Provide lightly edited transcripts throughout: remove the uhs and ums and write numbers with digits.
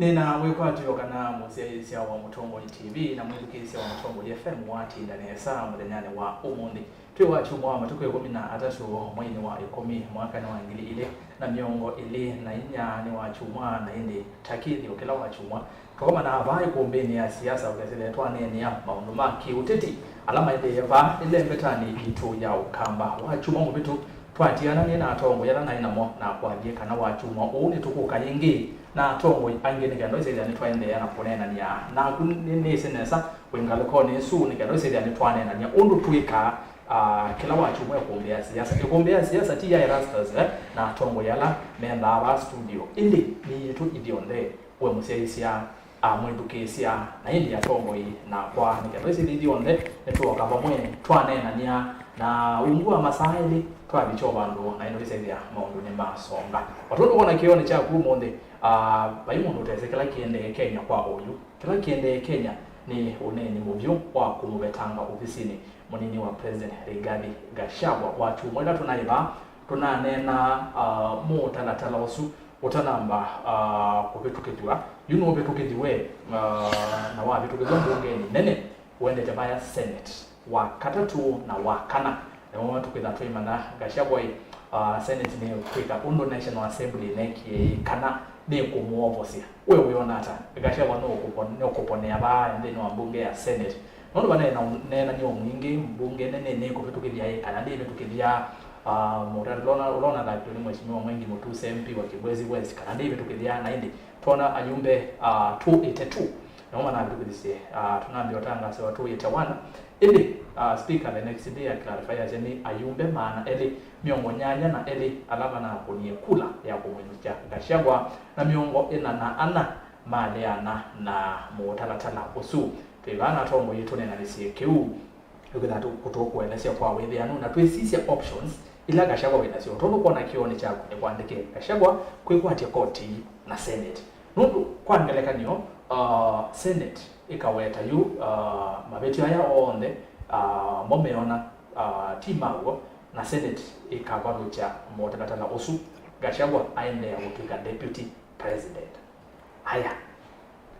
Nina Kwĩkwatya kana Siasa wa Mutongo TV na mwithukisia wa Mutongo FM wati ndani ya saa muthenya wa umuthi twa chumwa matuko 13 mwezi wa 10 mwaka wa 2024 ni wa chumwa na indi takithi okela wa chumwa kama na abai kumbeni ya siasa ukasile twanene ya maundu maki uteti alama ile yava ile mbetani itu ya ukamba wa chumwa mubitu twatiana ni na tongo yala na inamo na kwathie kana wa chumwa uni tukuka yingi na tongo angene kando ise yani twende yana ponena ni ya na kunene senesa wengalo kone su ni kando ise yani twanena ni undu tuika kila wachu mwe kumbea siasa kumbea siasa ti ya Erastus na tongo yala menda aba studio ili ni yetu idionde we museisia mwendukesia na ili ya tongo hii na kwa ni kando ise idionde netu wakamba mwe twanena nia na ungua masaili twa bichoba ndo na ino ise ya maundu ni masonga watoto kona kione cha kumonde bayimundu tezekela kiende Kenya kwa oyu kila kiende Kenya ni uneni muvyo wa kumubetanga ofisini munini wa president Rigathi Gachagua watu mwenda tunaiba tunanena Mũtaalamu osu utanamba kubetukitwa yuno betukitwe na wa betukitwa bungeni nene wende tabaya senate wa katatu na wa kana na watu kwenda tuimana Gachagua senate ni kwika undo national assembly neki kana ni kumuovosia wewe yonata Gachagua no kuponea ba ndeni wa bunge ya senate nondo bana nena ni omwingi mbunge nene ko betukithia kana ndi betukithia Lona la ni mheshimiwa mwengi Mutuse MP wa Kibwezi West kana ndi betukithia na indi tuna ayumbe 282 naomba na betukithie tunaambia tanga sawa 281 ili speaker the next day clarify ajeni ayumbe maana eli miongo nyanya na eli alama na kunie kula ya kumwenja Gachagua na miongo ina na ana maliana na Mũtaalamu osu tebana tongo yetu nena lisiekeu ukitaka kutokuelezea kwa wethiano na twesisia options ila Gachagua wenasio tondo kwa na kioni chako ni kuandike Gachagua Kwĩkwatya Korti na Senate nundu kwa ngelekanio Senate ikaweta yu mabetu haya onde momeona timago na Senate ikavarucha Mũtaalamu osu Gachagua aende ya kutuika deputy president haya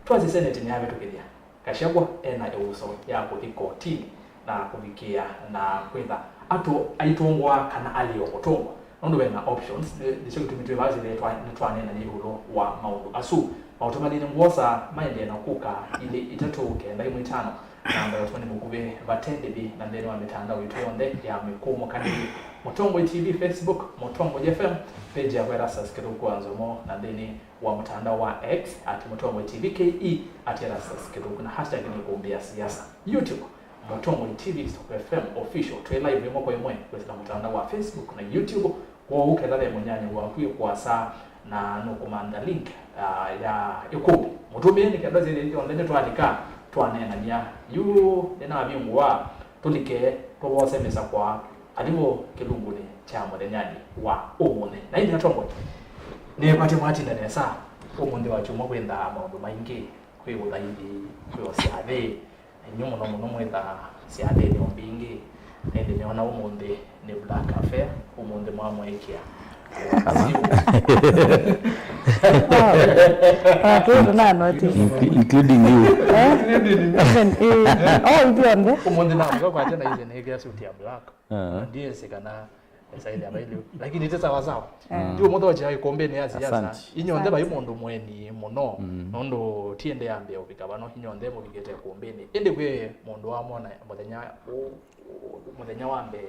twazi Senate ni habetu kidia Gachagua ena euso ya kuthikoti na kuvikia na kwenda ato aitongwa kana alio kutongwa nondo wena options ndicho kitumitwe baadhi ile twane na nihulo wa maundu asu automatically ngosa maende na kuka ile itatoke ndai mwitano namba yotoni mukube batende bi na ndeni wa mitandao itonde ya mikomo kanili Mutongo TV Facebook Mutongo FM page ya Erastus Kithuku Nzomo na ndeni wa mtandao wa X @Mutongo TV KE @Erastus Kithuku na hashtag ni kumbia siasa YouTube Mutongo TV FM official twe live mo kwa yemwe kwa mtandao wa Facebook na YouTube kwa ukethale munyanya wa kwa saa na no komanda link ya Ĩkũmbĩ mutumeni kada zile online twandika twanena nia yu nena abingwa tulike tubosemesa kwa alimo kilunguni cha muthenyani wa umuthi na indi atongo ne pati mwati ndane sa umuthi wa chuma kwenda maundu maingi kwi uthaithi kwi osiathe nyumo no mwenda siathe ni ombingi ende niona umuthi ni black affair umuthi mwamwekia including you. Oh, beyond. Umundi na kwa tena hizi ni gasi utia black. Ndiye sikana saidi abaili. Lakini ite sawa sawa. Ndio moto wacha Ĩkũmbĩ ni siasa. Inyonde ba imondo mweni muno. Nondo tiende ambe obikabano inyonde mo bigete Ĩkũmbĩ. Ende kwe mondo wa mona muthenya wambe.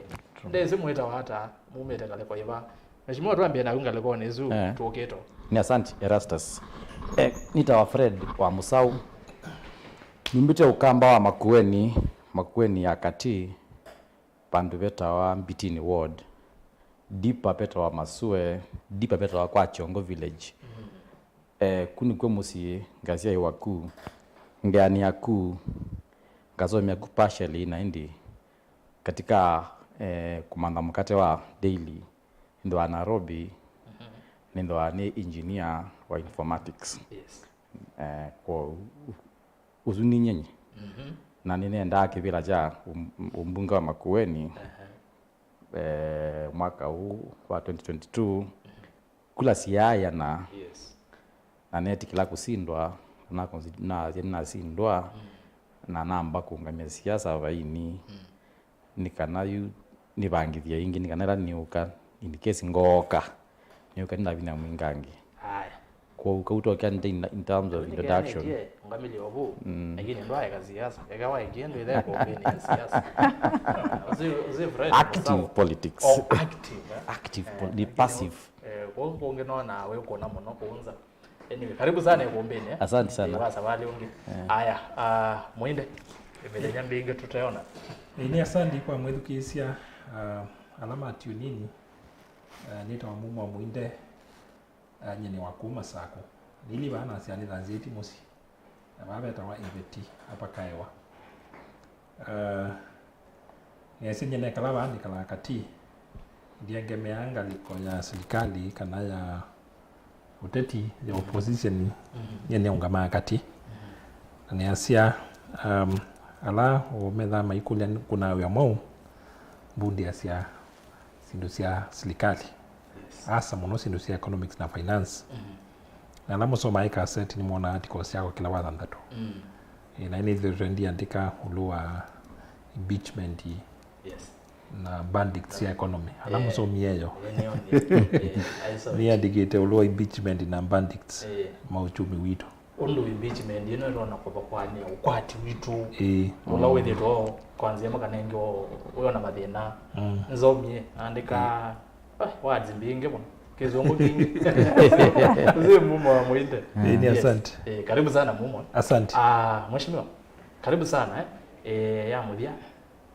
Ndeze mweta hata mumete kale kwa iba. Mheshimiwa tuambie na unga leko nezu tuoketo. Ni asante Erastus. Nitawa Fred wa Musau. Nimbite ukamba wa Makueni ya kati pandu beta wa Mbitini ward. Dipa beta wa Masue, dipa beta wa kwa Chongo village. Kuni kwe musi ngazia iwaku. Ngeani yaku ngazomi yaku partially na indi katika kumanda mkate wa daily ndo wa Nairobi ndo wa ni engineer wa informatics. Yes. Kwa uzuni nyenye. Na ninaenda kibila ja umbunga wa Makueni mwaka huu wa 2022 kula siaya na na neti kila kusindwa na sindwa na namba kuungamia siasa vaini nikanayu nibangithia ingi nikanera niuka in case ngoka niuka ndavina mwingangi haya kwa ukautoka in terms of introduction ngamili obu lakini ndo haya siasa ikawa ikiendo ile kumbeni ya siasa active politics active passive kwa kuongea na wewe uko na mono kuanza anyway karibu sana ikumbeni asante sana kwa sabali ungi haya Muinde imelenya mbinge tutaona ni asante kwa mwedukisia alama tunini nita wa Mumo Muinde nyene wa kuma sako nili bana siani danzeti musi ababeta wa eveti hapa kaiwa nyesinye ne kala bandi kala kati ndiye ngemeanga liko ya serikali kana ya ũteti ya opposition nyene ungama kati na asia ala o metha maikulia kuna ya mau bundi asia sindu cia serikali asa muno sindu cia economics na finance na namo soma ika set ni mona articles yako kila watha ndatu na ini trendi andika ulua impeachment na bandits ya economy alamo so mieyo ni adigite ulua impeachment na bandits mauchumi wito undu impeachment yeno rona kwa kwani ukwati witu ula wethe to kwanza makanenge uyona mathina nzomie andika words mbinge bwana kizungu kingi uzi Mumo wa Muinde ni asante karibu sana Mumo asante mheshimiwa karibu sana ya mudia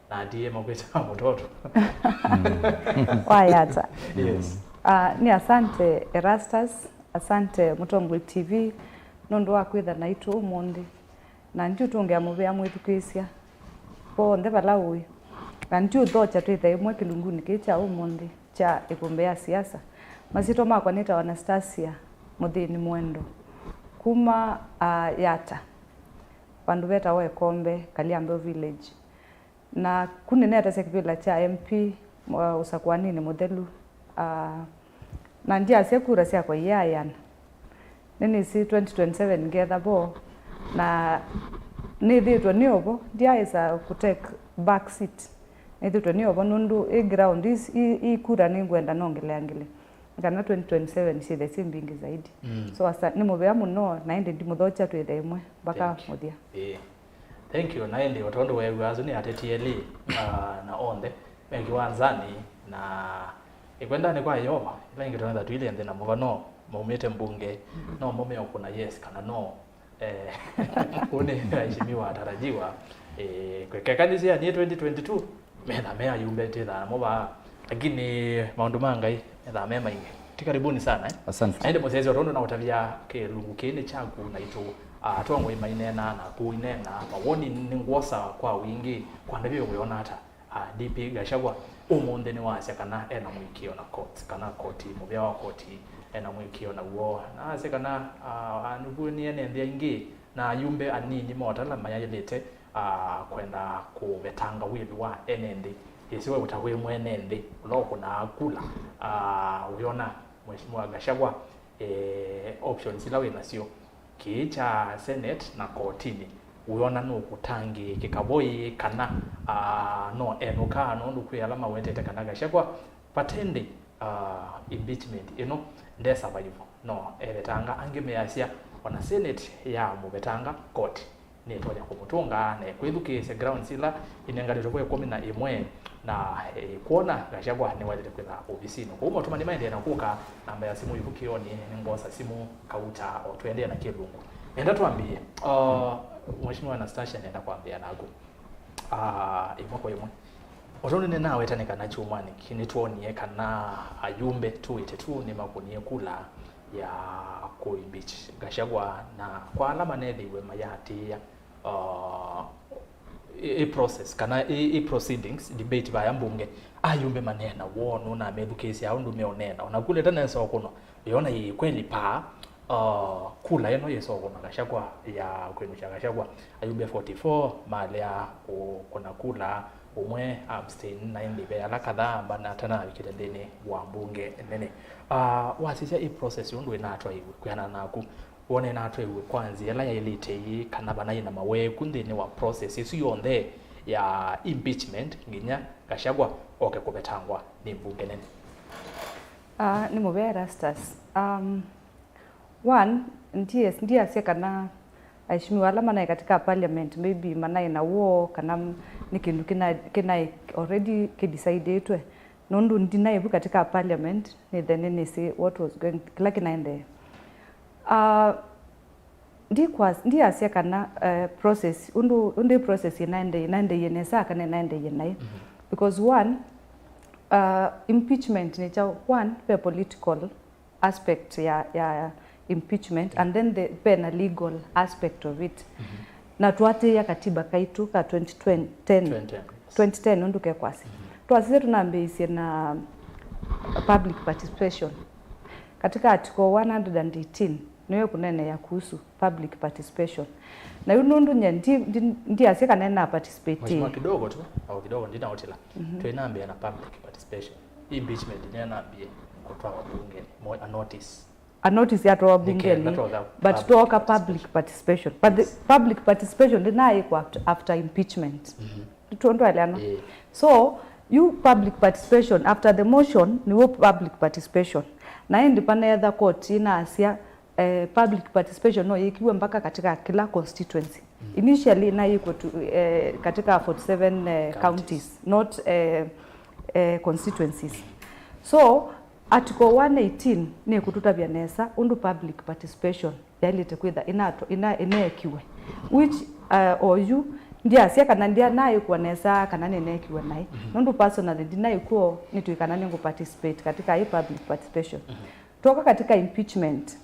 na ndiye makweta mtoto wayata ni asante Erastus asante Mutombwe TV nondo wakwitha na itu umundi na ndio tungea muvea mwithukisia po ndeva lawi na ndio thocha twitha imwe kilunguni kicha umundi cha Ĩkũmbĩ ya siasa masito makwa nita Anastasia muthini Mũendo kuma yata pandu beta wa Ĩkũmbĩ Kaliambe village na kunineta sekivila cha MP usakwanini muthelu na ndia sekura cia kwa yayana nini si 2027 ngetha bo na nithitwe ni obo ndia isa kutake back seat nithitwe ni obo nundu ground i kura ni ngwenda nongeleangile kana 2027 si the same bingi zaidi so asa ni mubea muno na indi ndimuthocha twithe imwe baka muthia thank you na indi watondo wewe azu ni atetieli na onde mengi wanzani na ikwenda ni kwa yo ila ingitona twile ende na muvano maumete mbunge no mume kuna yes kana no une heshimiwa atarajiwa kwekekanisia ni 2022 mena mea yumbe tena moba lakini maundu mangai etha mema ingi tikaribuni sana asante aende muzezi watondo na utavia ke lungu kene chaku na ito atwango imainena na kuinena mawoni ningosa kwa wingi kwa ndivyo kuona hata DP Gachagua umundi ni wasya kana ena mwikio na court kana koti muvya wa koti ena mwikio na uo na ase kana anubuni ene ndia ingi na yumbe anini motala mayayelete kwenda kubetanga wibi wa enende isiwe utawe mwenende uloko na akula uliona mheshimiwa Gachagua options ilawe nasio kicha senate na kotini uliona no kutangi kikaboi kana no enuka no ndukuya alama wetete kana Gachagua patende impeachment nde survive no ebetanga angemeasia wana senate ya mubetanga court ni tonya kumutunga na kwithukise ground sila inengalito kwa 11 na kuona Gachagua ni walete kwenda ofisini kwa umo tumani maende na kuka namba ya simu yukio ni ngosa simu kauta o tuende na kilungu enda tuambie mheshimiwa Anastasia nenda kuambia nago imwe kwa imwe otondo ne nawe tanika na chumani kinituonie kana ayumbe tuite tu ni makunie kula ya kuimpeach Gachagua na kwa alama nethiwe mayatia process kana proceedings debate ba mbunge ayumbe manena wono na medukesi au ndume onena onakule tena so kono yona yi kweli pa kula yeno yeso kono Gachagua ya kwenu cha Gachagua ayumbe 44 mali ya kuna kula umwe abstain na ndibe ala kadhaa bana tana wikitendene wa mbunge nene wasisha process yondu inatwa hivi kuyana naku wone na atwe kwanzi yala yelite yi kana bana ina mawe kunde wa process isu yonde ya impeachment nginya Gachagua oke kubetangwa ni mbunge nene. Ni mube Erastus. One, ndiye asia kana aishimiwa alama na katika parliament maybe mana ina war kana ni kindu kina already kidecide etwe nondu ndinaye katika parliament ni then ni say what was going kila kinaende ndiye asia kana process undu process inaende yenesa kana inaende yenai because one impeachment ni cha one pe political aspect ya impeachment and then the pen a legal aspect of it na tuate ya katiba kaitu ka 2010 nduke kwasi tuasise tunambeise na public participation katika article 118 niyo kunene ya kuhusu public participation na yunundu ndi asika nena participate mwa kidogo tu au kidogo ndina hotela tuinambia na public participation impeachment ninaambia kutoa wabunge a notice ya toa bungeni but toka public participation but the public participation deny after impeachment tuondo aliano so you public participation after the motion ni public participation na independent ya the court ina asia public participation no ikiwa mpaka katika kila constituency initially na iko katika 47 counties not constituencies so Article 118 ni kututabia nesa undu public participation yalite kwitha inekiwe which or you ndia sia kana ndia nayo kwa nesa kana nenekiwe nai nundu personally ndinayo ko nituikana ningu participate katika hii public participation toka katika impeachment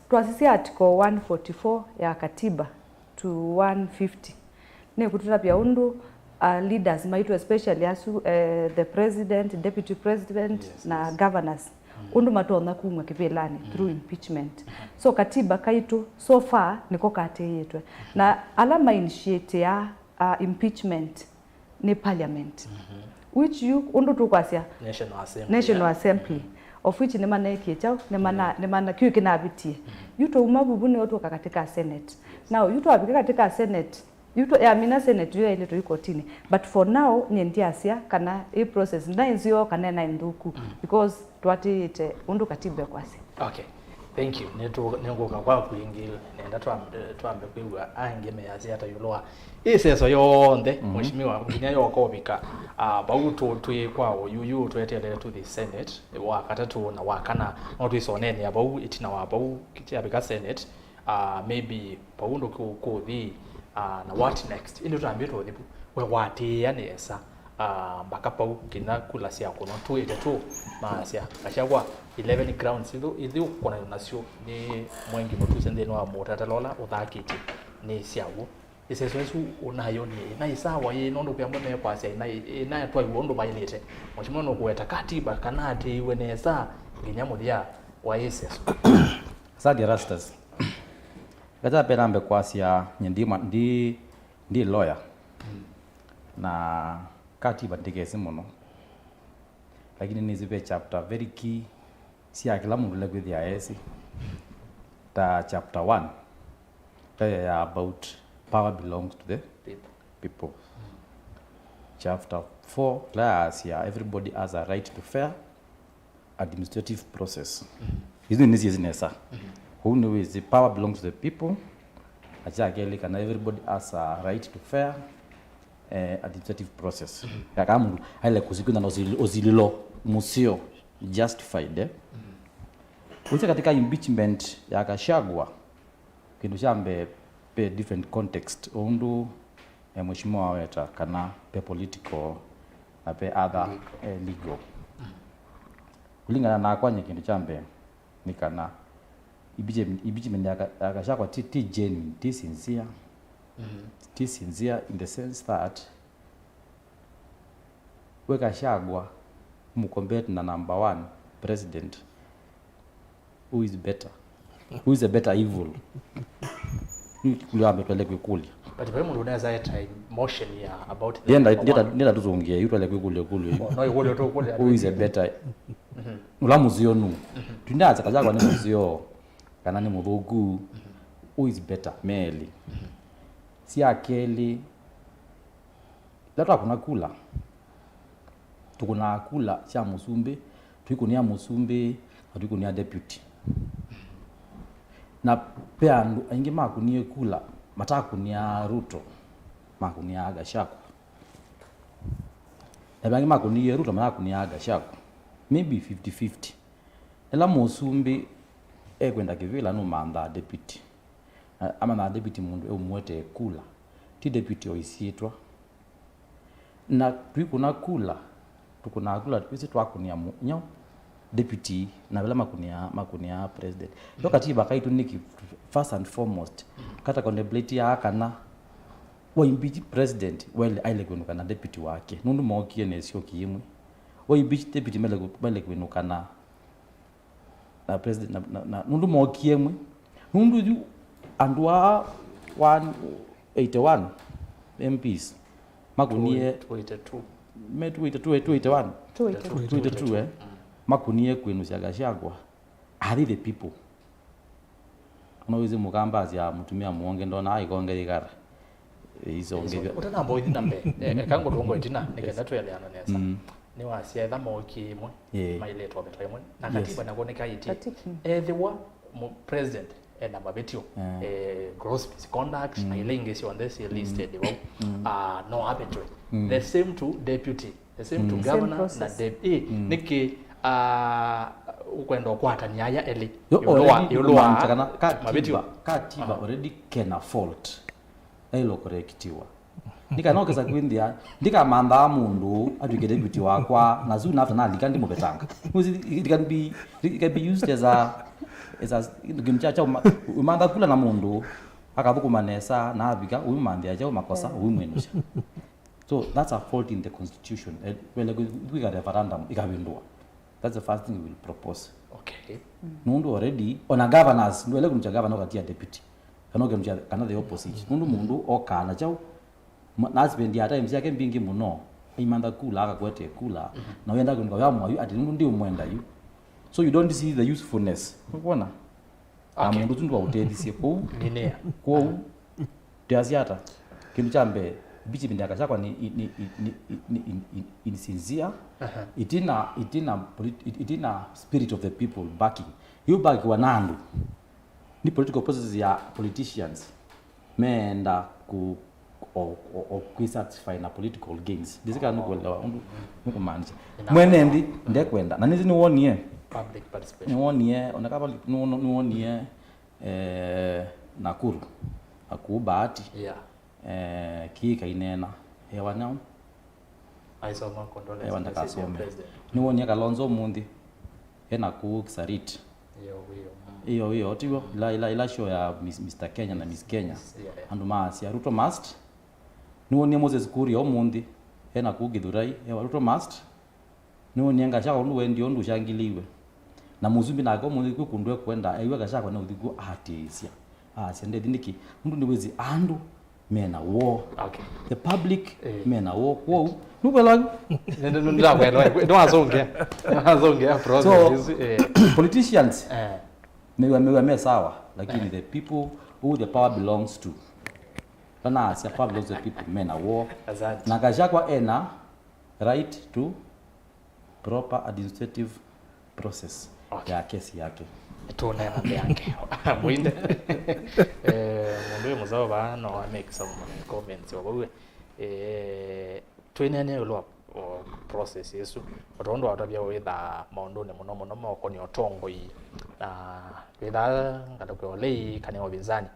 tuasisi article 144 ya katiba to 150 ni kututabia undu leaders maitu especially asu the president, deputy president na governors undu matona kumwa kivelani through impeachment so katiba kaitu so far niko kate yetwe na alama initiate ya impeachment ni parliament which you undu tukwasia national assembly of which ni mana ekiechao ni mana kiu kinabitie yuto umabubu ni otoka katika senate now yuto abika katika senate yuto ya mina senate yo ile to ikotini but for now ni ndiasia kana e process ndainzio kana na nduku because twatite undu katiba kwasi. Okay, thank you. Nengoka kwa kuingila nenda twambe kwigwa angeme yazi hata yuloa iseso yonde mheshimiwa nginya yokobika bauto twikwawo yuyu twetelele to the senate wakatatu na wakana no twisonene abau itina wa bau kityabika senate maybe paundo ko the na what next ile twambito nipo we wati yanesa mpaka pau kina kula sia kono tuite tu masia Gachagua 11 grounds idhu kona nasio ni mwengi mutu sende no amota lola uthakiti ni siawo iseso esu unayo ni na isawa ye nondo pyambo ne kwasia na twa iwondo bailete mheshimiwa no kueta katiba kanate iwe nesa nginyamuthia wa iseso Sadi Erastus Gaza perambe kwasia nyendima ndi lawyer na katiba ndigeze muno lakini nizipe chapter very key si akila mundu legwithia esi ta chapter 1 about power belongs to the people. Chapter 4 class everybody has a right to fair administrative process. Isn't this nesa who knows the power belongs to the people ajageli kana everybody has a right to fair administrative process yakamundu ile kusikuna na ozililo musio justified Uche katika impeachment ya Gachagua kindu chambe pe different context undu mheshimiwa weta kana pe political na pe other legal kulingana na kwanye kindu chambe ni kana impeachment ya Gachagua ti genuine ti sincere in the sense that we Gachagua mukombet na number 1 president who is better, who is a better evil kuliambe twele kwikulia but very mundu unaweza time motion ya about the nenda tuzongea yutwele kwikulia no yule to kule who is a better ula muzio nu tundaza Gachagua ni muzio kana ni muthuku who is better meli si akeli lata kuna kula tukuna kula cha musumbi tuikunia musumbi tuikunia deputy na pia andu aingi makunie kula matakunia Ruto makunia Gachagua na bangi makunie Ruto matakunia Gachagua maybe 50-50 ela musumbi kwenda kivila no manda deputy ama na deputy mundu umwete kula ti deputy oisietwa na tuikuna kula tukuna kula twisi twakunia nyo deputy na vile makunia president yo katiba kaitu niki first and foremost kata contemplate ya kana wa impeach president well aile kwenuka na deputy wake nundu mokie nesio kiimwe wa impeach deputy mele kwenuka na president na nundu mokie mwe nundu ju andwa 181 MPs makunie 282 makunie kwenu cia Gachagua are the people no mugambazi ya mutumia muonge ndona aikonge igara izonge utana mboithi nambe kango rongo itina nikenda tweleana nesa ni wasietha moki imwe mailetwa betwa imwe na katiba nagoneka iti ethiwa president na mabetio gross misconduct na ile ingesi on this listed no arbitrary the same to deputy the same to governor na deputy niki ukwenda kwatania ya eli yoloa katiba already can fault elo correctiwa nikanokeza kwindia ndikamanda mundu atuike deputy wakwa na zuna after na likandi mubetanga it can be used as gimchacha umanda kula na mundu akabukumanesa na abika umandia cha makosa umwenusha so that's a fault in the constitution we got a referendum ikabindwa. That's the first thing we will propose. Okay. Mundu already on a governors ndo ele kumcha governor kati ya deputy kanoke mcha kana the opposite mundu okana chao na spend ya time yake mbingi muno imanda kula akakwete kula na uenda kunika yamwa yu ati ndi umwenda yu so you don't see the usefulness unaona mundu tundu utedi sipo ninea kwa tiasiata kindu chambe bichi bindaka chakwa ni insincere itina spirit of the people backing you back wanandu ni political processes ya politicians meenda ku satisfy na political gains disika nukuelewa nuko manage mwenendi ndekwenda na nizi niwonie public participation niwonie onakapa niwonie Nakuru akubahati kika inena hewa nao aisoma condolence hewa ndakasome niwonie Kalonzo mundi ena ku Kisarit hiyo tibo ila show ya Mr Kenya na Miss Kenya andu maasi ya Ruto must niwonie Moses Kuria omundi ena ku Githurai hewa Ruto must niwonie Gachagua ndu wendi ondu shangiliwe na muzumbi nako mundi kukundwe kwenda aiwe Gachagua na uthigu atisia sende ndiki ndu niwezi andu mena war the public mena war kwa nubela ndo azongea process politicians mewa sawa lakini the people who the power belongs to kana sia power belongs to the people mena war na Gachagua ena right to proper administrative process ya kesi yake tuone nande yake Muinde mundu Musau ba no make some comments obawe tuinene yolo process yesu otondo atabia witha maundu ne muno moko ni otongo yi na witha ngadokwe lei kane obinzani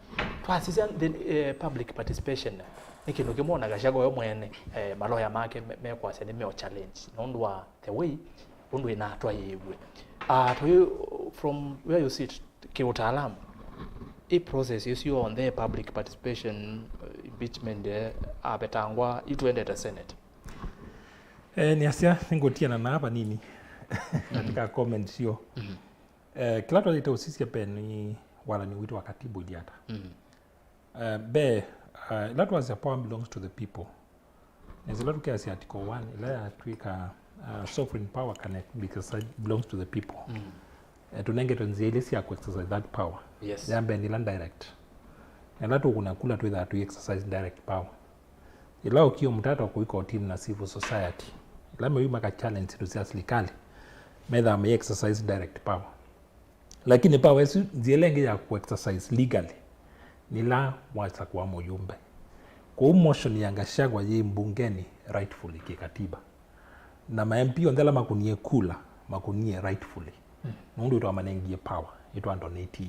twasisia the public participation nikindu kimona Gachagua yo mwene maloya make mekwase ni meo challenge nondu wa the way undu ina atwa yebwe from where you sit kiutaalamu a process is you on the public participation impeachment abetangwa ituende the Senate niasia ngotiana na hapa nini katika comment sio kila tu itausisia peni wala ni wito wa katibu iliata that was a power belongs to the people as a lot of case article 1 ila twika sovereign power can because it belongs to the people tunenge nzeli sia ku exercise that power Yes. yambe ni land direct na lato kuna kula tu that to exercise direct power ila ukio mtata ku Korti na civil society ila mewima ka challenge tu sia serikali medha me exercise direct power lakini power hizo zielenge ya ku exercise legally nila wacha kwa mjumbe kwa motion ya Gachagua ye mbungeni rightfully kikatiba na ma MP ondela makunie kula makunie rightfully mundu ito amanengie power ito andonate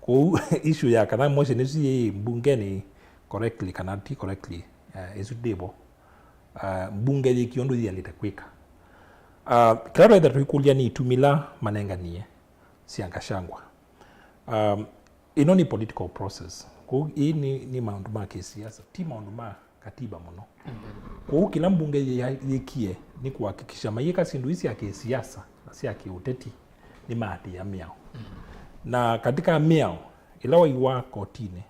kwa issue ya kana motion isi ye mbungeni correctly kanati correctly isu debo mbunge ye kiondo ya litakwika claro ida tuikulia ni tumila manenganie si Gachagua inoni political process kwa hii ni maundu ma kisiasa ti maundu ma katiba muno kwa kila mbunge yekie ni kuhakikisha mayeka sindu isi ya kisiasa si ya kiuteti ni maati ya miao na katika miao ilawa iwa kotini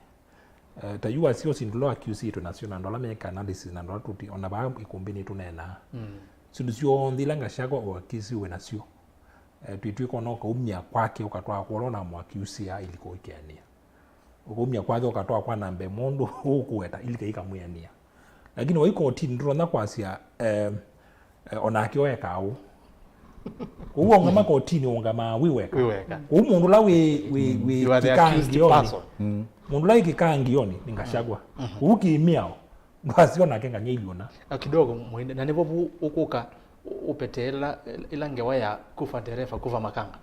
tayua sio sindulo accuse to national ndola meka analysis na ndola tuti ona ba Ĩkũmbĩ ni tunena sindu sio ndila Gachagua o accuse we nasio tuitwe kono ka umia kwake ukatwa kuona mu accuse ya iliko ikenia ukumia kwake ukatwa kwa nambe mundu ukueta ilike ikamuyania lakini wa Korti ndrona kwasia ona akioeka au kuwa ngama Korti ni ngama wiweka umundu la we kikangioni mundu la kikangioni ni Gachagua ukimiao ngasiona kenga nyiliona kidogo Muinde na nipo ukuka upetela ilange waya kufa dereva kufa makanga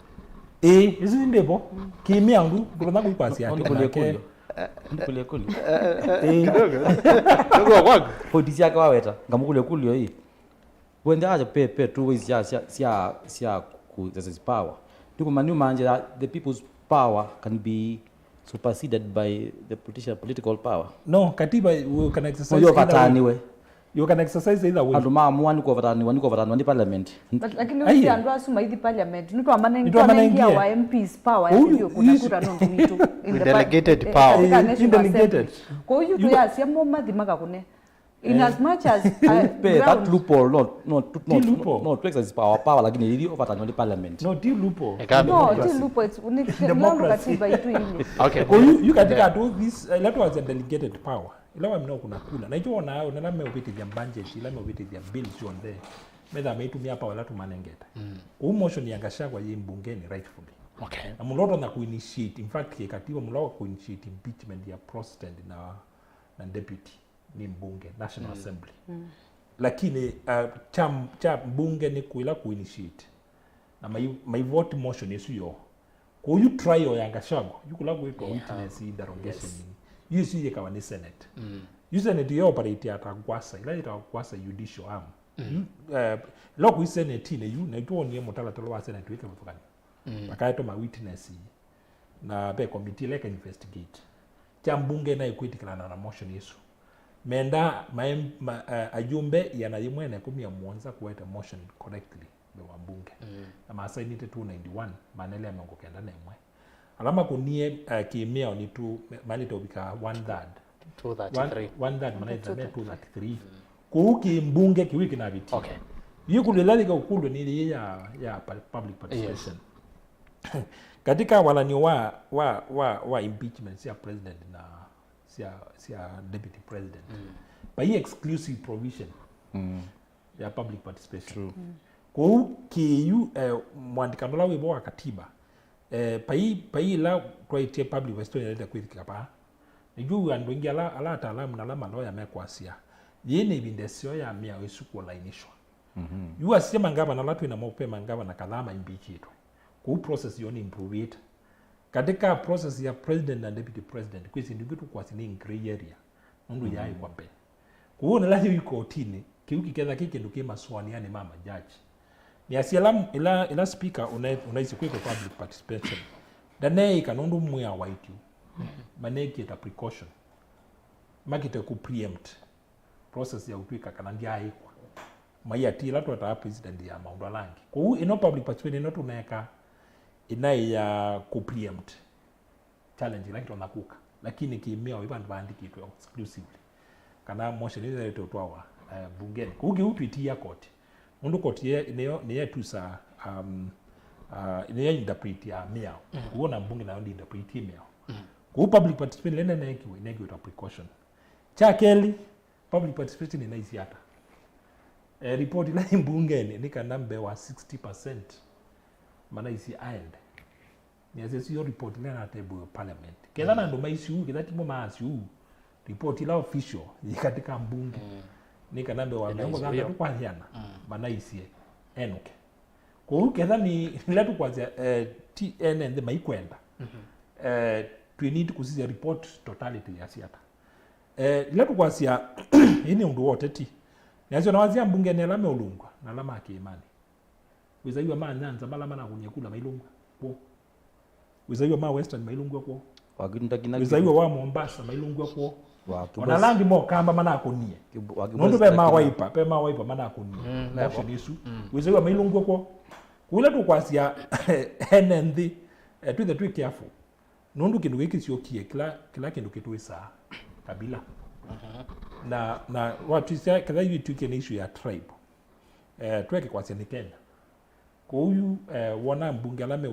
hizi ndebo kimia ndu ndrona kwasia Ndikulie kulio. kidogo kwako Polisi yake waweta ngamukulie kulio hii. Wende aje pepe tu ways sia ku exercise power. Ndiko manu manje that the people's power can be superseded by the political power. no katiba we can exercise Yo vatani we. you can exercise either way Andu maamu ni vatani parliament. Lakini usi andu asuma hithi parliament nitu amanengia wa MPs power hiyo kuna kura no mitu delegated power delegated kwa hiyo tu ya sia moma thimaga kune in as much as that loophole not to exercise power lakini ili vatani parliament. no deal loophole no lupo it's katiba itu ile okay kwa you katika do this let was a delegated power ilawa mno kuna kula na hiyo nao na lame ubiti ya budget ilame ubiti ya bills on there medha meitumia power latu manengeta motion ya Gachagua ye mbungeni rightfully okay na mloto na kuinitiate in fact katiba mloto kuinitiate impeachment ya president na deputy ni mbunge National Assembly lakini cha mbunge ni kuila kuinitiate na my vote motion yesu yo kwa you trial ya Gachagua yukula kuitwa witness interrogation you see kawa ni senate you senate yo operate atagwasa ila itagwasa judicial arm lo ku senate ne you na to ni Mũtaalamu wa senate weke mfukani bakaito ma witness na be committee like investigate cha mbunge na ikwitikana na motion yesu menda ajumbe yanayimwe na kumia mwanza kuweta motion correctly be wa mbunge na masainite 291 manele amengokenda nemwe alama kunie kimeo ni tu mali tobika 1/3 1/3 manaiza 233 kuuki mbunge kiwiki na viti okay yukulilalika ukulu ni ya public participation katika walani wa impeachment ya president na sia deputy president by exclusive provision ya public participation kuuki mwandikano la webo wa katiba pai la kwaitie public question ile kwithika pa niju andu ingi ala ataalamu na la maloya mekwasia yene bindesio ya mia wesuko lainishwa yu asema ngaba na latu ina mope mangaba na kadhama impeachitwe ku process yoni improve it katika process ya president na deputy president kwisi ndibitu kwa sini gray area mundu yai kwa pe kuona la hiyo Kortini kiuki kedha kike nduke maswani yani mama judge ni asialam ila speaker unaisi kwiko public participation dane kanundu muya waitu maneki ta precaution makite ku preempt process ya utwika kanandia aikwa maya tila to ta president ya maundu langi kwa hiyo ino public participation ino tuneka ina ya ku preempt challenge like tunakuka lakini kimeo ibandu bandikitwe exclusively kana motion ile totwa bungeni kwa hiyo utwitia court mundu Korti ni yetu sa Ni interpret ya miao. Kuona mbunge na ndi interpret miao. Ku public participation lena na ekiwa precaution. Cha keli public participation ni naisi hata. Report la mbunge ni kanambe wa 60% mana isi end. Ni asesi yo report lena na table parliament. Keda na ndo maisi keda timo maasi report la official katika mbunge. Ni kanambe wa miongo zanga tu kwa hiana. Mana isi enoke. Kwa keda ni letu kwa TN the maikwenda. We need kusisia report totality ya siata. Letu kwa sia ini undu wote ti. Niazio na wazia mbunge ni alame ulungwa na alama akiimani. Wizaiwa maa nyanza malama na kunyekula mailungwa po. Wizaiwa maa western mailungwa po. Wizaiwa wa Mombasa mailungwa po. Wanalangi mo kamba mana akunie. Nundu pe maa waipa mana akunie. Motion isu. Wizaiwa mailungwa po. Kuletu kwa sia NND tui careful. Nundu kindu giki sio kie kila kindu kitu isa kabila. Na watu sia kadha hivi tuke ni issue ya tribe. Tuweke kwa sini Kenya. Kwa huyu wana mbunge ala me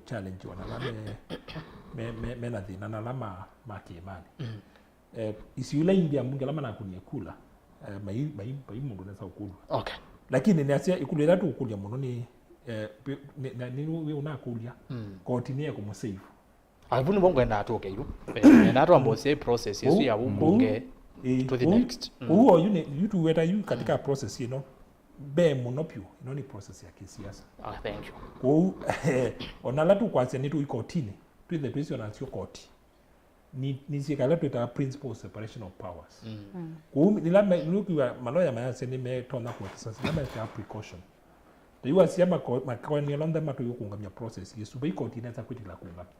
challenge wana ala na dhina na alama makiimani. Isiula India mbunge alama na kuniekula mai mundu nesa ukulu. Okay. Lakini ni asia ikulu ila tu ukulia muno ni we unakulia. Korti ni kumusave. Alivuni bongo enda atoke iru. Na atu ambose process yesu ya mbunge to the next. Uo you to whether you katika process you know be monopio ni process ya kisiasa. Thank you. Kwa onala tu kwa sene tu ikotini. Tu the question na sio koti. Ni sikala tu ta principle separation of powers. Kwa nilame nukiwa maloya maya sene me tona kwa sasa nilame ta precaution. Tuiwa siama kwa ni londa matu yokungamya process yesu be ikoti inaweza kwitila kungamya.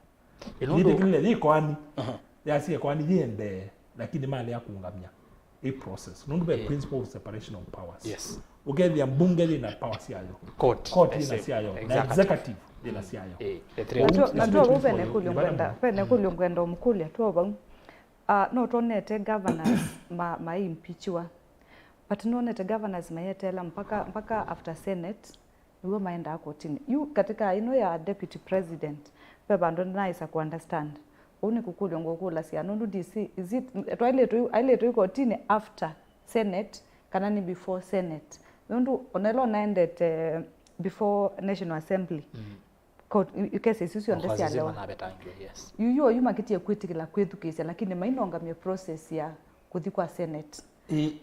Ile kwani ya si kwani yende lakini mali ya kuungamia a process nundu be principle of separation of powers. Yes. Ugethi mbunge ni na powers yayo. Court ni na siayo. Na executive ni na siayo. Na tu ube ne kuliongenda pe ne kuliongenda omkulia tu oba no tonete governors ma impeachwa. But no nete governors mayetela mpaka after senate niwe maenda kotini. You katika ya deputy president pe bando naisa ku understand uni kukulyo ngokula sia nundu DC is it ile tu kotini after senate kana ni before senate nundu onelo naended before national assembly court case isusu ndesi ya leo yes you makitie kwitikila kwethukisia lakini mainongamye process ya kuthi kwa senate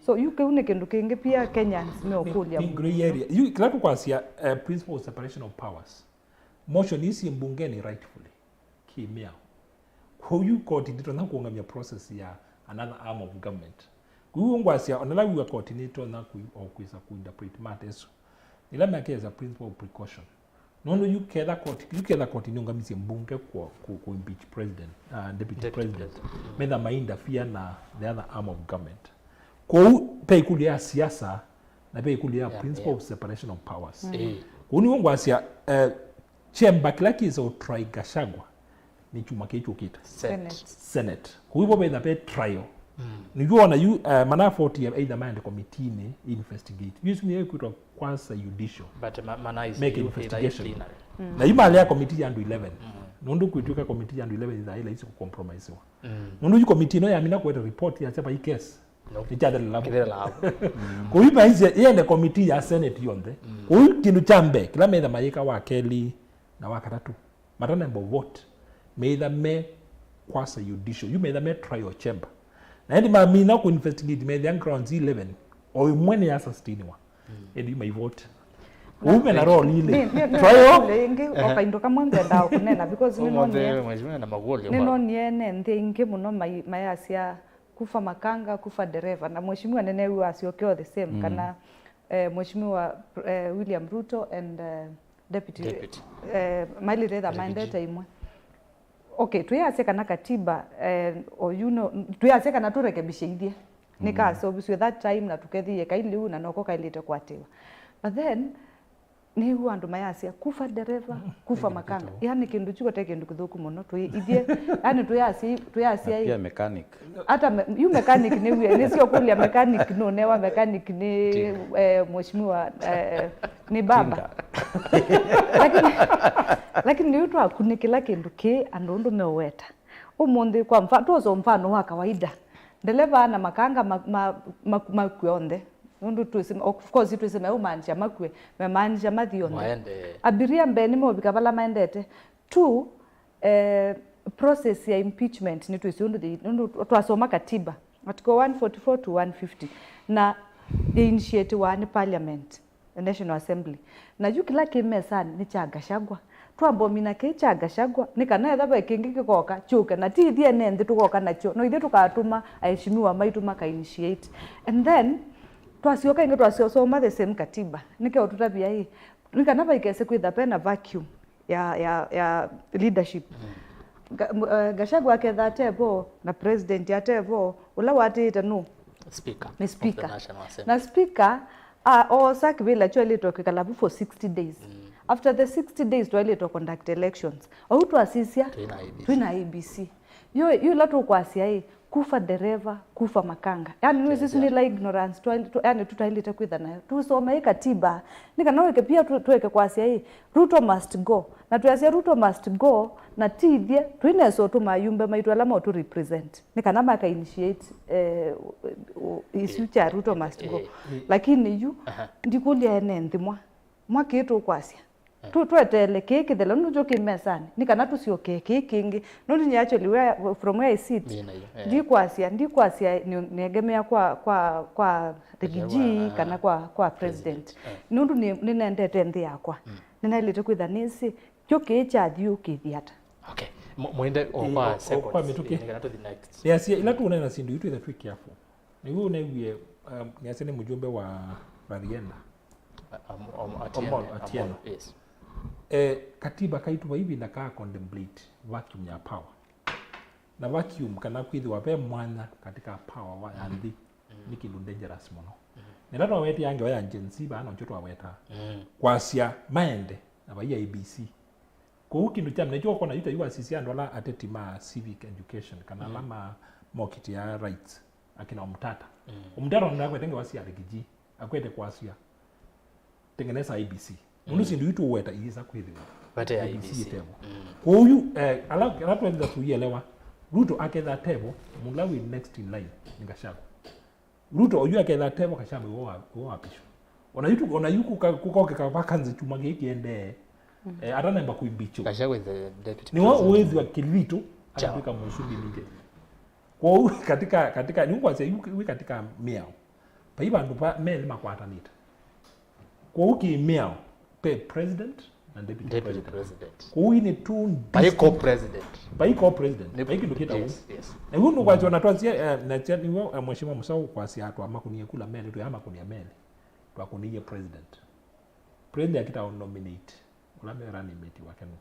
so you keune kindu kingi pia Kenyans me okulia in gray area you klatu kwa sia principle of separation of powers motion isi mbungeni rightfully kimia huyu court ndito na kuongamia process ya another arm of government kuungwasia onala wa court ndito na kuisa ku interpret matters ila makeza principle of precaution nono you keda court ni ongamisi mbunge ku impeach president deputy president meda mainda fia na the other arm of government kwa pe kulia siasa na pe kulia principle of separation of powers kuni ungwasia chamber klaki zo try Gachagua ni chuma kecho kita senate kuibo be the trial ni juona you mana 40 either mind committee ni investigate use me equito kwanza judicial but mana is make investigation na imali ya committee ya 11 nundu kuituka committee ya 11 is ile isi compromise nundu you committee no ya mina kwa report ya chapa hii case ni chada labo kuiba hizi yende committee ya senate yonde kuiba kindu chambe kila metha mayika wa Kelly na wakatatu matana mbo vote meither me kwasa judicial you meither me trial chamber na ndi mamina ku investigate me the grounds 11 o mwene ya sustiniwa ndi my vote ume na role ile trial lengi okaindo kamwe ndao kunena because nino niene ndingi muno mayasia kufa makanga kufa dereva na mheshimiwa nene huwa asiokeo the same kana mheshimiwa William Ruto and deputy Miley Redha mandate imwe okay tuyase kana katiba or you know tuyase kana turekebishe ithie nika so with that time na tukethie kaili una noko kailite kwatewa but then ni huwa andu mayasia kufa dereva kufa makanga yani kindu chuko te kindu kithuku muno tuithie yani tuyasi pia mechanic hata you mechanic ni sio kulia mechanic no newa mechanic ni mheshimiwa ni baba lakini ni utu akunikila kindu ki andu ndu meweta umundi kwa mfano wa kawaida ndeleva na makanga makwonde ndu tuisema of course tuisema umanja makwe memanja mathionde abiria mbeni mo bikabala maendete tu process ya impeachment ni tuisi ndu twasoma katiba article 144 to 150 na initiate one parliament the National Assembly na juu kila kimesani ni cha Gachagua twambomina ke cha Gachagua nikana etha ba kingi gikoka chuke na ti thie nende tugoka nacho no ithe tukatuma aheshimiwa maitu maka initiate and then twasioka inge twasoma the same katiba nike otutabia hii nikana ba ikese kwitha pena vacuum ya leadership Gachagua ketha tebo na president ya tebo ula watite no speaker ni speaker na speaker or sakvila actually tokikala for 60 days after the 60 days to conduct elections au tuasisia tuina ABC yo la tukwasia hii kufa dereva kufa makanga yani sisi ni la ignorance yani tutaileta kwitha nayo tusoma hii katiba nikanaweke pia tuweke kwasia hii Ruto must go na tuasia Ruto must go na tithie tuineso tumayumbe maitu alama tu represent nikana maka initiate issue cha Ruto must go lakini yu ndikulia ene ndimwa mwakitu kwasia twetele keke thela ndu kimesani nikana tusio keke kingi no ni actually where from where I sit ndikwasia niegemea kwa regiji kana kwa president nundu ninendete nthi yakwa ninailete kwitha nisi kyoke cha thiu kithiata okay Muinde kwa second nikana to the next yes ila tu unaona sindu itu that we careful ni wewe unawie niasene mjumbe wa Rarienda Atieno yes katiba kaitwa hivi na kaa contemplate vacuum ya power na vacuum kana kwithwa pe mwana katika power wa yandi ni kindu dangerous muno nilata weti yange wa agency bana nchoto weta kwasia maende na ba ABC ko kindu cha mnejo kona yuta yuwa sisi andola atetima civic education kana lama mokiti ya rights akina umtata umtata ndakwe tenge wasia regiji akwete kwasia tengeneza ABC mundu sindu itu weta iza kwithwa bate ya ABC tebo kuyu ala twenda tuielewa Ruto aketha tebo mulawi next in line ni Gachagua Ruto oyu aketha tebo Gachagua wo apisho ona yuku kukoke ka vacancy chuma gikiende atanemba kuimbicho Gachagua the deputy ni wao wethwa kilito akafika musubi nije kwa katika ni kwa yuku katika miao pa ibandu pa meli makwatanita kwa uki miao pe president and deputy president kwa ni tu by co-president by kindu kita yes na huko kwa jona twasia na chani mheshimiwa Musau kwa si hatu amakunia kula meli tu amakunia meli twakunie president akita nominate ula mera ni meti wake no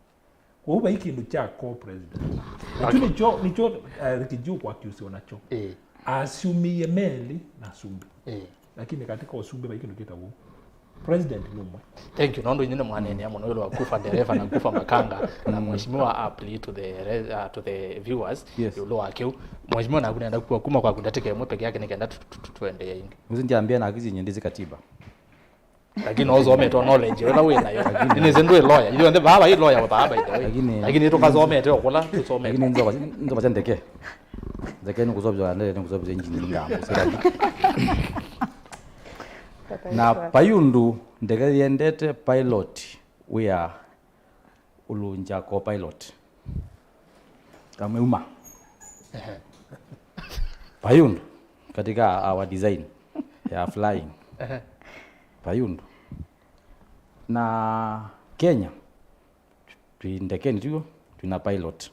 kwa uba ikindu cha co-president lakini nicho rikiju kwa kiusi onacho asumie meli na sumbi lakini katika usumbi ba ikindu kita president numwe thank you nondo nyine mwanene amono yolo kufa dereva na kufa makanga na mheshimiwa appeal to the viewers yolo wake mheshimiwa na kuna ndakuwa kuma kwa kundateke mwe peke yake nikaenda tuende yingi mzindiambia na akizi nyendezi katiba lakini ozo to knowledge wala we nayo ni zendo lawyer ile ndio baba hii lawyer baba ile lakini to kazome to kola tusome lakini nzo bachandeke zakeni kuzobya ndele kuzobya engineering ngambo sirali na payundu ndekayendete pilot wea ulunja ko pilot kameuma payundu katika our design ya flying payundu na Kenya tuindekeni tu tuna pilot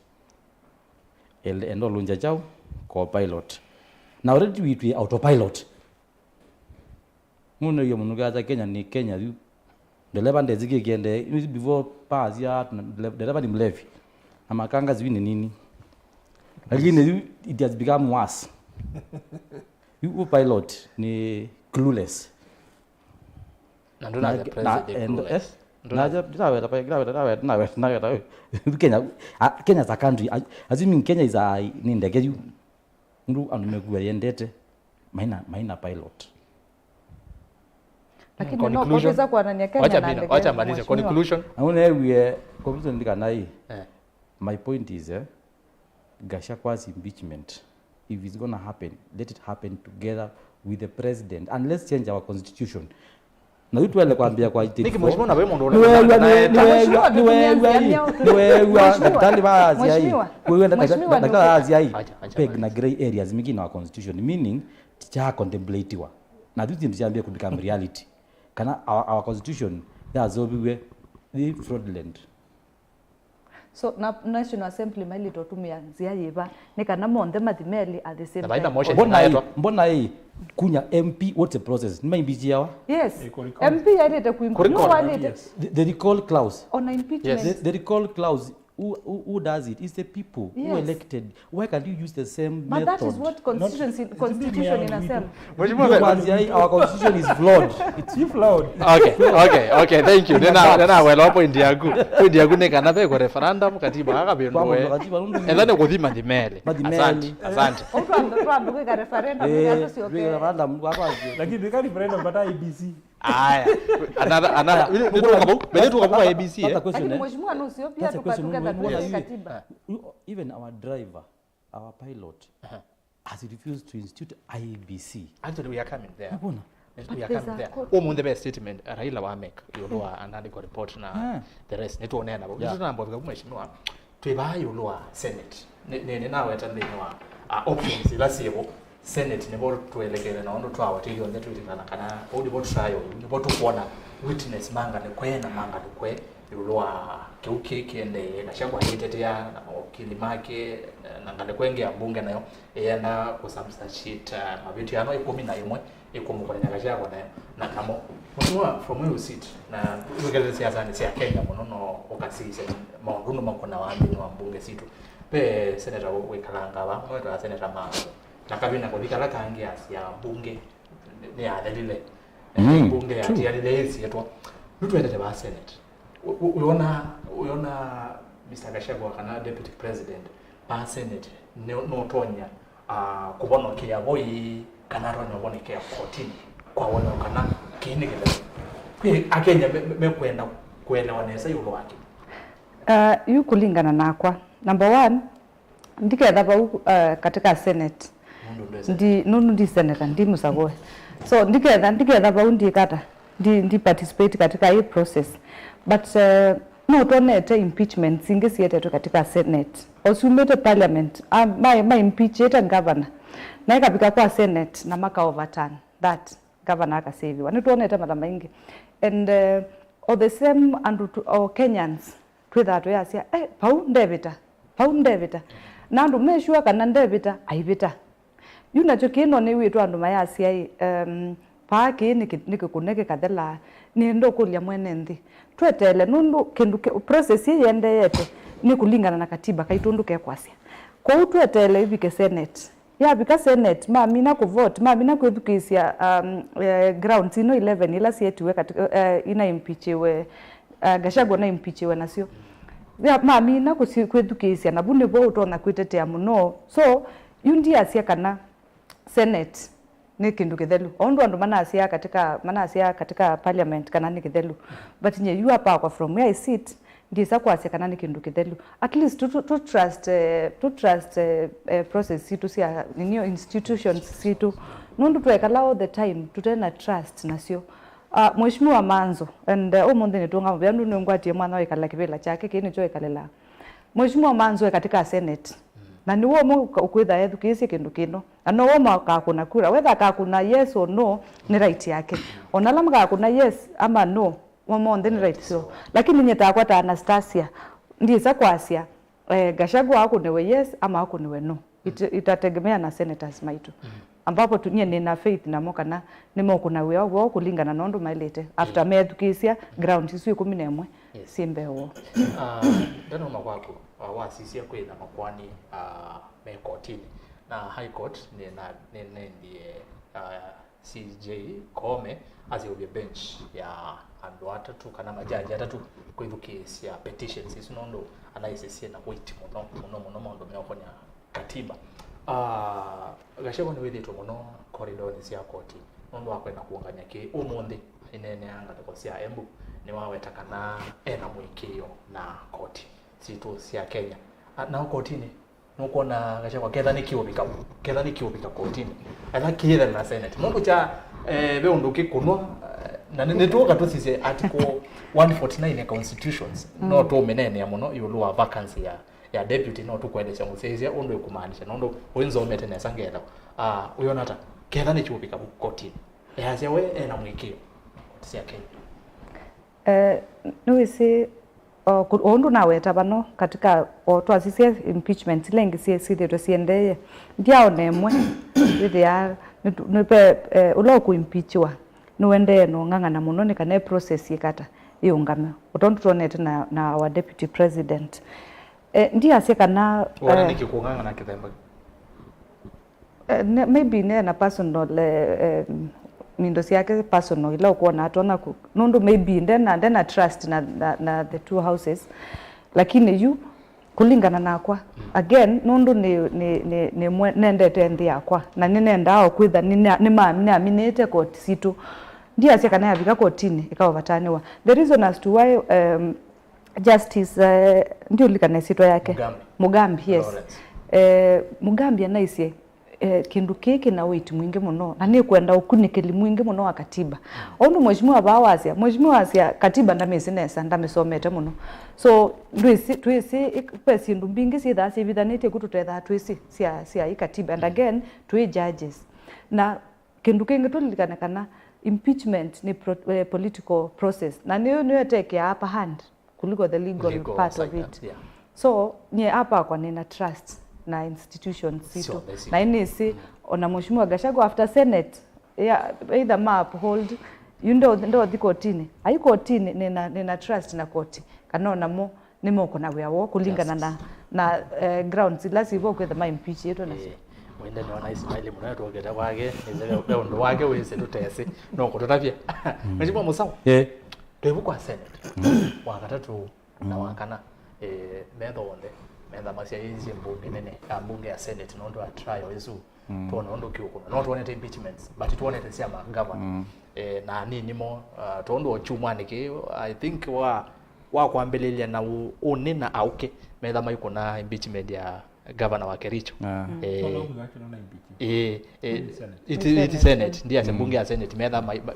endo lunja chao ko pilot na already we autopilot muno yo munuga Kenya ni Kenya yu dereva ndezike kiende before pass ya dereva ni mlevi na makanga ziwini nini lakini it has become worse you pilot ni clueless na ndo na president Kenya is a country assuming Kenya is a ni ndege yu ndu anumegua yendete maina pilot lakini no profesa kwa nani Kenya na wacha malize conclusion. Auna we conclusion ndikana hii. My point is Gachagua's impeachment, if it's going to happen, let it happen together with the president, and let's change our constitution. Na yutu wale kuambia kwa iti. Niki mheshimiwa na wewe ndo wewe daktari wa Asia hii. Wewe daktari wa Asia hii. Peg na gray areas mingi na constitution, meaning cha contemplatiwa. Na this is jambo ku become reality. Kana our constitution that's all we fraudulent. So National Assembly mali totumia nzia yiba nikana monde mathimeli at the same time. Mbona hii kunya MP, what's the process? Nima impeach yawa? Yes. MP alete kuimpeach. No alete. The recall clause. On impeachment. Yes. The recall clause. Who does it? It's the people who elected. Why can't you use the same method? But that is what constitution in Assembly. Our constitution is flawed. It's flawed. Okay. Thank you. Nena well hapo Indiagu nekana pe kwa referendum katiba akabendwe. Ethane kuthima thimele. Asante. Otu kwa referendum ya sio okay. Referendum kwa kwaje. Lakini kali referendum bata ABC. Aya. Ana bele tu kwa ABC. Lakini mheshimiwa no sio pia tukatuka katiba. Even our driver, our pilot has refused to institute IEBC. Actually we are coming there. We are coming there. Munde best statement Raila wa make yolwa andiko report na the rest netuone nabo. Tunambo kwa mheshimiwa tweba yolwa Senate. Ne nawe atandini wa options ila sibo Senate ne bo tuelekele na ondo twawa tili on that kana odi bo trial ne bo tukuona witness manga ne kwena manga ne kwe yolwa keuke kiende Gachagua yitetea na kilimake na ngale kwenge ya bunge nayo yana kusubstantiate mabitu yano 11 ikomukolenya Gachagua nayo na kamo mwa from where you sit na ugelele siasa ni sia Kenya muno okasise maundu makona wambi wa bunge situ pe senator wekalanga ba mwe senator ma na kabina kodikala kange asia bunge ni adalile bunge ya lezi yetu tuende ba senate uona Mr. Gachagua kana deputy president pa senate no tonya kubona kia boyi kana ronyo boneke kotini kwa wona kana kini kile akenya mekwenda kuelewa nesa yulo wake yu kulingana nakwa number 1 ndiketha bau katika senate ndi senator ndi Musau so ndiketha bau ndikata ndi participate katika hii process but no tonete impeachment singesiete katika senate osumete parliament my impeach eta governor na ikapika kwa senate na maka overturn that governor akasave wanitonete mara maingi and all the same and our Kenyans to that we asia pau ndebita na ndu meshua kana ndebita aibita yuna chokino ni witu andu mayasia paaki nikikuneke kathela ni ndo kulia mwene nthi twetele nundu kindu process yende yete ni kulingana na katiba kaitundu kekwasia kwa utwetele ibike senate ya bika senate mamina ku vote mamina kwethukisia grounds ino 11 ila sietiwe katika ina impeachiwe Gachagua na impeachiwe nasio ya mamina kwethukisia na bune bo utona kwitetea muno so yundi asia kana senate ni kindu kithelu ondo andu manasia katika parliament kana ni kithelu but nye you apa kwa from where I sit ndisa kwa asia kana ni kindu kithelu at least to trust process situ sia ninyo institutions situ nundu twekala all the time tutena trust nasio mheshimiwa manzo and omonde netonga byandu nengwatie mwana wa ikala kibela chake kini jo ikalela mheshimiwa manzo katika senate na ni wo mo ukwitha education kindu kino ano wo maka kuna kura whether ka kuna yes or no ni right yake onala mga kuna yes ama no wo ni right so lakini nyeta kwa ta Anastasia ndisa kwasia Gachagua akunewe yes ama akunewe no itategemea na senators maitu ambapo tunye nina faith na moka na nimo kuna wao kulingana na ndo mailete after me education ground isu 11 simbe wo ndano makwako wasisia kwenda makwani me kotini na high court ndiye CJ Kome aziobe bench ya andu atatu kana majaji atatu kwithu case ya petitions isunondo anaisisia na wait muno mondo meokonya katiba Gachagua ni withitwo muno corridor cia koti nondo akwenda kuonganya ki umundi inene anga ko cia Embu ni waweta kana ena mwikio na koti situ cia Kenya na kotini nuko na Gachagua ketha ni kiubika kotini ala kire na Senate mundu cha be unduki kunwa na nituoka tu sisi article 149 ya constitutions no to menene ya muno yulwa vacancy ya deputy no tukwendesha musezia undu ikumaanisha nondo wenzo metene sangela uyona ta ketha ni kiubika kotini yasia we ena mwikio cia Kenya nuisi ondu naweta bano katika twasisia impeachment lengi siethitwe ciendeye ndiaonemwe withia nipe ulo kuimpeachwa nuendee no ng'ang'ana muno ni kana process ikata iungame utondu tonete na our deputy president ndiasia kana wana nikikung'ang'ana kithemba maybe na personal mindo siake personal ila kuona atona nundu maybe ndena trust na the two houses lakini yu kulingana nakwa again nundu ni nendete ndi yakwa na ninendao kwitha ni aminete court situ ndia cia kana yabika kotini ikaovataniwa the reason as to why justice ndio likana sito yake Mugambi yes Mugambi anaisie kindu kiki na weight mwingi muno na ni kwenda ukunikeli mwingi muno wa katiba ondu mheshimiwa bawasia katiba ndamisinesa ndamisomete muno so twisi pesi ndu mbingi si thasi vithanite kututetha twisi cia ikatiba and again twi judges na kindu kingi tulilikana kana impeachment ni political process na niyo take ya upper hand kuliko the legal part of it so ni hapa kwa nina trust na institutions situ na inisi ona mheshimiwa Gachagua after Senate either map hold ndo thikotini aikotini nina trust na koti kana namo nimo kuna weawo kulingana na grounds lasivo kwetha ma impeach yetu na Muinde no na Ismaili muno twogera kwake nizele undu wake wese tutese no kutotavia mheshimiwa Musau twebu kwa Senate wakatatu na wakana metho onde metha macia hizi mbunge ya Senate nondo a trial isu tuona ondo kiuko no tuonete impeachments but tuonete cia governor na nini mo tondo ochumani ki I think wa kwambelelia na unina auke metha maiko na impeachment ya governor wa Kericho it Senate ndia mbunge ya Senate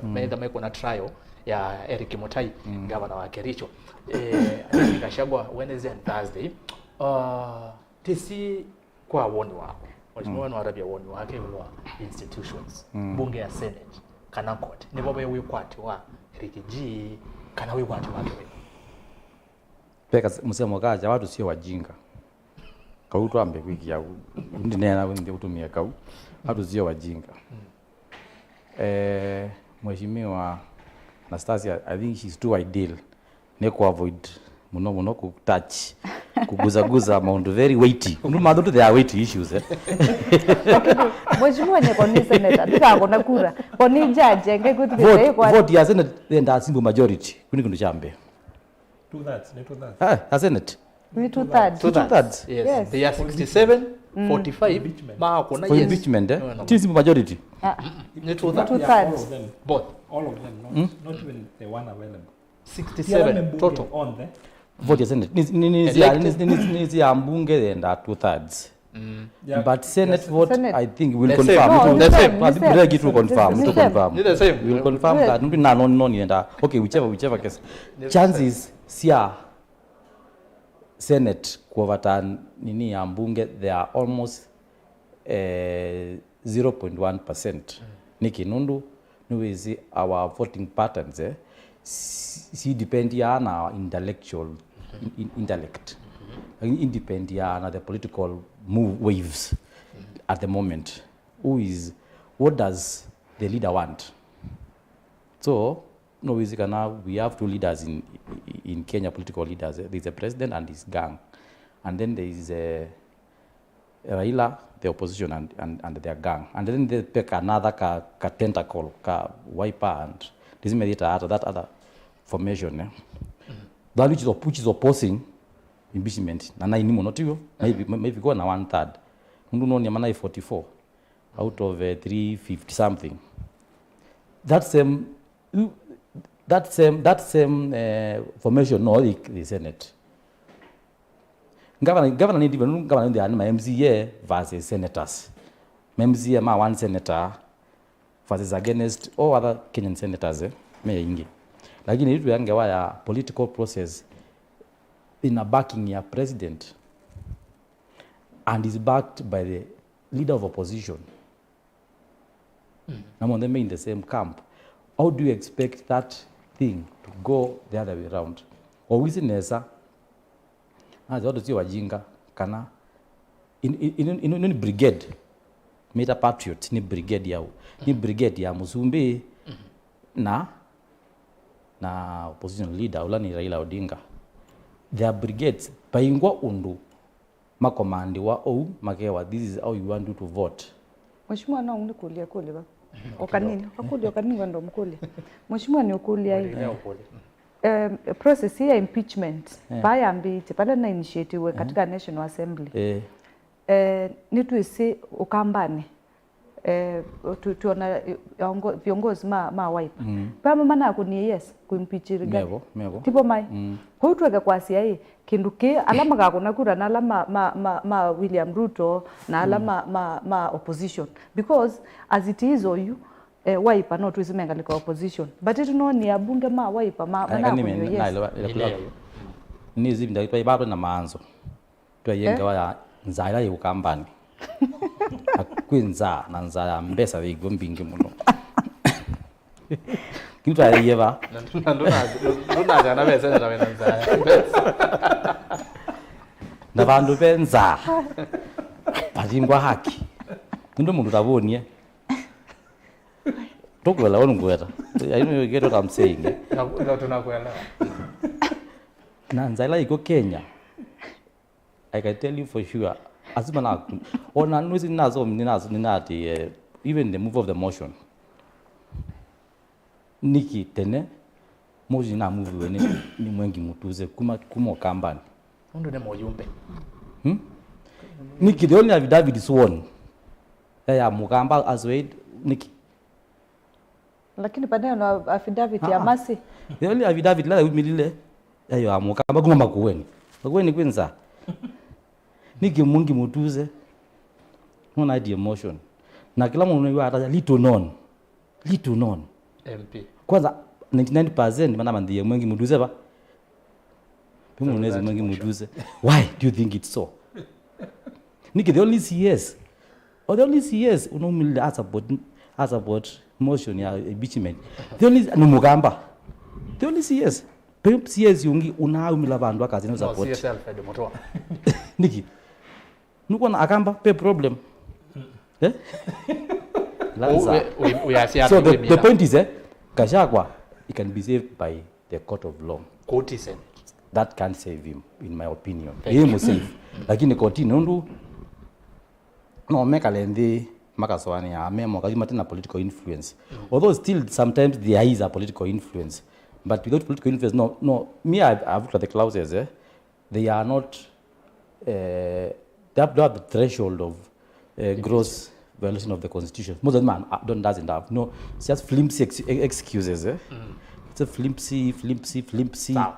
metha maiko na trial ya Eric Mutai governor wa Kericho Gachagua Wednesday and Thursday tisi kwa woni wako mheshimiwa no arabia woni wake wa institutions bunge ya Senate kana court ni bobe wikwati wa rikiji kana wikwati wake peka musemo kaja watu sio wajinga kautu ambe wiki ya ndi nena ndi utumia kau watu sio wajinga mheshimiwa Anastasia I think she's too ideal ne ku avoid muno ku touch kuguza maundu very weighty undu mathu they are weighty issues mheshimiwa ni koni senator ndikakona kura koni judge ngekuthikire kwa vote ya Senate then that simple majority kuni kundu chambe two thirds Senate we two thirds yes they are 67 45 ma kuna yes impeachment simple majority ni two thirds both all of them not even the one available 67 total on the vote ya Senate ni ya mbunge and 2/3 but Senate vote I think will confirm the same but get to confirm the same we will confirm that no and okay whichever case chances sia Senate kuovata nini ya mbunge they are almost 0.1% niki nundu niwezi our voting patterns si depend ya na intellectual intellect independent ya na the political waves at the moment what does the leader want so no easy kana we have two leaders in Kenya political leaders there is a president and his gang and then there is Raila the opposition and their gang and then they pick another ka tentacle ka wiper and this medita that other formation that which is opposing impeachment na nine mo not you maybe go na 1/3 ndu no ni mana 44 out of 350 something that same formation no the Senate. Governor need even governor the MCA versus senators. MCA ma one senator versus against all other Kenyan senators me ingi. Lakini itu yangewa ya political process in a backing ya president and is backed by the leader of opposition. Among them in the same camp. How do you expect that thing to go the other way around? Or wisinesa as all the wajinga kana in brigade made a patriot ni brigade ya Musumbi na opposition leader ulani Raila Odinga. Their brigades paingwa undu makomandi wa au makewa this is how you want to vote. Mheshimiwa na unikulia kule ba. Okanini ndo mkulia. Mheshimiwa ni ukulia hii. Process ya impeachment baya mbiti pale na initiative katika National Assembly. Nitu isi ukambane. Tuona viongozi ma wipe. Pama mana kuni yes kuimpeach rigani. Mego. Tipo mai. Kwa hiyo tuweke kwa CIA kinduke alama kako na kura na alama ma William Ruto na alama ma opposition because as it is you wipe no tuzimenga liko opposition but it no ni abunge ma wipe ma na kunyo yes ni zibinda itwa ibaba na maanzo twayenga wa nzaira yukambani akwinza na nzara mbesa bigo mbingi muno kintu ayeva ndona jana bese na bena nzaya na bandu benza bazingwa haki ndo mundu tabonie tokwela onungweta you get what I'm saying na tunakuelewa na nzala iko Kenya I can tell you for sure azima na ona nuzi nazo ninati even the move of the motion niki tene moji na move wene ni mwengi mutuze kuma kambani ndo ne mojumbe niki the only affidavit sworn ya mukamba as well niki lakini pande na affidavit ya masi the only affidavit la umilile ayo amukamba kuma makuweni kwenza niki mungi mutuze no idea motion na kila mtu anajua hata little known MP kwanza 99% mana mandie mwengi mutuze ba pimu unaweza mwengi mutuze why do you think it's so niki the only CS unomilile as about motion ya impeachment the only numugamba the only CS yungi unaumila bantu akazi na support CS Alfred Motoa niki nuko na akamba pe problem so the point is Gachagua he can be saved by the court of law. Korti sen That can't save him in my opinion. He must save lakini Korti nundu no meka lendi makaswani ya memo kazima tena political influence although still sometimes there is a political influence but without political influence no me I've looked at the clauses they are not they have the threshold of gross violation of the constitution. Most of them doesn't have no it's just flimsy excuses it's a flimsy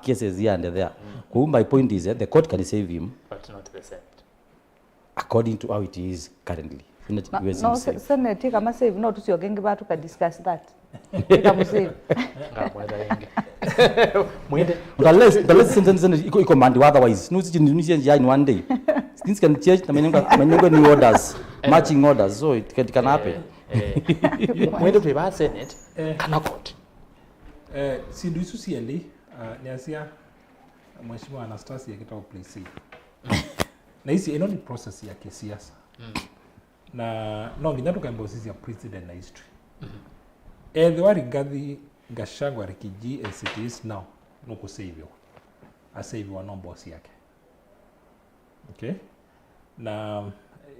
cases here and there. My point is the court can save him but not the Senate according to how it is currently. No, Senate kama save no tusiogenge batu ka discuss that. Kama save. Muinde. Unless sentence iko mandi otherwise no si njia in one day. Things can change na menengo new orders, matching orders so it can happen. Muinde pe Senate kana court. Sindu isu sieli niasia Mheshimiwa Anastasia kitao place. Na hisi eno ni process ya kisiasa. Na no nginya tukaimba sisi ya president na history. The wari gathi Gachagua rikiji as it is now no kusave a save wa boss yake. Okay? Na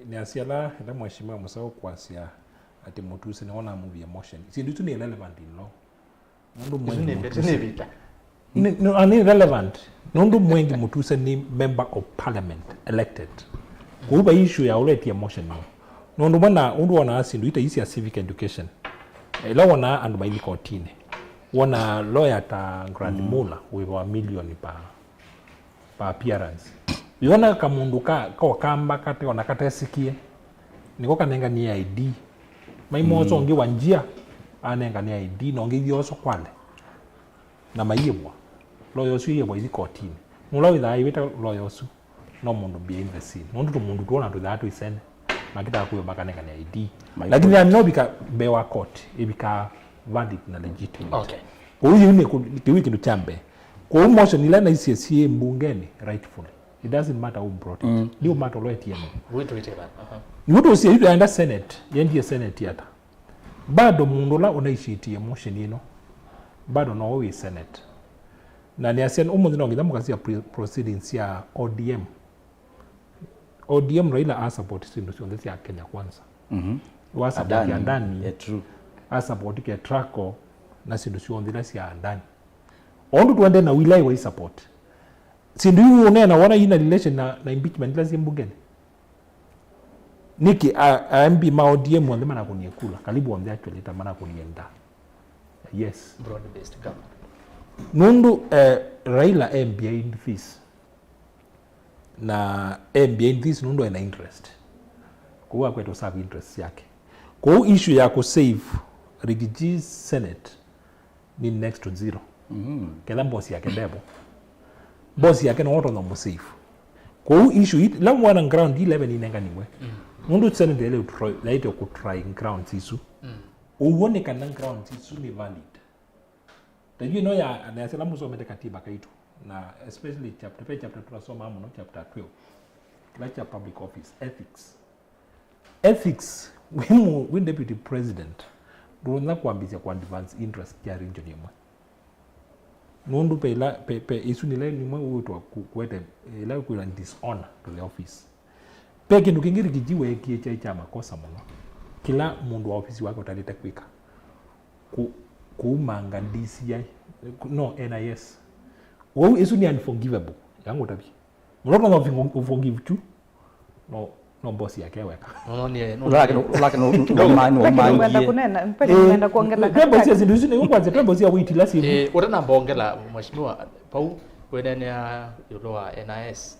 ni asiala nda Mheshimiwa Musau kwasia ati mutuse ni ona move emotion. Si ndio ni relevant in law. Ndio mwengi no irrelevant. Ndio mwengi mutuse ni member of parliament elected. Kuba issue ya already emotion no. Ndio maana wana asindu ita isi ya civic education. ila wana andu maili kotini wana lawyer ta Grand Mula with $1 million pa appearance yona kamundu ka kamba kate ona katesikie niko kanenga ni ID maimozo ngi wanjia anenga ni ID no ngi yoso kwale na mayibwa lawyer su yebwa izi kotini mula witha iwita lawyer su no mundu behind the scene no ndu mundu tuona tu that isene makita kuyo bakanenga ni ID lakini ya bika bewa court ibika valid na legitimate. Okay. Huyu ni kiwiki ndo chambe. Kwa motion ile na ICC mbungeni rightfully. It doesn't matter who brought it. Ndio matter lo etieno. Ũyĩetewa. Ni mtu usi yule anda senate, yendi senate yata. Bado mundu la unaishitie motion ino. Bado no we senate. Na ni asian umuthi no ngithamu kasi ya proceedings ya ODM. ODM Raila a support sindu cia Kenya kwanza. Wa support ya ndani. Yeah, true. A support ke trako na sindu cia cia ndani. Ondu tuende na wilai wa support. Sindu yu unena wana ina relation na impeachment lazima mbungeni. Niki MP ma ODM wande mana kuniekula. Karibu wande actually tamana kunienda. Yes. Broad based government. Nundu Raila MBA in fees. Na MBA in fees nundu ena interest. Kwa kwetu serve interest yake. Kwa issue ya ku save Rigiji Senate ni next to zero. Kela boss yake ndebo. Boss yake no auto no save. Kwa issue it la mwana ground 11 inenga niwe. Nundu Senate ile laito ku try ground sisu. Uone kana ground sisu ni valid. Tajui no ya anasema musome katiba kaitu na especially chapter tunasoma hapo no chapter 12. Like public office ethics when deputy president ndona kuambizia kwa advance interest ya region yemwe nundu pe isunile ni mwe utwa kwete la ku dishonor to the office pe kindu kingiri kijiwe kiecha cha makosa muno kila mundu wa ofisi wake utaleta kwika kuumanga DCI no NIS wo isu ni unforgivable yangu tabi muloto no forgive tu no boss yake weka no mangie kunena mpeni nenda kuongela kama boss zindu ni kwanza kama boss ya witi la simu urana mbongela mheshimiwa pau wenene yulo wa NIS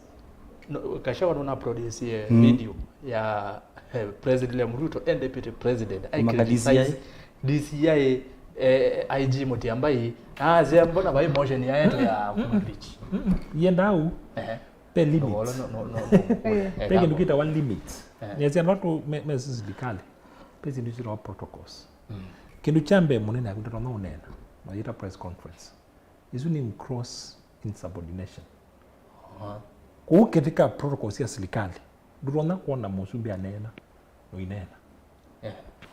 Gachagua ndo na produce video ya President Ruto and Deputy President DCI IG moti ambaye mbona bai motion ya yetu ya kumbeach yendau pe limits pe kindu kita one limit ni watu message dikale pe zindu zero protocols kindu chambe munene akutana na unena na yita press conference isu ni cross insubordination kwa katika protocols ya serikali ndurona kuona musumbi anena no inena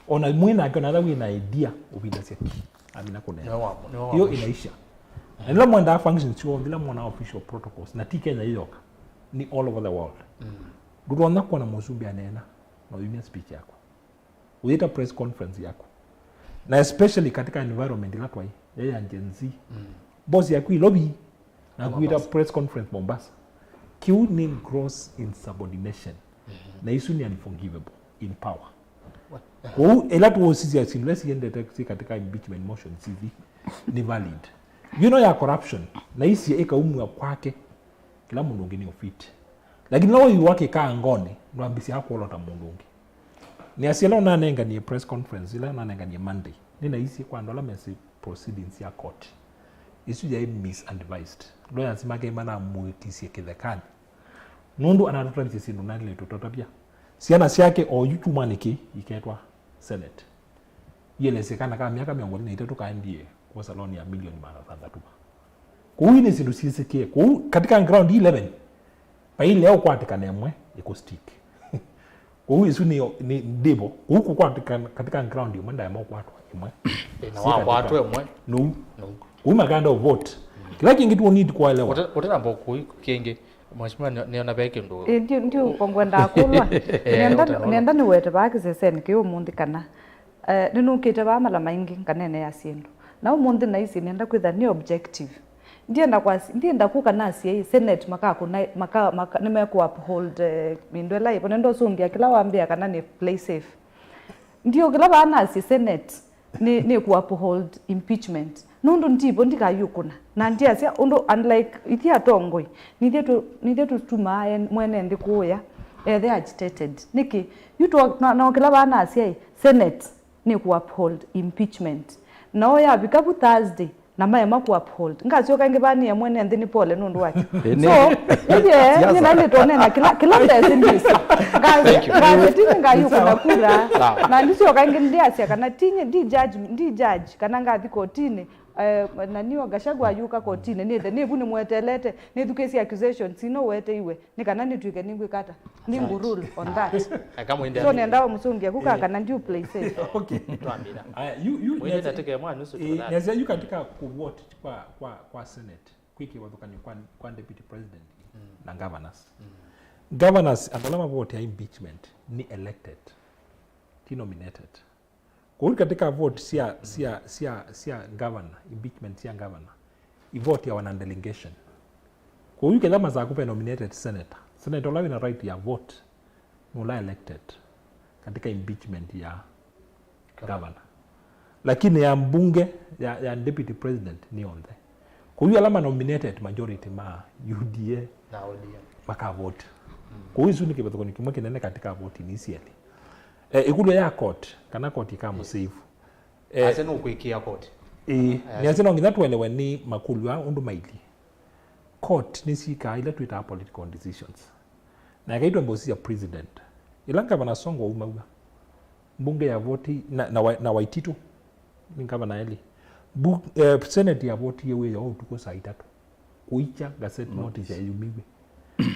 ona mwina akona na wina idea ubida seki amina kunena hiyo inaisha ndio mwenda functions sio bila mwana official protocols na Kenya hiyo ni all over the world ndurona kuona musumbi anena na union speech yako uita press conference yako na especially katika environment la twai yeye anjenzi boss yako lobby na kuita press conference Mombasa kiu ni gross insubordination na isu ni unforgivable in power kwa ela tu osisi ya silesi yende katika impeachment motion CV ni valid you know ya corruption na isi eka umu kwake kila mundu ngini ofiti lakini lawa yu wake kaa ngone nwambisi hako lota mundu ngi ni asiela unanenga ni press conference ila unanenga ni Monday nina isi kwa ndola mesi proceedings ya court isu ya misadvised lawyer nsimake imana muitisi kithekani nundu anatotra sindu nali tutotapia siana siake o yutumaniki iketwa Senate yelesekana kama miaka 23 kaendie kwa saloni ya milioni 300 kwa hiyo ni sindu sisikie kwa katika ground 11 pa ile au kwatika nemwe iko stick kwa hiyo isu ni debo huku kwatika katika ground mwenda ya mwa kwatwa imwe na watu emwe no umaganda vote kila kingi tu need kuelewa utena mboku kenge mheshimiwa niona beke ndo ndio kongwenda kulwa nenda ni wete baki seseni kiyo mundi kana ninukite ba mala maingi kanene ya sindu na umundi na isi nenda kwitha ni objective ndienda kuka nasi senate maka nimeku uphold mindwela ipo nendo sungia kila waambia kana ni play safe ndio kila bana si senate ni ku uphold impeachment nondo ndipo ndikayukuna na ndiasia undo unlike ithia tongoi nithia tutuma mwene ndikuya they agitated niki yuto na kila bana asia Senate ni ku uphold impeachment no ya bikabu Thursday na mayema ku uphold ngazio kange bani ya mwene ndini pole nundu wake so yeah ni nani tonena kila ndese ndisi ngaze tini ngayukuna kura na ndisio kange ndiasia kana tinye di judge kana ngathi kotini naniwa Gachagua yuka kotini ni buni mwetelete ni thukesi accusations no wete iwe ni kana ni twike ningwe kata ningu rule on that so nenda musungia kuka kana ndio play safe okay twambira you Muinde ateke mwana nusu tudala yes you katika ku vote kwa Senate kwiki wathukani kwa deputy president na governors governors andalama vote ya impeachment ni elected ti nominated kwa katika vote sia governor impeachment sia governor I vote ya wana delegation kwa hiyo kama za kupa nominated senator lawi na right ya vote nula elected katika impeachment ya governor lakini ya mbunge ya deputy president ni onde kwa hiyo alama nominated majority ma UDA na ODM maka vote kwa hiyo suni kibato ni kimwe kinene katika vote initially ikulu ya court kana court ikamu save aseno kuikia court ni aseno nginya twelewe ni makulu ya undu maili court ni sika ile tuita political decisions na kaitwa mbosi ya president ilanga bana songo umauga mbunge ya voti na waititu ngaba na eli senate ya voti yewe ya utuko saa 3 kuicha gazette notice ya yumiwe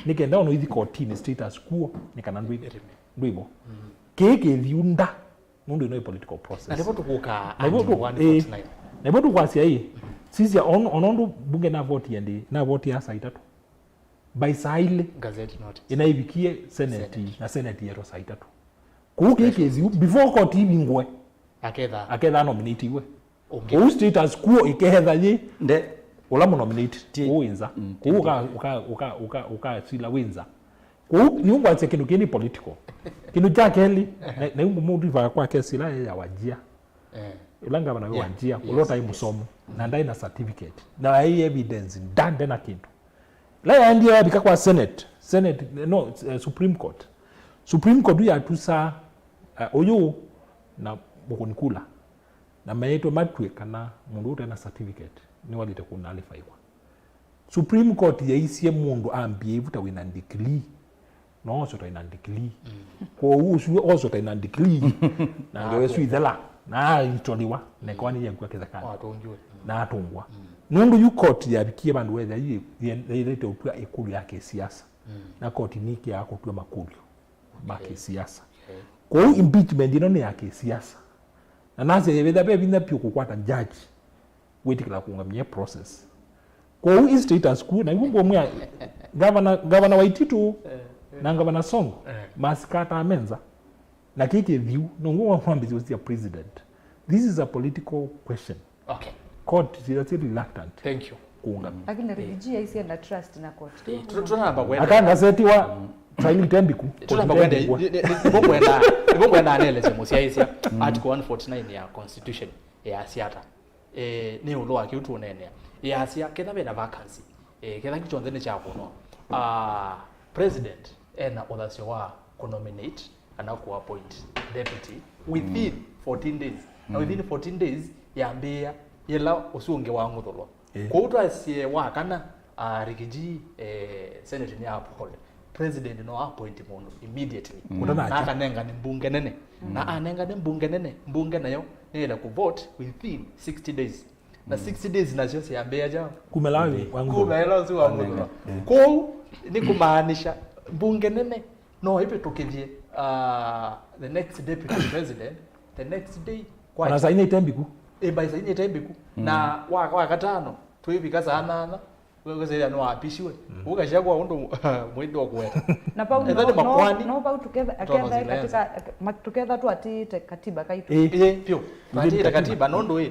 nikenda ono ithi court ni status quo nikana ndwibo keke thiunda mundu no political process na ndipo tukuka 149 na ndipo tukwasia hii sisi onondo bunge na vote yende na vote ya saa 3 by sile gazette notice inaibikie senate na senate yeto saa 3 keke thiu before court ibingwe aketha nominate iwe okay status quo ikehetha ye nde ula nominate uwinza uka sila winza ni ungwa kindu kini political kindu chake heli na ungu mundu va kwa kesi la ya wajia ilanga bana wajia ulota hii musomo na ndai na certificate na hii evidence ndande na kindu la ya ndio yabika kwa senate no supreme court ya tusa oyo na mukunikula na mayeto matwe kana mundu utena certificate ni walite kunalifaiwa supreme court ya isie mundu ambie ivuta wina degree no so taina degree ko usu also taina degree na ngewesu ithela na itoliwa ne kwani yankwa kezakana atonjwe na atongwa nundu yu court ya bikie bandu wetha yilete utua ikulu yake siasa na court niki yako tu makulu baki siasa kwa impeachment ino ni yake siasa na nase yebetha be binda pyo kukwata judge wetikala kungamia process kwa hiyo status quo na ngumbo mwa governor waititu na ngabana songo maskata amenza na kike view no ngwa mwambizi was the president. This is a political question. Okay. Court is reluctant. Thank you. Kuunga. Lakini rejea isi na trust na court. Tunamba kwenda. Akanga setiwa trial tembiku. Tunamba kwenda. Kwenda analyze musiaisia article 149 ya constitution ya siata. Ni ulo akiutu unene. Ya sia ketha bena vacancy. Ketha kichonzene cha kuno. President ena others wa nominate and ku appoint deputy within 14 days. Now within 14 days yambia yela usunge wa ngudolwa. Kwa utu asie wa kana rigiji senate ni uphold. President no appoint mundu immediately. Na akanenga ni mbunge nene. Na anenga ni mbunge nene. Mbunge nayo nela ku vote within 60 days. Na 60 days na sio yambia ja kumelawi wangu. Kumelawi si wangu. Kwa ni kumaanisha mbunge nene no ipe tukivye the next deputy president the next day kwa na saini tembiku by saini tembiku na wa katano tuibika sana wewe sasa no apishiwe Gachagua undo Muendo kweta na pa no pa tukeza akenda katika tukeza tu ati katiba kaitu pio ati katiba nondo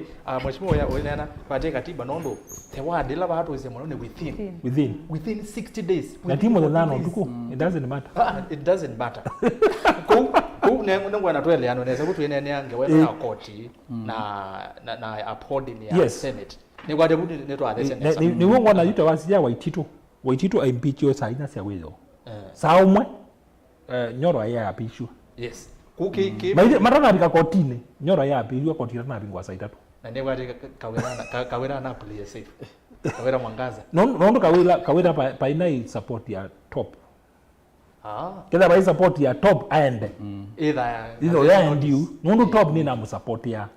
mheshimiwa wewe nena ati katiba nondo the word ila watu wasema no within 60 days na timu za nano tuko it doesn't matter it doesn't matter ku nengwa na twele ano neza kuthi ene yange wena na Korti na upholding ya Senate ni kwa deputy netwa the Senate ni wongo na yuta wasia waititu impeach yo saina sia wezo saumwe nyoro ya apishu yes kuki marana bika kotini nyoro ya apishu kotini na bingwa saitatu na ni kwati kawera na play safe kawera mwangaza no kawera paina support ya top kenda bai support ya top aende either ya ndio no top ni na support ya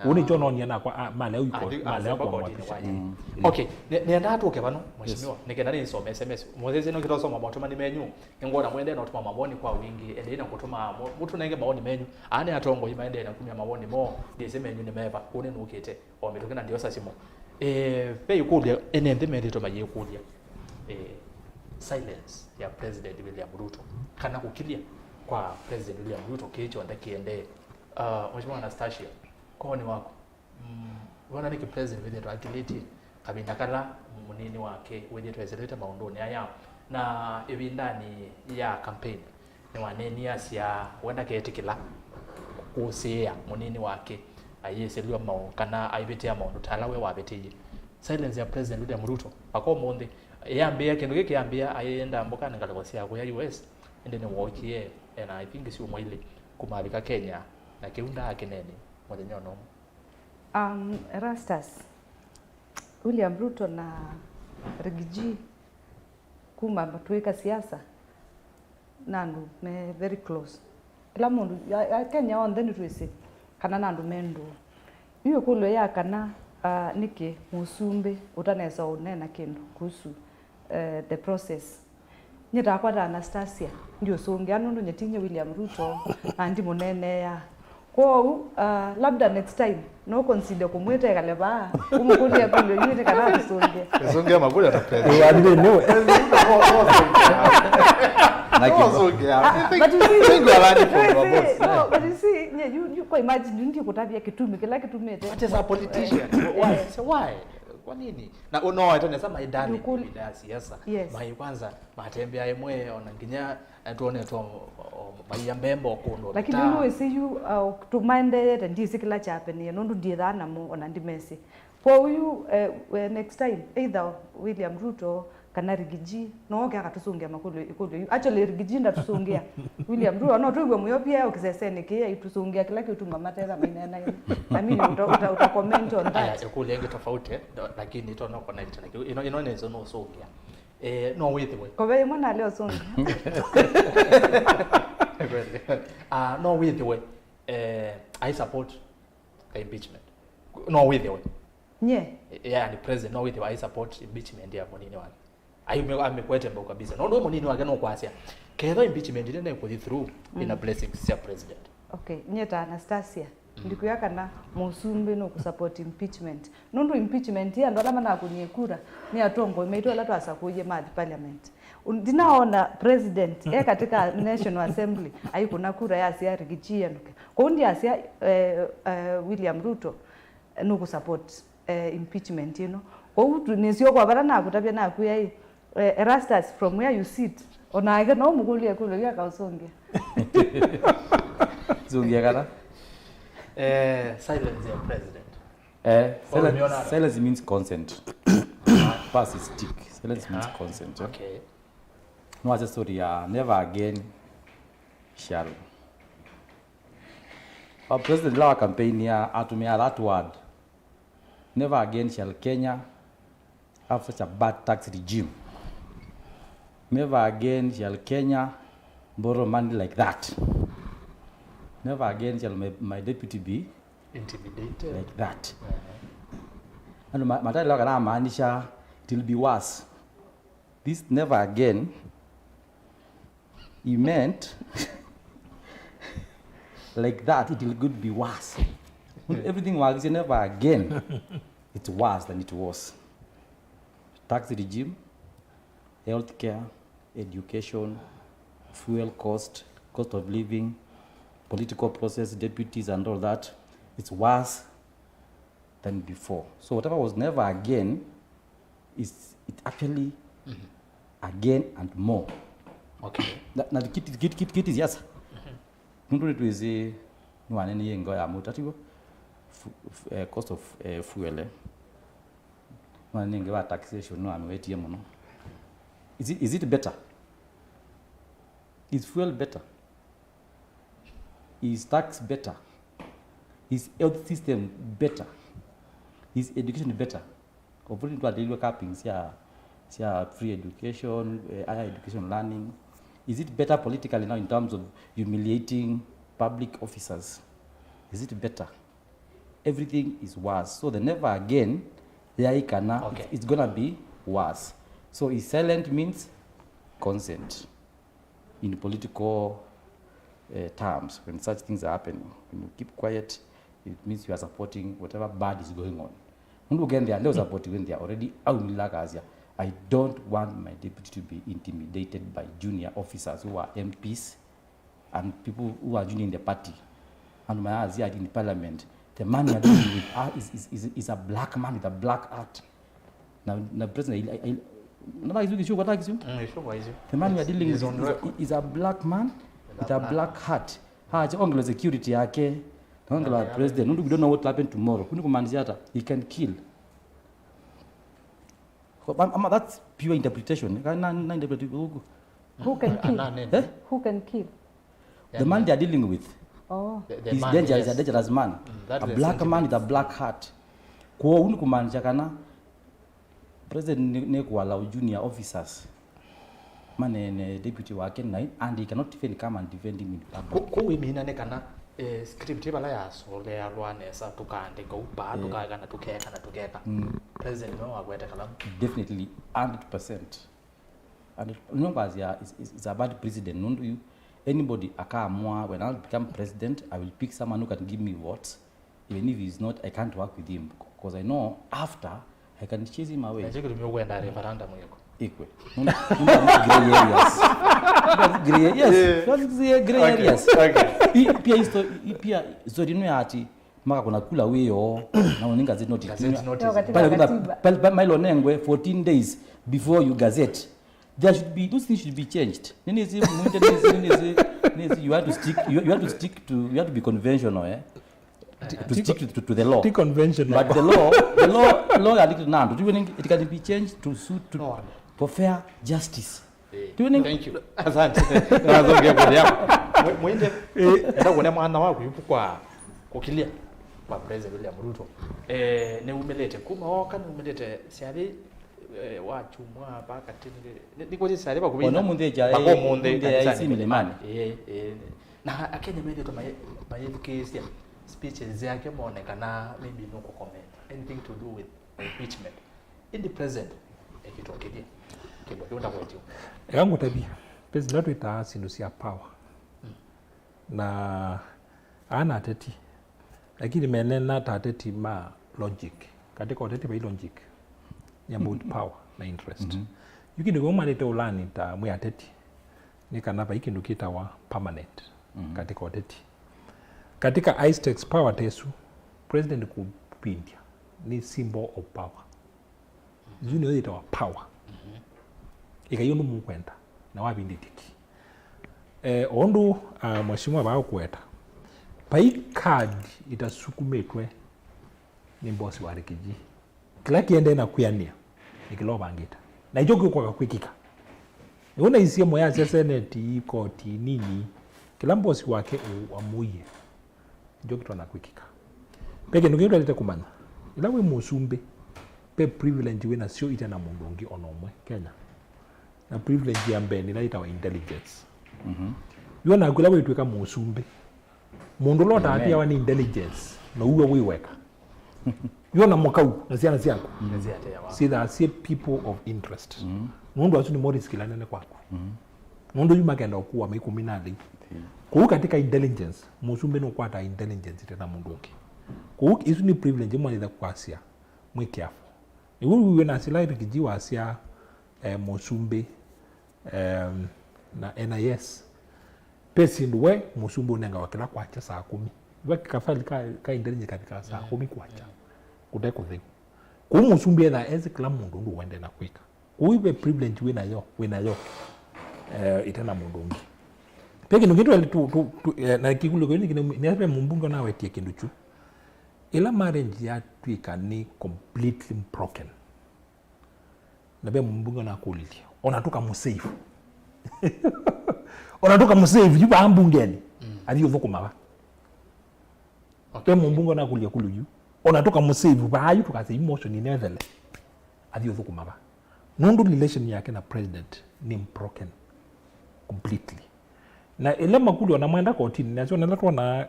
uni chono ni na kwa male uko male kwa mwapisha okay nienda atuke bano mheshimiwa nikenda ni some SMS mwezeze no kitosoma matuma ni menyu ngona mwende na utuma maboni kwa wingi ende ina kutuma mtu nenge maoni menyu ane atongo imaende na kumya maboni mo ndise menyu ni meva une nukete o mitokena ndio sasimo pe yukulia ene ndime ndito maye kulia silence ya President William Ruto kana kukilia kwa President William Ruto kicho ndakiende mheshimiwa Anastasia koni wako wana niki President William akiliti kabinda kala munini wake weje tuwezeleta maondoni haya na ibindani ya campaign ni waneni asia wenda ketikila kusia munini wake ayeselwa maokana aibetea maondo talawe wabetiye silence ya President William Ruto akomonde yambia kindu giki yambia ayenda mbokana ngalagosia ko ya US ende ne wokie and I think si umwile kumabika Kenya na kiunda akinene moja nyono Erastus William Ruto na Rigiji kuma batuweka siasa nandu me very close ila mundu ya Kenya on then twese kana nandu mendo hiyo kulo ya kana niki musumbe utaneza unena kindu kuhusu the process nyita kwa Anastasia ndio songe anondo nyetinye William Ruto andi munene ya kwa labda next time no consider kumweta kaleba kumkulia kule yule kana songe makuli atapenda wadi no but you see you kwa imagine ndio kutabia kitume kila kitume what is a politician so why kwa nini na uno ito nesa maidani bila siasa mai kwanza matembea yemwe ona nginya tuone to mai mbembo kuno lakini you see you to mind it and this kila chapeni no ndie thana mo ona ndimesi for you next time either William Ruto kana Rigiji no ke akatusungia makulu ikulu actually Rigiji ndatusungea William Ruto no tuigwe muyo pia ukisesene ke itusungia kila kitu mamatera mainena na mimi uta comment on that ikulu yengi tofauti lakini ito no connect ino nezo no sungia no with way ko ve mwana leo sungia no with the way I support the impeachment no with the way the president no with the way I support impeachment ya monini wake amekwete mbao kabisa no monini wake no kwasia kedho impeachment ile ko through in a blessing ya president okay nyeta Anastasia ndikuyaka na musumbe no kusupport impeachment nundu impeachment ya ndo alama na kunyekura ni atongo imeitwa latu asakuje mad parliament ndinaona president katika National Assembly ayikuna kura ya sia Rigiji yanuke kwa ndi asia William Ruto no kusupport impeachment kwa utu nisio kwa bara na kutabia na kuya Erastus from where you sit onaga no mugulia kule ya kausonge zungia kana silence ya president silence means consent pass is tick silence means consent okay no as a story never again shall our president law campaign ya atumia that word never again shall Kenya have such a bad tax regime. Never again shall Kenya borrow money like that. Never again shall my deputy be intimidated like that. And matali la kana maanisha it will be worse. This never again he meant like that it will be worse. Everything was never again. It's worse than it was. Tax regime, healthcare, education, fuel cost of living, political process, deputies and all that. It's worse than before. So whatever was never again, it actually again and more. Okay. Now the kit is yes. nundu twizi nwane ni yengo ya mutatiwo cost of fuel nwane nge wa taxation no amwetie muno is it better? Is fuel better? Is tax better? Is health system better? Is education better? According to the cappings, free education, higher education learning. Is it better politically now in terms of humiliating public officers? Is it better? Everything is worse. So the never again, it's gonna be worse. So is silent means consent in political terms when such things are happening. When you keep quiet, it means you are supporting whatever bad is going on. When again they are supporting when they are already out in Lagazia. I don't want my deputy to be intimidated by junior officers who are MPs and people who are joining the party. And my Azia in parliament, the man you are dealing with is a black man with a black heart. Now the president, the man you are dealing with is a black man with a black heart. Ongle security yake, ongle president. We don't know what will happen tomorrow. He can kill. That's pure interpretation. Who can kill? Who can kill? The man they are dealing with. Oh. He's dangerous, a dangerous man. A black man with a black heart. Kwa unukumaanisha kana president ne kuallow junior officers mane deputy wake na and he cannot even come and defend him in public. Ko we mina ne kana script bala ya so le alwane sa tukande go ba tukaga na tukeka president no agweta kala definitely 100%. And numbers is a bad president. Nundu you anybody akaamua when I become president I will pick someone who can give me votes. Even if he's not, I can't work with him because I know after I can chase him away. Najiko tumekuenda referendum yako. Ikwe. Gray areas. Yes, gray areas. Okay. Pia story no ati maka kuna kula weyo na uninga gazette notice. Pale mailo nengwe 14 days before you gazette. There should be those things should be changed. You have to be conventional, eh? To stick to the law. Conventional. But the law are little now. Do you think it can be changed to suit for fair justice? Do you think? Thank you. Asante. Nazongea kwa yako. Muinde ndio kuna mwana wako yupo kwa kukilia kwa president William Ruto. Ne umelete kuma kana umelete siali wachumwa baka tini niko je siali bakubina. Ono munde ja munde similemani. Na akenya mende to my case ya speeches yake monekana maybe no comment anything to do with impeachment in the present ekitokedia kebo kiunda kwetu yangu tabia president wetu itasindusia power na ana ateti lakini menena tateti ma logic katika ateti by logic ya about power na interest yukini goma lete ulani ta mwe ateti nikana ba ikindu kitawa permanent katika ateti katika high stakes power tesu president kupindia ni symbol of power junior ita wa power ikayo no mukwenda na wabinditiki ondo mheshimiwa bao kweta pai card itasukumetwe ni boss wa rikiji kila kiende na kuyania ikilobangita na ijogo kwa kwikika una isia moya senate court nini kila boss wake amuye njoki twana kwikika peke nugendo alete kumanya ila we musumbe pe privilege we na sio ita na mundu ngi onomwe Kenya na privilege ya mbeni na ita wa intelligence yona kula we tweka musumbe mundu lota atia wa ni intelligence na uwe we weka yona mokau na siana siako see that see people of interest mundu asu ni Morris kilana kwako mundu yuma kenda okuwa mai 10 kwa katika intelligence musumbe no kwata intelligence tena mundu ngi kwa isu ni privilege mwana ida kwasia mwe kiafu iwe na silairi kijiwa asia musumbe na NIS pesi ndwe musumbe unenga wakila kwacha saa 10 waki kafali ka intelligence katika saa 10 kwacha kudeko thego kwa musumbe na ezi kila mundu ndu wende na kwika kuibe privilege we na yo itena mundu ngi peke ndo kitu tu na kikulo ko ni ape mumbungo na wetie kindu chu ila marriage ya twika ni completely broken na be mumbungo na kulilia onatoka musave onatoka musave yuba ambungeni ali yovoko maba okay mumbungo na kulia kuluju onatoka musave ba yu tukase emotion ni nevele ali yovoko maba nondo relation yake na president ni broken completely na ile makulu na mwenda kotini na chona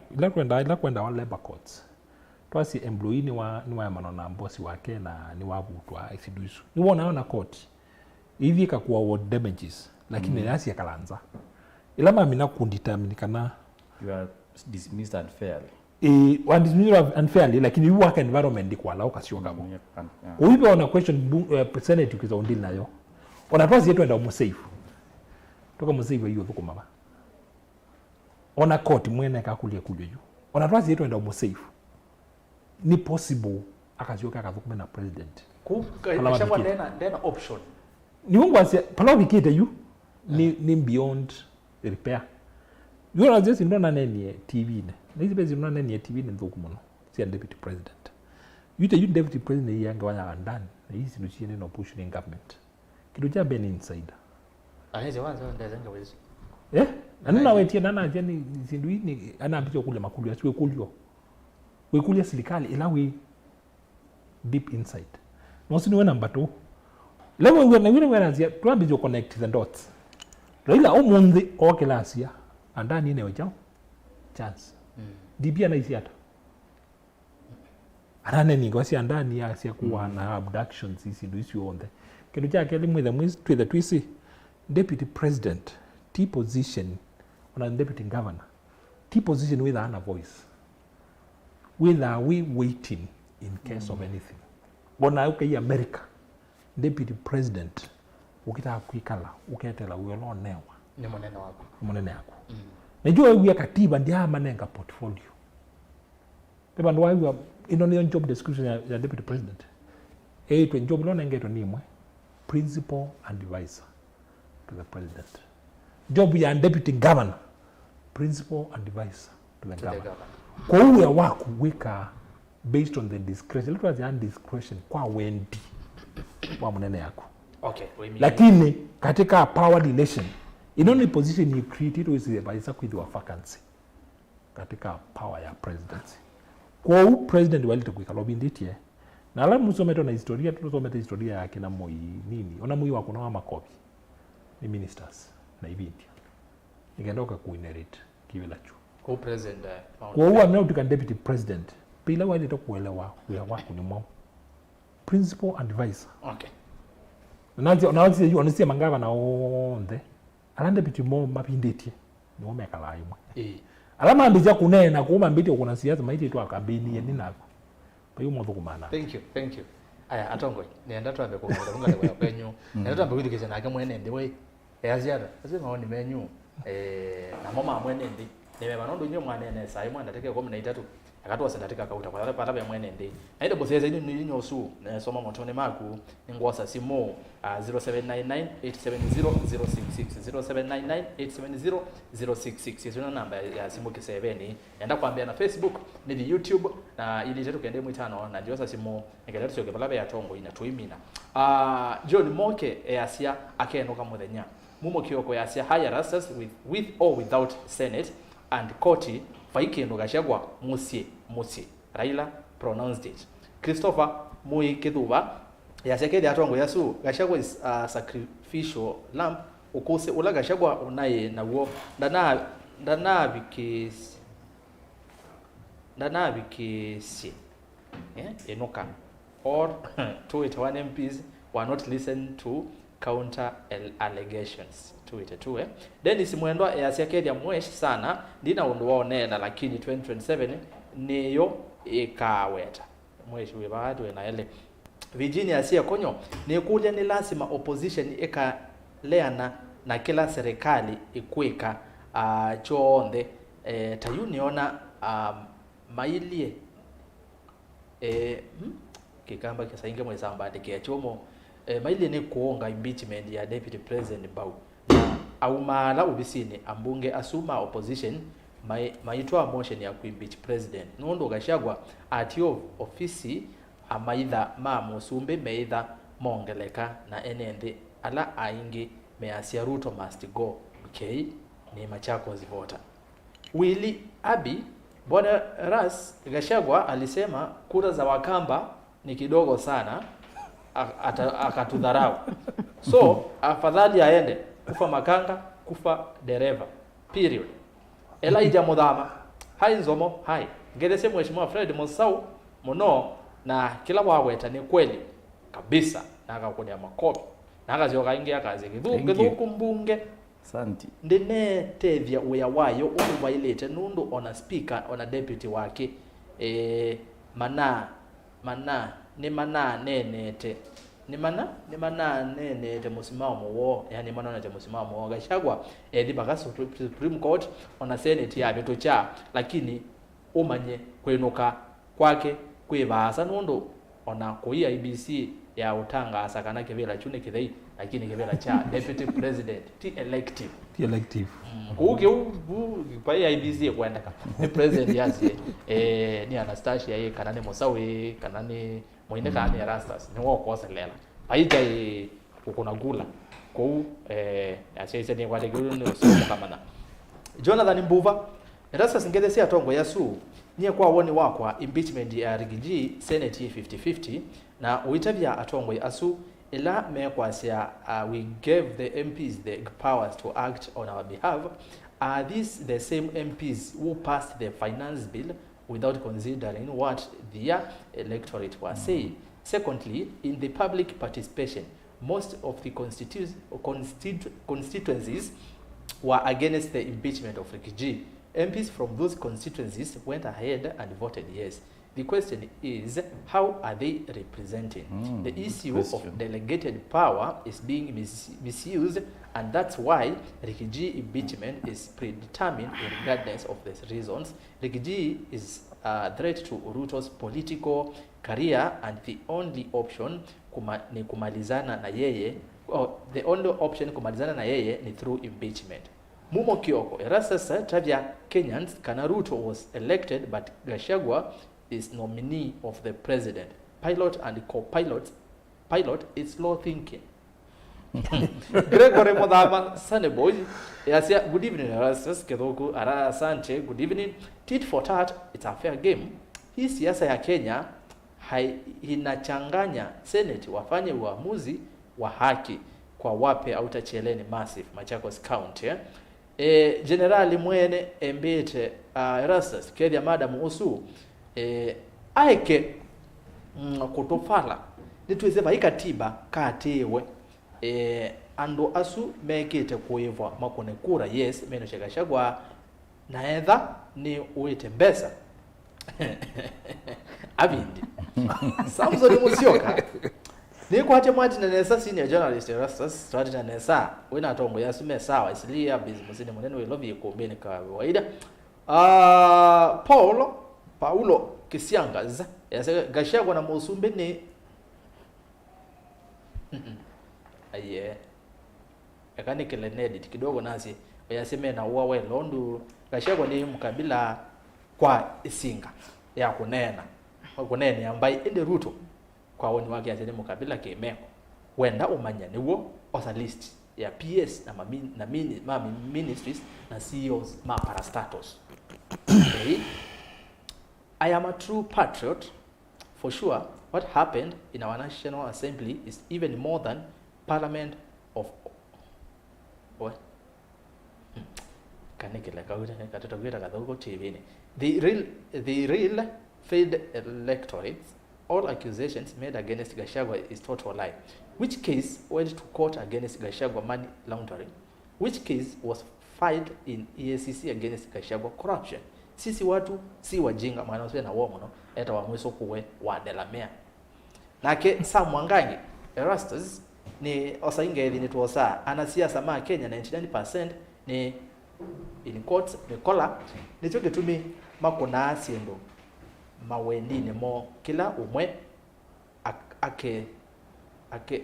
ila kwenda wa labor courts twasi employee ni wa manona bosi wake na ni wabutwa isidusu ni wona na court hivi kakuwa award damages lakini nasi yakalanza ila mami na kundetermine kana you are dismissed unfairly one dismissed unfairly lakini you work environment kwa lao kasio kabo uibe ona question senate ukiza undili nayo ona twasi yetu enda umusave toka musave hiyo thuko mama ona court mwene kakulia kujo yu ona twasi yetu enda umusave ni possible akazioka akathukume na president Gachagua ndena option ni mungu asia pala vikite yu ni beyond repair you are just ndona nene TV ne hizi bezi ndona nene TV ne nthuku muno si deputy president you deputy president yanga wanya ndani na hizi ndo chini no push in government kido cha ben inside aheze wanza ndazenga wezi anuna wetie nana jeni zindu ni ana ambicho kule makulu asiwe kulio we kulia serikali ila we deep inside nosini we number 2 level we wanaanzia tuambizo connect the dots Raila omunthi okelasia andani ne wajao chance dibia na isiata anane ni ngosi andani ya sia kuwa na abductions isi ndo isi onde kitu chake limwe the twisi deputy president T position on a deputy governor T position with a voice whether are we waiting in case of anything bona ukai America deputy president ukitaka kuikala uketela uyo newa ni monene wako najua wewe katiba ndia manenga portfolio beba ndo wewe ino job description ya deputy president to job lo nengeto nimwe principal advisor to the president job ya deputy governor principal advisor to the governor kwa uwe wako weka based on the discretion let us say discretion kwa wendi wa munene yako okay lakini katika power relation in only position you create it with advisor with your vacancy katika power ya presidency kwa president walite kuika lobby nditie na ala musometo na historia tusomete historia yake na Moi nini ona Moi wako na makopi ni ministers na ibindia igendoka kuinherit kiwela chu kwa president kwa huwa mimi utika deputy president bila wale to kuelewa ya wako ni mwa principal advisor okay nazi onisia mangava na onde alande deputy mo mapindetie ni omekala imwe alama ambija kunena kuuma mbiti kuna siasa maiti tu akabini yeni nako bayo motho kumana thank you aya atongo nienda twabe kuongelea ngale kwa kwenyu nienda twabe kwithikije nake mwene ndi we yaziara asema oni menyu na mama mwene ndi nebe banondo nyo mwana ene sai mwana take 13 akatwa sandatika kauta kwa sababu pata mwene ndi aide boseza ini nyo su na soma motone maku ngwasa simo 0799870066 0799870066 hizo namba ya simu kiseveni enda kuambia na Facebook ni YouTube na ili tetu kende mwitano na josa simu ngeleta cyo kebala ya tongo inatuimina John Moke Asia akenoka muthenya Mumo kioko ya Asia higher Erastus with or without Senate and Korti faikendo Gachagua musie Raila pronounced it Christopher Moi Kithuku yasekede atongo yasu Gachagua is a sacrificial lamb ukose ula Gachagua unaye nawo ndana bikesi enoka or 281 MPs were not listened to counter allegations 282 Dennis Mũendo yasekede mwesh sana ndina undu waonena lakini 2027 niyo ikaweta mweshi we baadhi na ele Virginia asia konyo ni kuja ni lazima opposition ikaleana na kila serikali ikweka chonde tayuniona mailie kikamba kisainge mwesamba ndikia chomo mailie ni kuonga impeachment ya deputy president bau aumala ubisini ambunge asuma opposition maitwa motion ya kuimpeach president nondo Gachagua atio ofisi amaitha ma musumbe meitha mongeleka na enende ala aingi measia Ruto must go okay ni Machakos voter Willy Abi Bwana Gachagua alisema kura za Wakamba ni kidogo sana akatudharau so afadhali aende kufa makanga kufa dereva period Elijah Mudhama hai Nzomo hai ngelese mheshimiwa Fred Musau muno na kila waweta ni kweli kabisa na akakunia makopi na akazioka ingia kazi Kithuku mbunge Asante. Ndine tethia uya wayo uvailete nundu ona speaker ona deputy wake ni mana nenete musimamo wo yani mana na musimamo wo Gachagua ethi baka Supreme Court ona Senate ya beto cha lakini umanye kwenuka kwake kwibasa nundu ona kuia IBC ya utanga asakana kivela chune kithei lakini kivela cha deputy president ti elective kuke pa IBC kwenda ka president yazi ni Anastasia ye kanane Musau kanane Muinde kanane Erastus ni wo kosa lela paita ukuna gula ko asese ni kwale gulu no somo kamana Jonathan Mbuva Erastus ngedesi atongo yasu nie kwa woni wakwa impeachment ya rigiji Senate 50-50 na uitavya atongo asu ila mekwasia we gave the MPs the powers to act on our behalf. Are these the same MPs who passed the finance bill without considering what their electorate was saying? Secondly, in the public participation, most of the constituencies were against the impeachment of Rigiji. MPs from those constituencies went ahead and voted yes. The question is, how are they representing? The issue of delegated power is being misused, and that's why Rigiji impeachment is predetermined regardless of the reasons. Rigiji is a threat to Ruto's political career, and the only option ni kumalizana na yeye, ni through impeachment. Mumo Kioko, Erastus Tavia Kenyans, Kana Ruto was elected, but Gachagua is nominee of the president. Pilot and co-pilot is slow thinking. Gregory Modama, Sunny Boy, good evening, Erastus Kithuku, Ara Sanche, good evening. Tit for tat, it's a fair game. Hii siasa ya Kenya inachanganya Senate wafanye uamuzi wa haki kwa wape autacheleni massive Machakos County. Generali mwene embete Erastus kedia madam usu aike kutofala nituweze baika tiba katewe ando asu mekete kuivwa makone kura yes meno Gachagua naedha ni uite mbesa abindi Samson Musyoka nikwate mwati nesa senior journalist Erastus strategy nesa wena tongo yasume sawa isilia business ni munene we love Ĩkũmbĩ ni kawaida. Paulo Kisiangaza yase Gachagua na Musumbe ni aye yakani kile edit kidogo nasi yaseme na uwa we londu Gachagua ni mkabila kwa isinga ya kunene ambaye ende Ruto kwa woni wake yasene mukabila kemeko wenda umanya niwo osa list ya PS na ministries na CEOs ma parastatus. Okay. I am a true patriot for sure. What happened in our National Assembly is even more than Parliament of what? The real failed electorates. All accusations made against Gachagua is total lie. Which case went to court against Gachagua money laundering? Which case was filed in EACC against Gachagua corruption? Sisi watu si wajinga maana uswe na womo no eta wa mweso kuwe wa delamea. Nake sa mwangangi Erastus ni osainga ni tuosa anasiasa ma Kenya 99% ni in court ni kola ni choke tumi makona asiendo mawendine mo kila umwe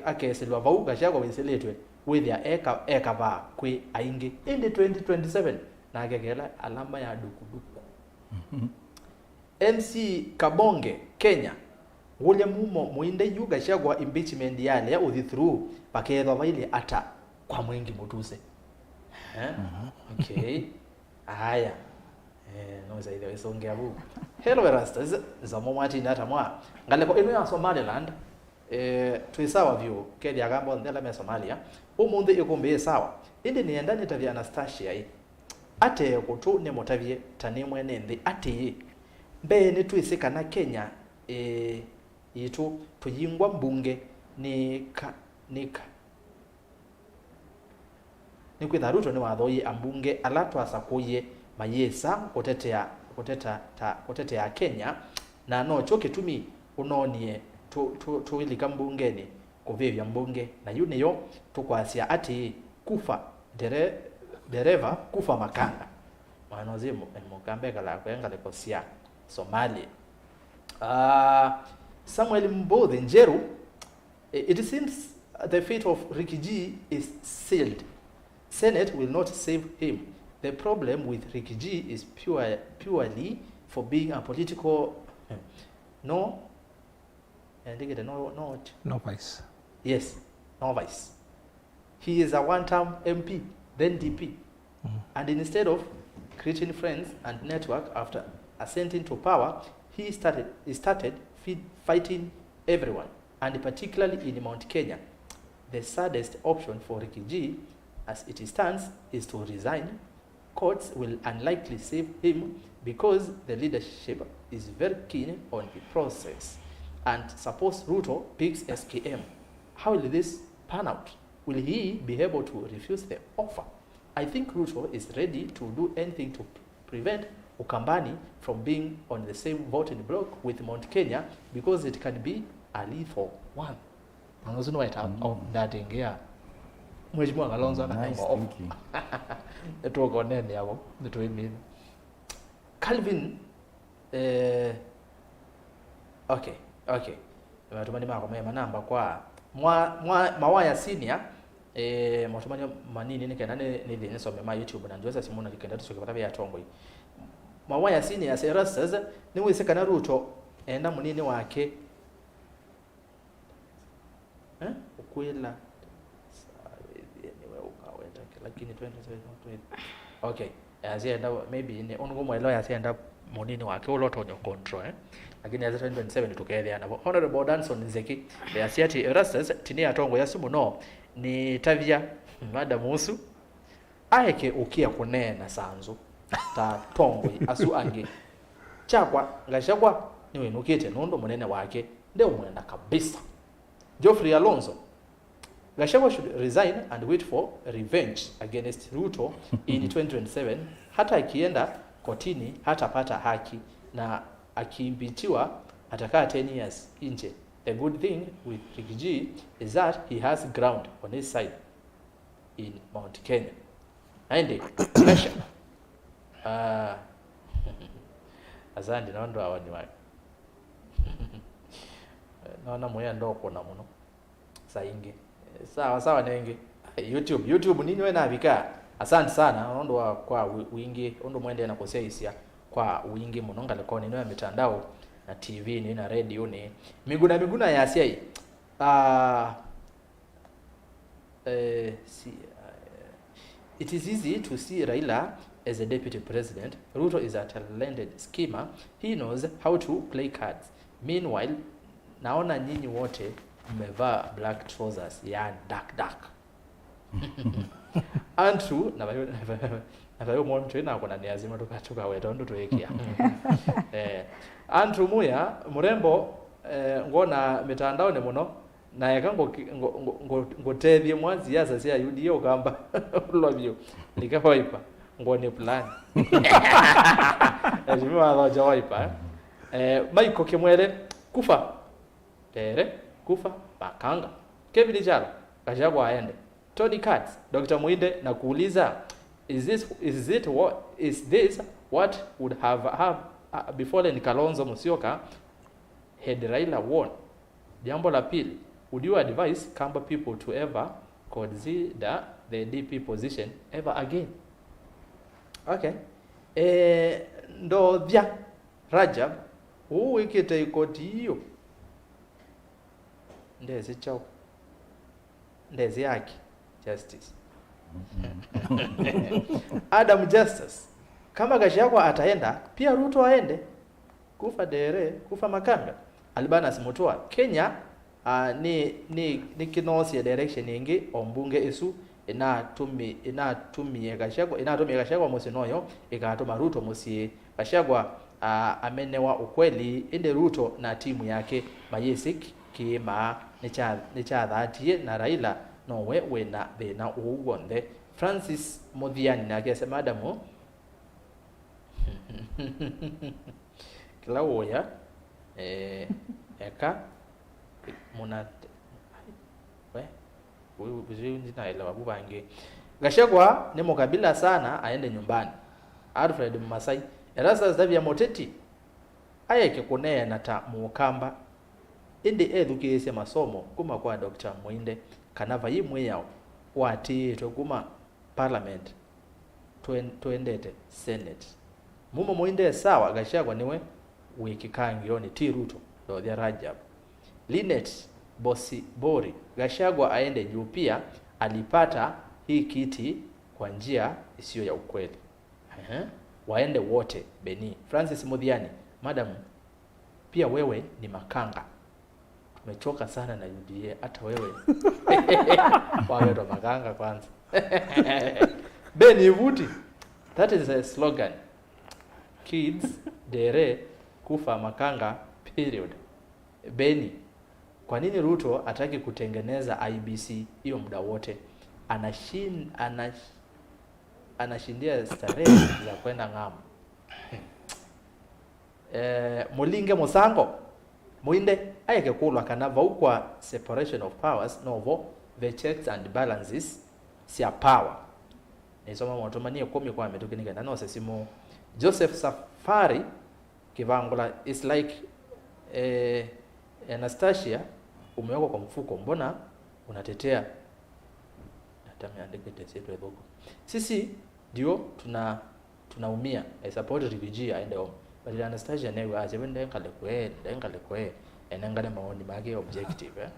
ake silwa vau Gachagua wenseletwe withia eka ba kwi aingi indi 2027 na agegela alama ya dukuduku. MC Kabonge Kenya wule Mumo Muinde yu Gachagua impeachment yale ya uthi through pakethwa baile ata kwa mwengi mutuse. Okay. Haya. No zaidi wesongea bu. Hello Erastus, Nzomo mwati ndata mwa. Ngaleko ino ya Somaliland tuisawa vyo kedi agamba ndela me Somalia. Umunde Ĩkũmbĩ sawa. Indi ni endani tavya Anastasia ate kutu ne motavye tanemwe nende ate mbe ne twisikana Kenya yitu tuyingwa mbunge ni kwitha Ruto ni wathoyi ambunge alatwa sakuye mayesa kutetea Kenya na no choke tumi unonie tuilika mbungeni kuvivya mbunge na yuneyo tukwasia ati kufa dereva kufa makanga manozimu mukambeka la kwenga lekosia Somalia. Samuel Mbodhe Njeru, it seems the fate of Ricky G is sealed. Senate will not save him. The problem with Ricky G is purely for being a political novice. Yes, novice. He is a one-term MP, then DP. And instead of creating friends and network after ascending to power, he started fighting everyone, and particularly in Mount Kenya. The saddest option for Ricky G, as it stands, is to resign. Courts will unlikely save him because the leadership is very keen on the process. And suppose Ruto picks SKM, how will this pan out? Will he be able to refuse the offer? I think Ruto is ready to do anything to prevent Ukambani from being on the same voting block with Mount Kenya because it can be a lethal one. Manozino waita that ingia. Mheshimiwa Kalonzo Nice thinking. Netoko nene yabo nitoi Calvin okay. Matumani mako manamba kwa mawaya senior matumani manini nikenda ni nisome ma YouTube na njoza simuna likenda tusokipata vya tongo. Mawaya senior Erastus ni wisekana Ruto enda munini wake ukwela anyway ukaweta lakini 2027 okay azienda maybe ni ongo mwelo azienda munini wake ulotonyo control lakini as 2027 tukethia nabo. Honorable Danson Nzeki asiati Erastus tini atongo yasumu no ni tavya madam Musu aeke ukia kunena sanzu ta tongo asu ange chakwa Gachagua niwe nukite nondo munene wake ndio mwenda kabisa. Geoffrey Alonso, Gachagua should resign and wait for revenge against Ruto in 2027. Hata akienda kotini hatapata haki na akiimpeachiwa atakaa 10 years nje. The good thing with Ricky G is that he has ground on his side in Mount Kenya. Aende pressure. Azandi naondo awani wake. Naona moya ndoko na muno. Saingi. Sawa nengi. YouTube nini wewe nabika. Asante sana naondo kwa wingi ondo mwende na kosea hisia kwa wingi muno ngaleko ni mitandao na TV ni na radio ni miguna ya asia hii. It is easy to see Raila as a deputy president. Ruto is a talented schemer. He knows how to play cards. Meanwhile, naona nyinyi wote mmevaa black trousers ya dark. Andrew na bayo mwanzo na kuna niazima tukatuka wetu ndo tuwekia. Andrew Muya murembo ngona mitandao ne muno na yakango ngotethie mwanzi ya sasa yudio ukamba lovyo likahoipa ngone plan. Ejimiwa loja waipa. Maiko Kimwere kufa kufa bakanga Kevin Jalo Gachagua aende Tony Katz Dr. Muinde na kuuliza is this what would have befallen Kalonzo Musyoka had Raila won? Jambo la pili, would you advise Kamba people to ever consider the DP position ever again. Okay. Ndovya Rajab uwikite ikoti hiyo ndezi chao ndezi yake Justice Adam Justice kama Gachagua ataenda pia Ruto aende kufa dere kufa makanga Albanas Mutua Kenya ni kinosia direction ingi ombunge isu inatumie Gachagua musinoyo ikatuma Ruto musie Gachagua amenewa ukweli inde Ruto na timu yake mayesik kima nicha dhatie na Raila nowe wena thina ugonde Francis Muthiani na kese madamu kila woya eka munate huyu ndinaelewa bubange Gachagua ni mukabila sana aende nyumbani Alfred Masai Erastus Davia Mũteti ayeke kunena ta mukamba indi edukise masomo kuma kwa Dr. Muinde kanava yimwe yao watito kuma parliament tuendete senate Mumo Muinde sawa Gachagua niwe wiki kangioni ti Ruto do the Rajab Linet Bosi Bori Gachagua aende juu pia alipata hii kiti kwa njia isiyo ya ukweli. Waende wote Beni. Francis Muthiani, madam pia wewe ni makanga. Tumechoka sana na UDA hata wewe. Wawe ndo makanga kwanza. Beni vuti. That is a slogan. Kids dere kufa makanga period. Beni. Kwa nini Ruto hataki kutengeneza IBC hiyo muda wote? Anashindia starehe za kwenda ng'ambo. Mulinge Musango Muinde ayeke kulwa kanava ukwa separation of powers novo the checks and balances sia power. Nisoma motomania 10 kwa metukinika na nose simo Joseph Safari kivangula is like Anastasia umewekwa kwa mfuko mbona unatetea atameandika tesetu eboko sisi ndio tunaumia I support refugee aende home but Anastasia newe azebende ngale kwe enangale maoni mage objective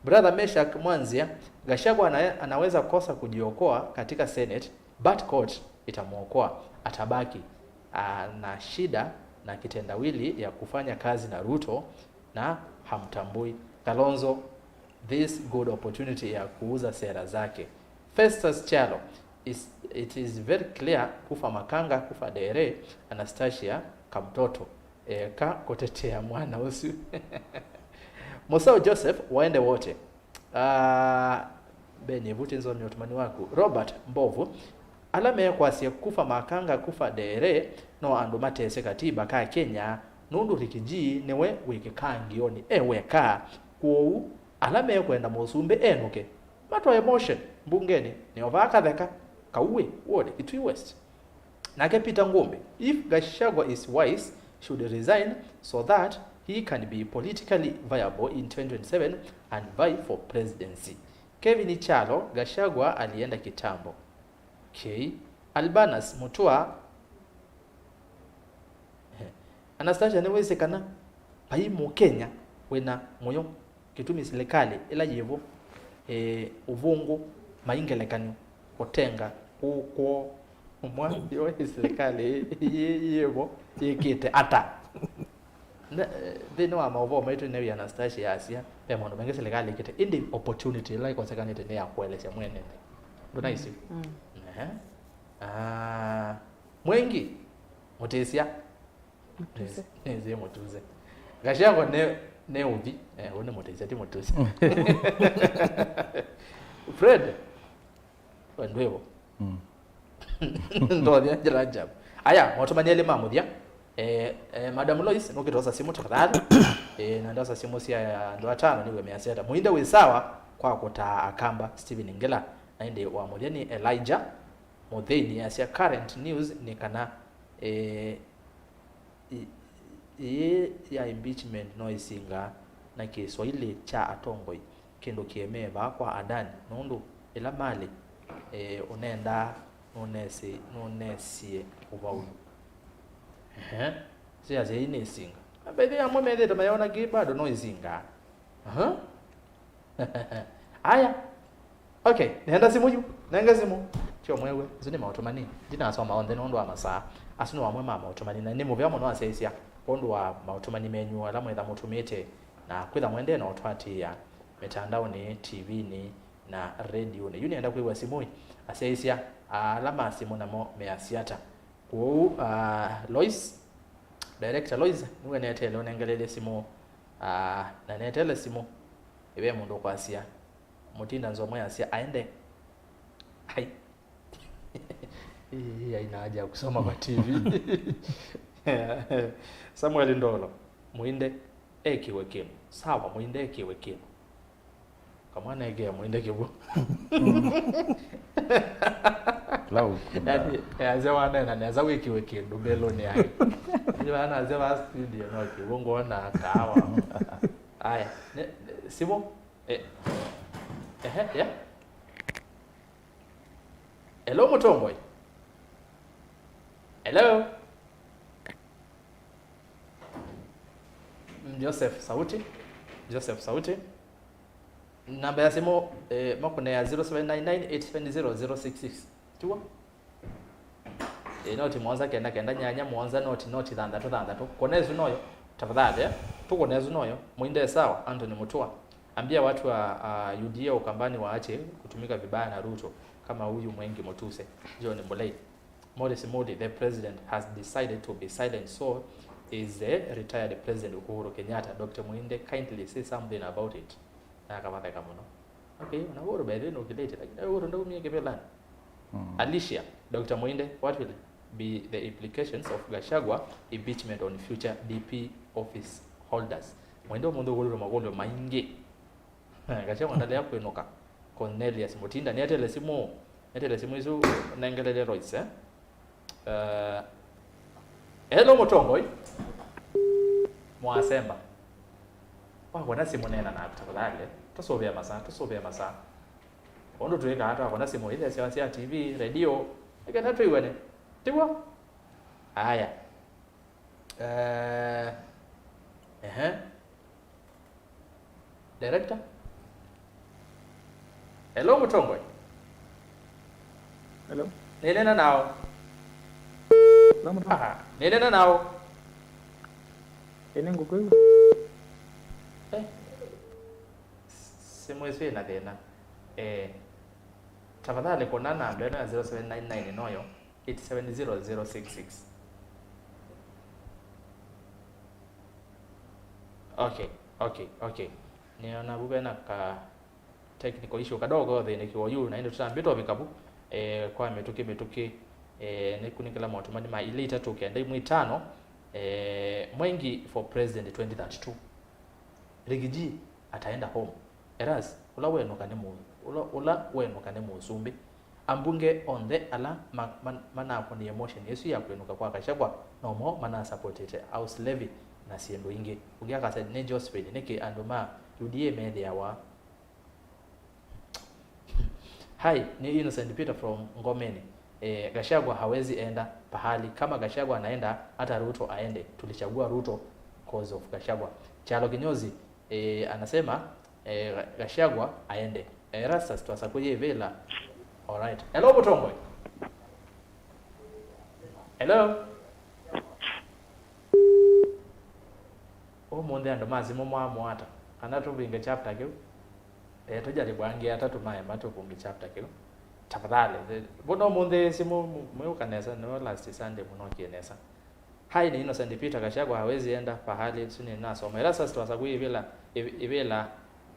brother Meshak Mwanzia Gachagua anaweza kosa kujiokoa katika Senate but court itamuokoa atabaki na shida na kitendawili ya kufanya kazi na Ruto na hamtambui Kalonzo this good opportunity ya kuuza sera zake. Festus Chalo it is very clear kufa makanga kufa dere Anastasia kamtoto ka kutetea mwana usu. Musau Joseph waende wote. Beni vuti nzo myotumani waku. Robert Mbovu alame kwa siya kufa makanga kufa dere no andu matese katiba ka Kenya nundu rikiji newe wiki kangioni weka kuo alame kwenda musumbe enuke mato emotion mbungeni ni ovaka theka kauwe wode Kitui West nake Peter Ngombe if Gachagua is wise should resign so that he can be politically viable in 2027 and vie for presidency. Kevin Chalo Gachagua alienda kitambo. Okay. Albanas Mutua Anastasia newezekana paimu Kenya wena moyo kitumi serikali ila yevo uvungu maingelekani otenga uko mwa yo serikali yevo yekite ata thino ama ovo maitu nevi Anastasia asia pe mondo menge serikali kite indi opportunity like konsekanite ne yakwelesya mwene ndo nice mwengi mutesia neze mutuze Gachagua ne uvi one mutesia ti mutuze Fred wandwevo ndo dia Rajab aya motomanyele mamudia Madam Lois nokitosa simu tafadhali na ndosa simu sia ndo atano niwe measeta Muinde wisawa kwa kota akamba Steven Ngela naende wa mudiani Elijah Mutheni asia current news ni kana ya impeachment no isinga na Kiswahili cha atongoi kendo kiemeva kwa adani nundu ila mali unenda nunesie ubaulu siyaze inesinga abethe amwe methe tamayona ki bado no isinga aya okay nenda simu yu nenga simu tio mwewe zini mautomani dina asoma on the nondo amasa asino wamwe mama automani na nimo bya mono asesia kondo wa mautomani menyu ala mwetha mutumite na kwitha mwende na otwati ya mitandao ni TV ni na radio ni yuni enda kwiwa simu asesia alama simu namo measiata ku Lois director Lois niwe netele onengelele simu na netele simu ibe mundu kwasia mutinda Nzomo yasia aende hai haina haja ya kusoma kwa TV. Samuel Ndolo Muinde ekiwe kinu sawa Muinde ekiwe kinu kama nege Muinde kibu Lau yani azewa na naza wekiwe kinu belo ni hai ni bana azewa studio no kibongo na kawa aya Simo yeah. Hello Mutomboy. Hello. Joseph Sauti. Namba ya simu makone ya 0799870066. Tuwa? Noti mwanza kenda nyanya mwanza noti thandatu. Konezu noyo. Tafadhali tukonezu noyo. Muinde sawa Anthony Mutua. Ambia watu wa UDA Ukambani waache kutumika vibaya na Ruto kama huyu Mwengi Motuse. John Mbulei. Morris Modi, the president has decided to be silent, so is the retired president Uhuru Kenyatta. Dr. Muinde, kindly say something about it. Okay, unahuru bado no kilete lakini uhuru ndio mimi kipelani. Alicia, Dr. Muinde, what will be the implications of Gachagua impeachment on future DP office holders? Muinde mundu gulu magolo maingi. Gachagua ndale hapo enoka. Cornelius Mutinda netele simu izo nengelele Royce hello Mutomboy Mwasemba wana simu nena na tafadhali tusobea masa ondo tuweka hata wana simu ile Siasa TV radio ikana tu iwane tiwa haya director hello Mutomboy. Hello. Nenena nao. Nenena nao. Enengo kwa. Simu yesu ina thina. Tafadhali kona namba ya 0799 noyo 870066. Okay. Niona bubena ka technical issue kadogo thini kiwa yu na ndo tutambito bikabu kwa metuke ne kunikala motomani ma ilita tukenda imwe Mwengi for president 2032 Rigiji ataenda home Eras ula weno kane musumbi ambunge on the ala mana kwa ni emotion yesu ya kwenuka kwa Gachagua no mo mana supported house levy na siendo inge ugiaka said ne Josephine neke andoma UDA mede yawa. Hi, ni Innocent Peter from Ngomeni. Gachagua hawezi enda pahali kama Gachagua anaenda hata Ruto aende. Tulichagua Ruto cause of Gachagua. Chalo Kinyozi anasema Gachagua aende. Erastus twasakuye vela. All right. Hello Mutomboy. Hello. Monde ando mazimo mwamwata. Anato binga chapter kyo. Tujaribu ange hata tumaye mato kungi chapter kyo. Tafadhali. Bono monde simu mwekanesa no last Sunday muno kienesa. Hai ni Innocent Peter Gachagua hawezi enda pahali suni naso. Erastus twasakuye vela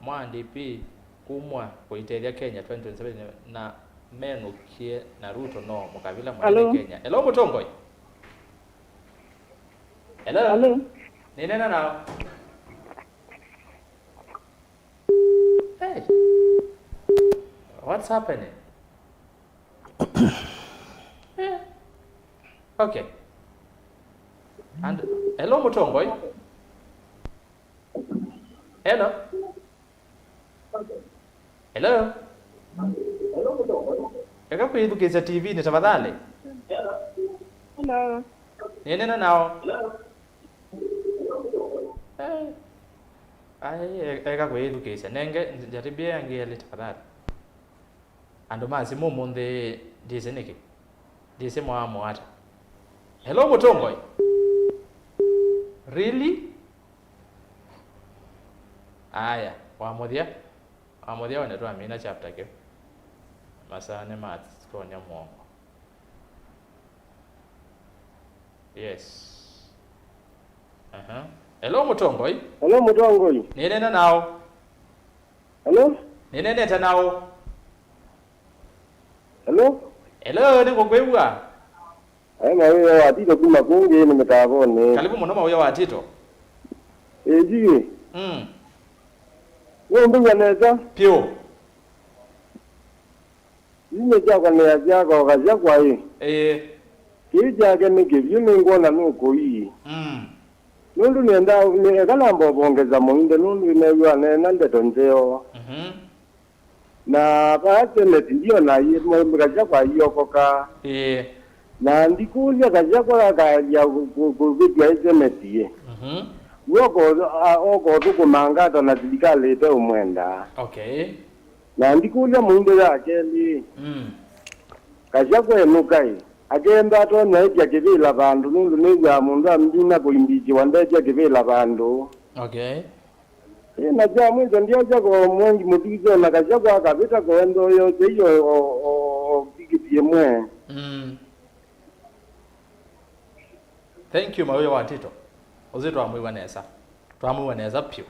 mwandi pi kumwa kuiteria Kenya 2027 na menu kie na Ruto no mukavila mwa Kenya. Hello Mutomboy. Hello. Nena now. Hey. What's happening? Okay. And hello Mutomboy. Hello. Eka kwithukisya TV ni tafadhali. Hello. Nene nao. Eka kwithukisya nenge njaribia ngeli tafadhali. Andu masi Mumo nthi ndise niki. Ndise mwamo hata. Hello Mutongoi. Really? Aya, wamuthia wane twamina chapter ke. Masane maths konya mwongo. Yes. Hello Mutongoi. Hello Mutongoi. Nene nao. Hello? Nene nao. Hello? Hello, niko kwebwa. Mawe wa Tito kuma kunge ni mtavone. Karibu muno mawe wa Tito. Jiwe. Wewe ndio unaweza? Pio. Yime chako ni yako Gachagua hii. Kija gani kivyo ngona nuko hii. Nundu nienda ni kana mbongeza Muinde nundu inaywa nende tonzeo. Na baadhi ndio na yeye Gachagua hiyo koka. Na ndikulia Gachagua ya kuvitia hizo metie. Woko tukumanga na serikali ite umwenda. Okay. Na ndikulia Muinde yake ni. Gachagua enukai. Agenda to naitya kivila bandu nundu nigwa mundu amdina kuimbiji wandeja kivila bandu. Okay. Na jamu ndio jago mwengi mutizo na Gachagua akabita kwendo yo hiyo pikiti mwe. Thank you mawe wa Tito. Uzito amwiwa nesa. Twamuwa nesa pio.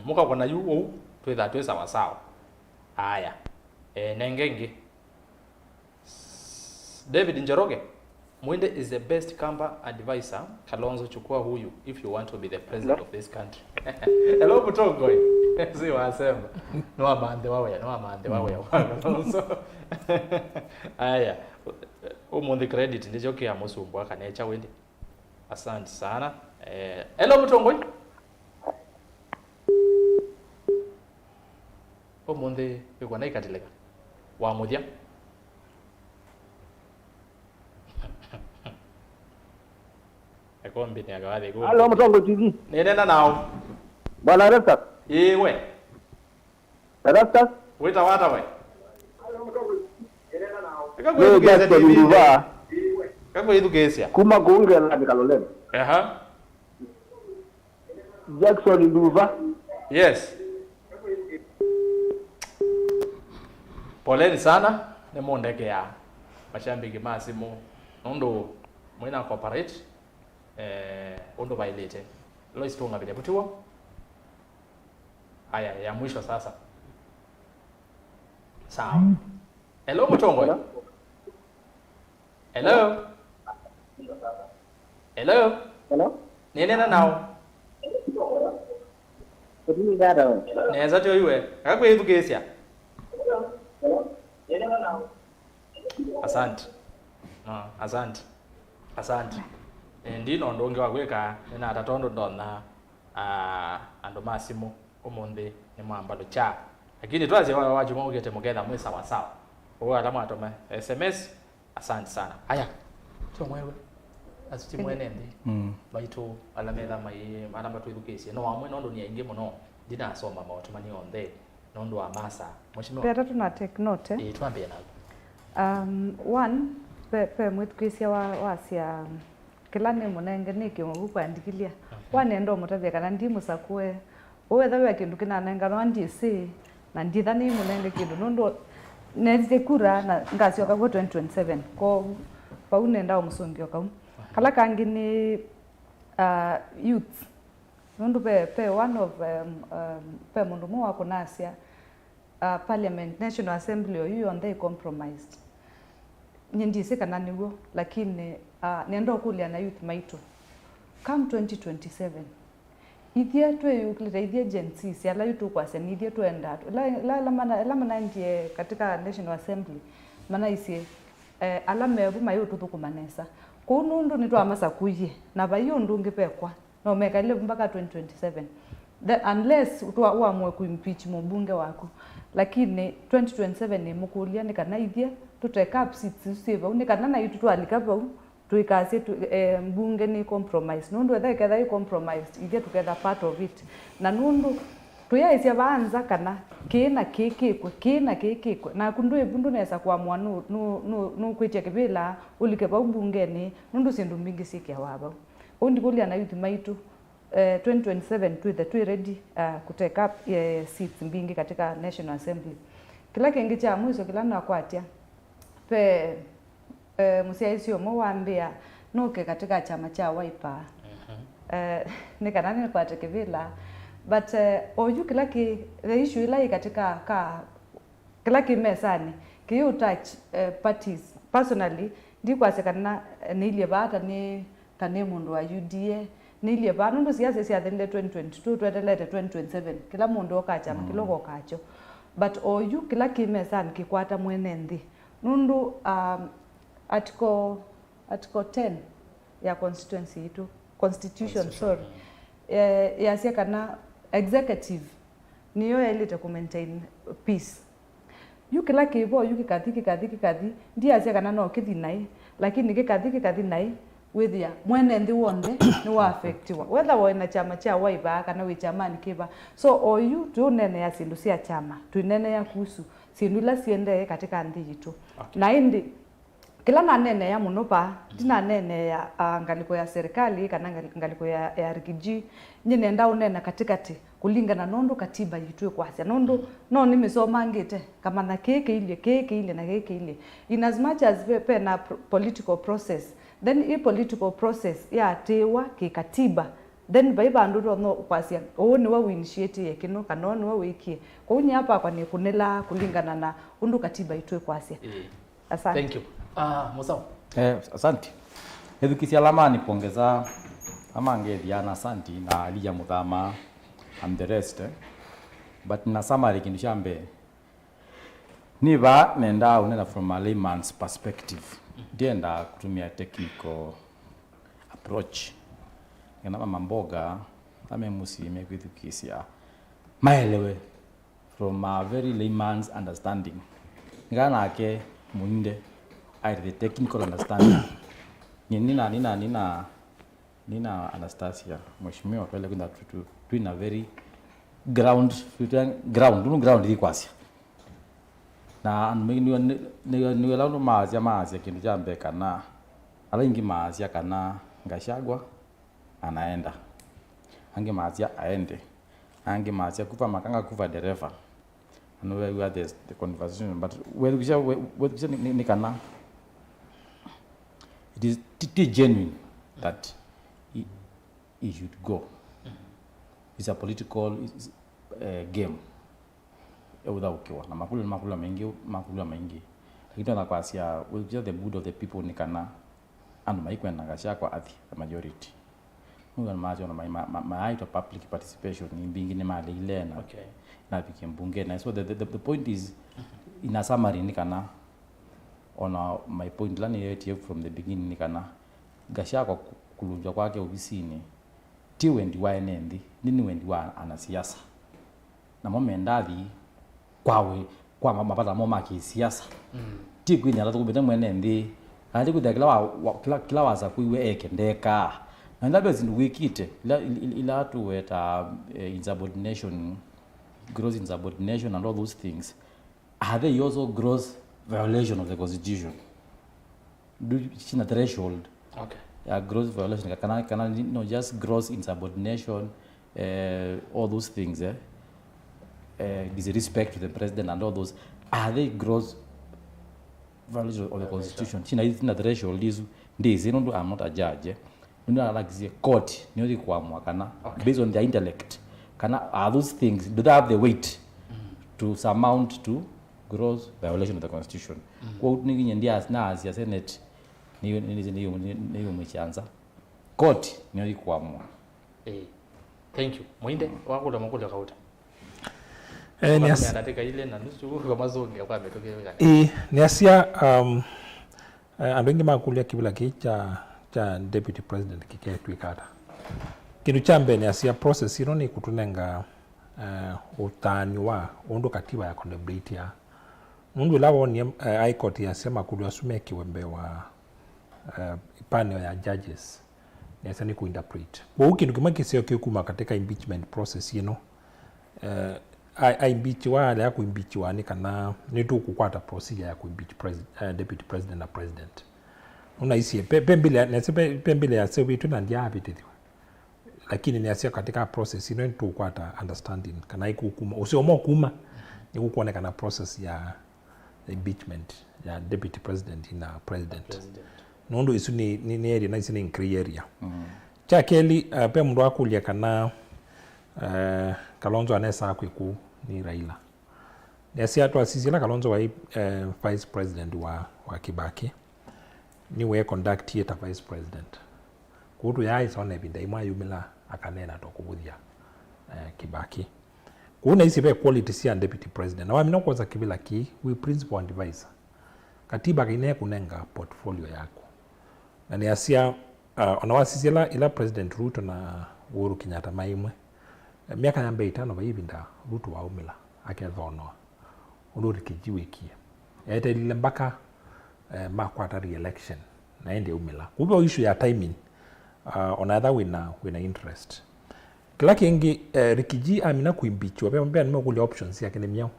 Muka kona yu twetha twe sawa sawa. Haya. Nengengi. David Njoroge. Muinde is the best Kamba advisor. Kalonzo chukua huyu if you want to be the president of this country. Hello Mutongoi. Si wasema. No amande wawe. Kalonzo. Haya. Umundi credit ndicho kia musumbwa kanecha wende. Asante sana. Hello Mutongoi. Umundi yuko na ikatileka. Wa mudia. Ĩkũmbĩ ni agawathi go. Hello Mutongoi TV. Nenda nao. Bwana Erastus. We. Erastus. Wita wata we. Hello Mutongoi. Nenda nao. Eka kwithukisya TV. Eka kwithukisya. Kuma kuunge na Kaloleni. Jackson Nduva. Yes. Poleni sana ni mondeke ya mashambiki masimu nondo mwina corporate ondo bailete Lois tunga vile butiwa. Haya ya mwisho sasa. Sawa. Hello Mutongoi. Hello. Nene nao. Kutini gado. Neza to iwe. Akakwithukisya. Asante. Asante. Ndino ndonge wagweka nina atatondo ndona andu masimu umundi ni mwambalo cha. Lakini twazi wajuma ugete mugenda mwe sawa sawa. Owa alama atoma SMS. Asante sana. Haya. Tumwewe. Asuti mwene ndi. Baitu alamela mai alama twithukisye. No amwe nondo ni ainge muno. Dina asoma maotumani onde. Nondo amasa. Mheshimiwa. Pera tuna take note. Twambie nago. One pe mwithukisya wasia kila ni munenge niki mukuandikilia. One ndo mutavya kana ndi musakue. Wetha we kindu kina nenga no ndisi na nditha ni munenge kindu nondo neze kura na ngasio ka 2027 ko paune ndao musungio ka kala kangi ni youth nondo pe one of pe mundu mo wako nasia Parliament National Assembly you on they compromised nyindise kana niwo lakini nienda kulia na youth maitu come 2027 ithia twe uklita ithia agencies ala yutu kwa seni ithia tuenda la mana ndie katika National Assembly mana isie ala mebu mayo tutukumanesa kunundu ni twamasa kuye na bayo ndungi pekwa no meka ile mpaka 2027 unless uamue kuimpeach mbunge wako lakini 2027 ni mukulia ni kana ithie tuteka up seats save ni kana na itu twalika bau tuikasie mbunge ni compromise nundu etha i compromised ithie together part of it na nundu tuyaisia baanza kana kina kikikwe na kundu ebundu nesa kwa mwana no kwitia kibila ulike bau bungeni nundu sindu mingi sikia waba undi kulia na youth maitu 2027 twi ready kuteka up seats mbingi katika National Assembly. Kila kingi cha mwiso kila na kwatia pe musiaisi omo wambia nuke katika chama cha Wiper ni kanani kwa tekevila but oyu kila ki the issue ila katika kila ki mesani ki touch parties personally ndi kwasekana nilie bata ni kane mundu wa UDA nilie ba nundu siasa cia thele 2022 twetelete 2027 kila mundu okachama kiloko kacho but oyu kila ki mesani kikwata mwene ndi nundu article 10 ya constituency itu constitution sorry ya sia kana executive niyo elite ku maintain peace yu kila kibo yu kikathi ndia sia kana no kithi nai lakini kikathi nai withia mwene ndi wonde ni wa affectiwa whether wena chama cha Wiper kana we chamani kiba so oyu tu nene ya sindu cia chama tu nene ya kuhusu sindu la siende katika ndi yitu na indi kila na nene ya munopa dina nene ya ngaliko ya serikali kana ngaliko ya RGG nyine nda unena katikati kulingana nondo katiba yitwe kwasya nondo no nimesoma ngite kama na keke ile na keke ile in as much as pe na political process then political process ya tewa kikatiba then baiba ndoto no kwasya ni wa initiate yekino kana ni wa wikie kwa unya hapa kwa ni kunela kulingana na undu katiba yitwe kwasya asante. Thank you. Musau. Asante. Edukisia lamani kuongeza ama ngediana asante na Alija Muthama and the rest. But na summary kindishambe niba nenda unena from a layman's perspective. Ndienda kutumia technical approach. Ngana mamboga ame musime kwithukisia maelewe from a very layman's understanding. Ngana ake Muinde I the technical understanding. Nina Anastasia mheshimiwa pale kwenda tu in a very ground ikwasi na ni launo maazia kindu jambe kana ala ingi maazia kana Gachagua anaenda ange maazia aende ange maazia kufa makanga kufa dereva and we had the conversation but we ni kana it is genuine that he should go. It's a political game. Ukiwa na makulu mengi. Lakini na kwasia we just the mood of the people ni kana and maikwe na Gachagua at the majority. Mungu macho na my to public participation ni bingi ni mali ile na okay na bikembunge na so the point is in a summary ni kana on my point lani yote from the beginning ni kana Gachagua kulunjwa kwake ofisini ti wendi wa nendi nini wendi wa Anastasia na momendathi kwawe kwa mapata moma ki siasa ti kwini ala tukubeta mwene ndi andi kila waza kuiwe ekendeka na ndabe zindu wikite ila tu weta insubordination gross insubordination and all those things are they also gross violation of the constitution do china threshold okay gross violation kana no just gross insubordination all those things disrespect to the president and all those are they gross violation of the constitution china threshold is this you know I'm not a judge ndio like the court ndio kuamua kana based on their intellect kana are those things do they have the weight to surmount to gross violation of the constitution kwa ningi ndia na ya senate niyo mchanza court ndio kuamua thank you Muinde wako makula kauta ni anataka ile na nusu kwa mazonge kwa ametokea ni asia andongi makulia kibula cha deputy president kiketwikata kindu chambe ni asia process ino ni kutunenga utani wa undu katiba ya contemplate ya mundu la woni High Court yasema kuliwasume kiwembe wa panel ya judges nesa ni kuinterpret bo kindu kimwe kisio kikuma katika impeachment process impeachwa ala kuimpeachwa ni kana ni tu kukwata procedure ya kuimpeach deputy president na president una isi pembele ya sebi tu na ndia habitidi lakini ni asia katika process ino tu kukwata understanding kana ikukuma usiomo kuma ni kuonekana process ya impeachment ya deputy president na president nondo isu ni area na isu ni area cha keli pe mundu akulia kana Kalonzo anesa kwiku ni Raila nesi atu asisila Kalonzo wa vice president wa Kibaki ni we conduct theater vice president kutu ya isone binda imwa yumila akanena tokubuthia Kibaki kuna isi be quality si deputy president na wamina kwa za kibila ki we principal advisor katiba kine kunenga portfolio yako na ni asia onawasisila ila president Ruto na Uhuru Kenyatta maimwe miaka ya 5 bayibinda Ruto wa umila akethono uluri kijiwekie ete lile mpaka makwata re-election na ende umila kubwa issue ya timing on other wina interest kila kingi rikiji amina kuimbichwa pia nimekulia options yake ni miao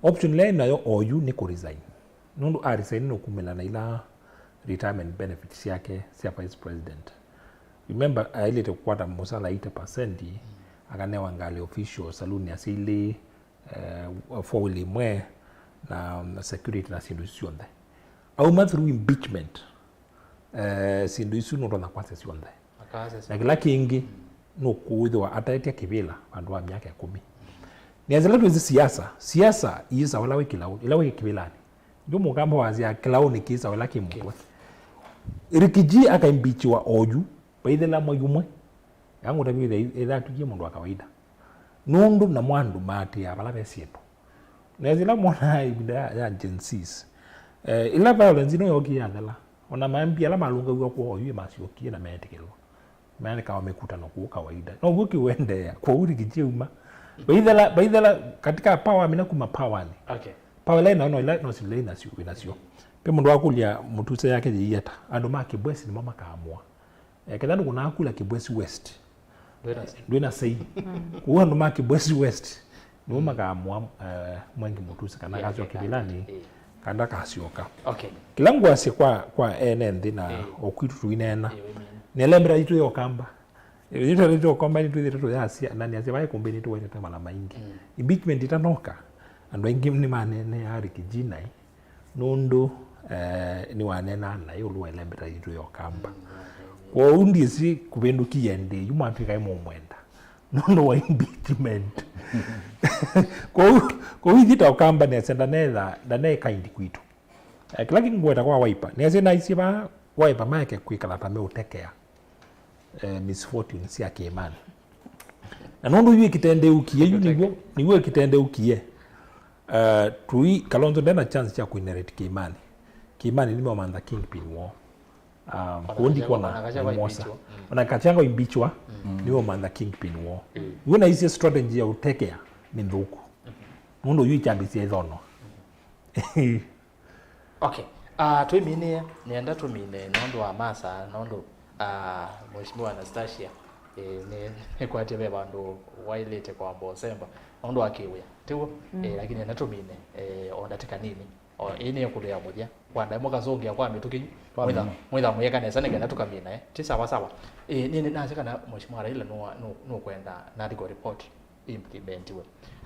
option le nayo oyu ni ku resign nundu resign no kumela na ila retirement benefits yake sia vice president remember ile tekwata musala 80% akanewa ngali official saluni asili for limwe na security na sindu sionde au through impeachment sindu isu no ronda kwa sionde na kila kingi no kuithwa ataetia kibila bandu wa miaka 10 ni azela tu siasa isa wala wikilao ila wikibilani ndio mugambo wazia kilao ni kisa wala kimwe rikiji akaimbichiwa oju baidela moyumwe yangu tabile ila tujie mundu wa kawaida nundu na mwandu mati ya bala besiepo nezila mwana ibida ya agencies ila violence no yoki yadala ona mambi ala malunga kwa kwa oyu masiokie na metekelo maana kama mekuta no kwa kawaida no guki wende kwa uri kijiuma baidela katika power mina kuma power ni okay power line no ila no sile na sio pe mundu akulia mutuse yake yiyeta andu makibwesi ni mama kaamua kedanu kuna akula kibwesi west Ndwena sei kuwa ndo maki Bwesi West ni makaamua mwengi mutuse kana kazi kibilani kanda kasioka okay kilangu asi kwa NN na okwitu tuinena nelembra itu yo kamba itu kamba itu itu ya asia nani asibaye kumbeni tu wete mala maingi impeachment itanoka ando ingi ni manene ari kijinai nondo ni wanena na yulu elembra itu yo kamba kwa undi si kubenduki yende yuma Afrika imo mwenda nono wa impeachment kwa hivi okamba ne senda neza dane kaindi kwitu kila kingweta kwa wiper ne senda isiba wiper make kwikala pame utekea misfortune si akemani na nondo yue kitende ukie niwe kitende ukie tui Kalonzo ndena chance cha kuinherit Kimani ni mama kingpin war kundi kwa na Mosa ona Gachagua imbichwa niwo man kingpin war wona isi strategy ya utekea minduku mundo yu chambisi ezono okay twimine nienda tumine nondo wa masa nondo mheshimiwa Anastasia ne kwate be bandu wailete kwa Bosemba nondo akiwe tiwo lakini natumine ondateka nini ene kulia moja kwanda moka zongia kwa mituki mwitha mweka nesa nega tukamina ti sawa nini nasika na mheshimiwa Raila no kwenda na liko report implement we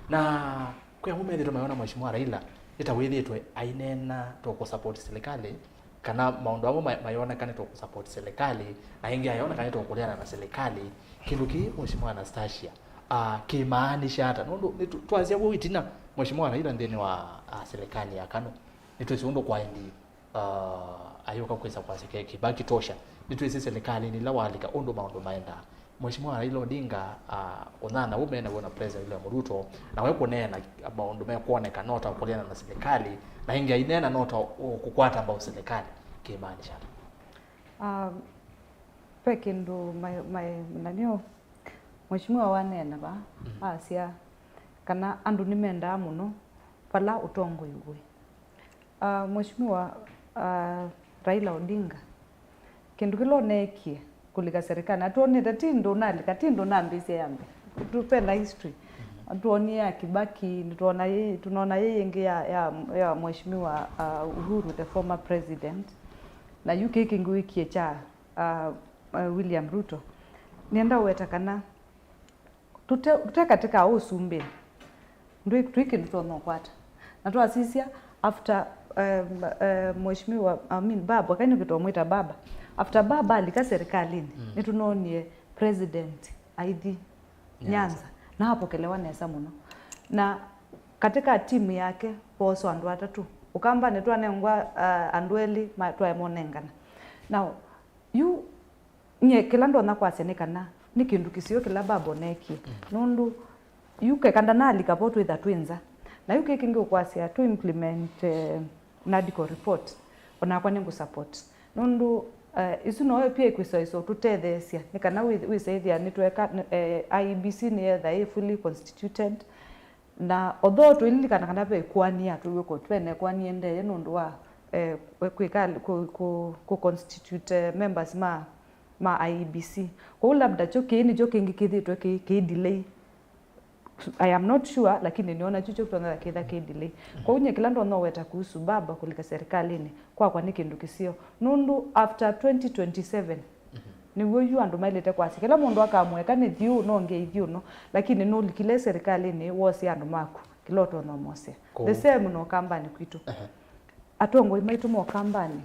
na kwa mume tumeona mheshimiwa Raila itawithitwe ainena to ku support serikali kana maondo amo mayona kana to ku support serikali na ingi ayona kana to kuliana na serikali kinduki mheshimiwa Anastasia kimaanisha hata nondo tuanzia kwa itina mheshimiwa Raila ndeni wa serikali ya Kano nitwesiundo kwa indi ayoka kwesa kwa sekeki baki tosha nitwesi serikali ni lawalika ondo maondo maenda mheshimiwa Raila Odinga onana umena wona president ile Ruto na wepo nena maondo me kuoneka nota kuliana na serikali na ingia inena nota kukwata ambao serikali kimaanisha pekindu nanio mheshimiwa wanena ba asia kana andu nimenda muno pala utongo yugwe. Mheshimiwa Raila Odinga kindu kilo nekie kulika serikali atuonete tindo nambise yambe tupenda history atuoni ya Kibaki tunaona yeye ingi ya Mheshimiwa Uhuru the former president na yuke kingu ikie cha William Ruto nienda weta kana tute katika usumbe ndio twiki ndono kwata na twasisia after Mheshimiwa baba kaini kitomwita baba after baba alika serikalini nitunonie president aidhi Nyanza na hapokelewa nesa muno na katika timu yake poso andu atatu ukamba netwa nengwa andweli matwa monengana now you nye kila ndo nakwasenekana ni kindu kisio kila babo neki nundu yuke kanda nali kapoto with twinza na yuke kingi ukwasia to implement medical report ona kwa ningu support nundu isu no pia ikwiso tutethesia nikana we say there nitweka IEBC ni either fully constituted na although tulilikana kana pe kwania tuweko twene kwani ende nundu wa kwikali ku constitute members ma IEBC kwa labda chokeni jokingi kithitwe ki delay I am not sure lakini niona chucho kutonga kitha ki delay kwa unye kila ndo no weta kuhusu baba kulika serikalini kwa nikindu kisio nundu after 2027 ni woyu andu mailete kwasi kila mundu akamweka ni thiu no ngeithio no lakini no likile serikalini wose andu maku kiloto no mose the same no kambani kwitu atongo imaitu mo kambani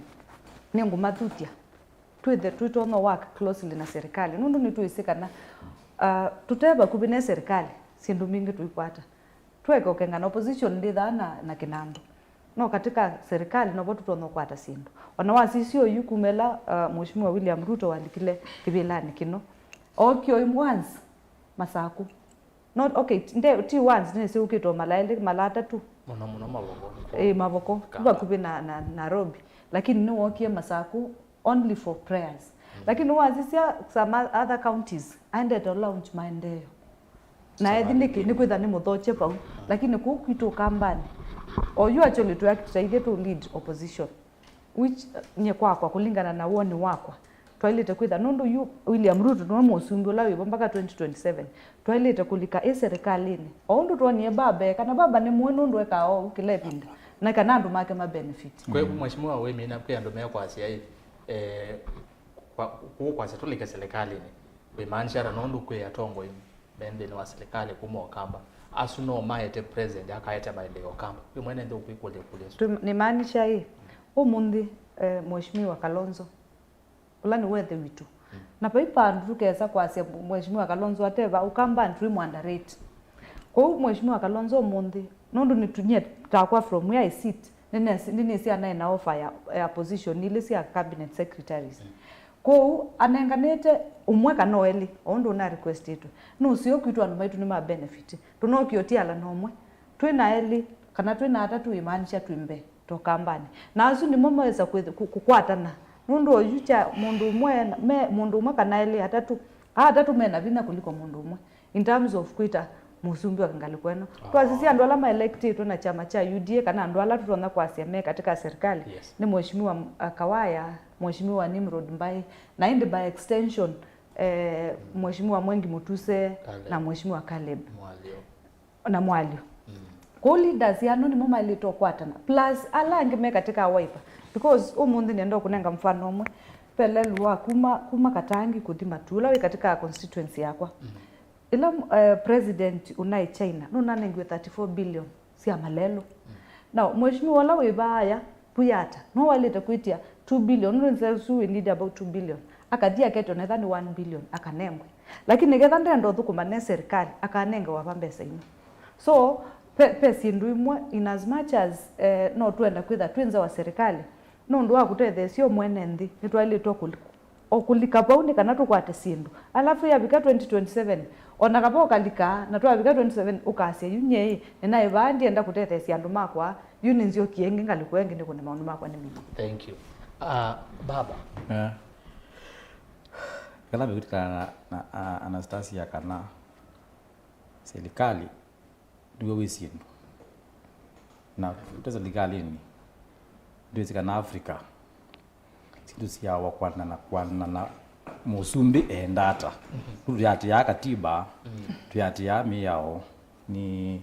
ni ngumathutia twito no work closely na serikali nundu ni tuisikana tuteba kubine serikali sindu mingi tuikwata tweka ukengana opposition ndithana na kinando no katika serikali no botu tono kwata sindu ona wasisio yukumela Mheshimiwa William Ruto walikile kibilani kino okyo imwanzi masaku not okay nde ti once ne siukito malata tu muno maboko maboko kuba kubina Nairobi lakini no wokie masaku only for prayers lakini wasisia some other counties and to launch maendeleo na ediniki ni kwitha ni muthoche pau lakini kukitu kambani or you actually to act to lead opposition which nye kwa kulingana na woni wakwa twailete kwitha nundu yu William Ruto no musumbi la wibo mpaka 2027 twailete kulika serikalini ondu tuonie baba kana baba ni mwenu ndu ekao ukilepinda na kana andu make ma benefit kwa mheshimiwa we mina kwa andu meko asia hivi kwa tulika serikalini we maanisha nundu kwa atongo hivi bende ni wa serikali kumo kamba asuno maete president akaeta maendeleo kamba we mwene ndio kuikole kule ni maanisha hii umundi Mheshimiwa Kalonzo ulani wethe witu na paipa ndukeza kwasia Mheshimiwa Kalonzo ateva ukamba ntui mwandarate kwa Mheshimiwa Kalonzo umundi nundu nitunye takwa from where I sit nini si anaina offer ya position ile si ya cabinet secretaries kwa anenganete umweka noeli ondo na request itu no sio kitu andu maitu ni ma benefit tunokiotia ala nomwe twina eli kana twina atatu imanisha twimbe tokambani na azu ni momaweza kukwatana nundu oyucha mundu umwe kana eli atatu mena vina kuliko mundu umwe in terms of kwita musumbi wakangali kweno twasisi andu ala ma elected na chama cha UDA kana andu ala tutona kwa siame katika serikali ni Mheshimiwa Kawaya Mheshimiwa Nimrod Mbai na indi by extension Mheshimiwa Mwengi Mutuse na Mheshimiwa Caleb na Mwalio kwa leaders ya noni mama ilito kwatana plus ala ngime katika wiper because umundi nendo kunenga mfano omwe pelelwa kuma katangi kuthima tula we katika constituency yakwa ila president unai China no nanengwe 34 billion si amalelo now Mheshimiwa wala webaya puyata no waleta kwitia 2 billion no nsesu we need about 2 billion akadia keto na thani 1 billion akanengwe lakini getha ndendo thukumane serikali akanenga wapambesa ino so pesi nduimwe in as much as no twenda kwitha twinza wa serikali no ndo akuthethe sio mwene nthi nitwailitwa okulika pauni kana tukwate sindu alafu ya bika 2027 ona kapo kalika na twa bika 27 ukasia yunye na ibandi enda kutethesia andu makwa yuni nzio kienge ngalikwengi ndiko ne maundu makwa ni mimi. Thank you. Baba kana bikutika na Anastasia kana serikali ndio wisiendo na tutaweza ligalini ndio zikana Afrika sindu siawa kwana na musumbi endata tuyati ya katiba tuyati ya miyao ni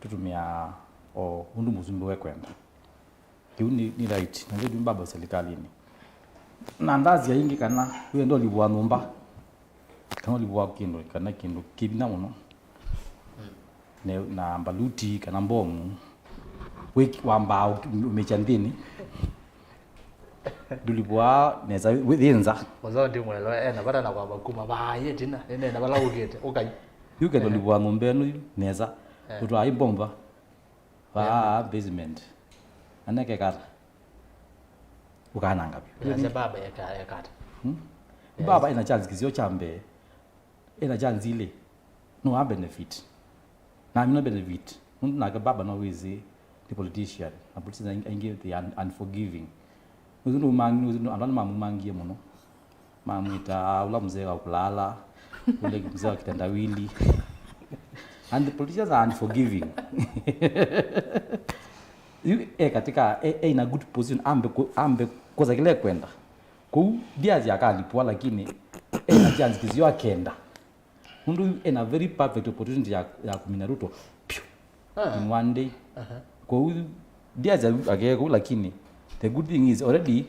tutumia o undu musumbi wekwenda kiu ni right na ndio baba serikalini na ndazi ya ingi kana huyo ndo libwa numba kana libwa kindo kana kindo kibina muno na mbaluti kana mbomu wiki wamba umechandini dulibwa neza withinza Musau ndi mwelo na bada na kwamba kuma baye tina ene na bala ugete ukai yuke dulibwa ngombe no neza utwa ibomba ba basement anake kata ukana ngapi ya baba ya kata baba ina chance kizio chambe ina chance ile no ha benefit na no benefit na baba no wizi the politician na politician aingi the unforgiving uzuno mangi andana mamangie muno mamita ula mzee wa kulala ule mzee wa kitandawili and the politicians are unforgiving you katika in a good position ambe koza kile kwenda ku diazi akalipwa lakini ina chance kizio akenda mundu ina very perfect opportunity ya kumina Ruto in one day kwa huyu diazi akeko lakini the good thing is already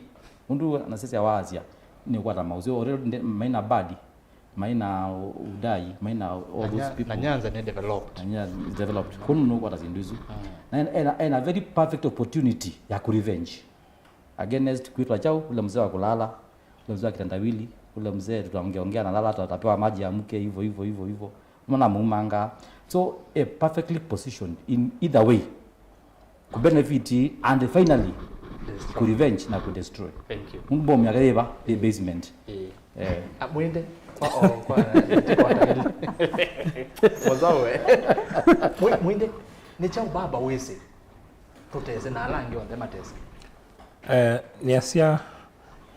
mundu Anastasia wazia ni kwa mauzo already maina badi maina udai maina all those people na Nyanza ni developed kuno kwa tazinduzu and a very perfect opportunity ya ku revenge against kuitwa chao ule mzee wa kulala ule mzee wa kitandawili ule mzee tutaongea na lala tutapewa maji ya mke hivyo unaona mumanga so a perfectly positioned in either way ku benefit and finally ku revenge na ku destroy. Thank you. Mungu bomu yakareba the basement. Muinde. Kwa Musau Muinde ni chao baba wese tuteze na alangi on them atese. Niasia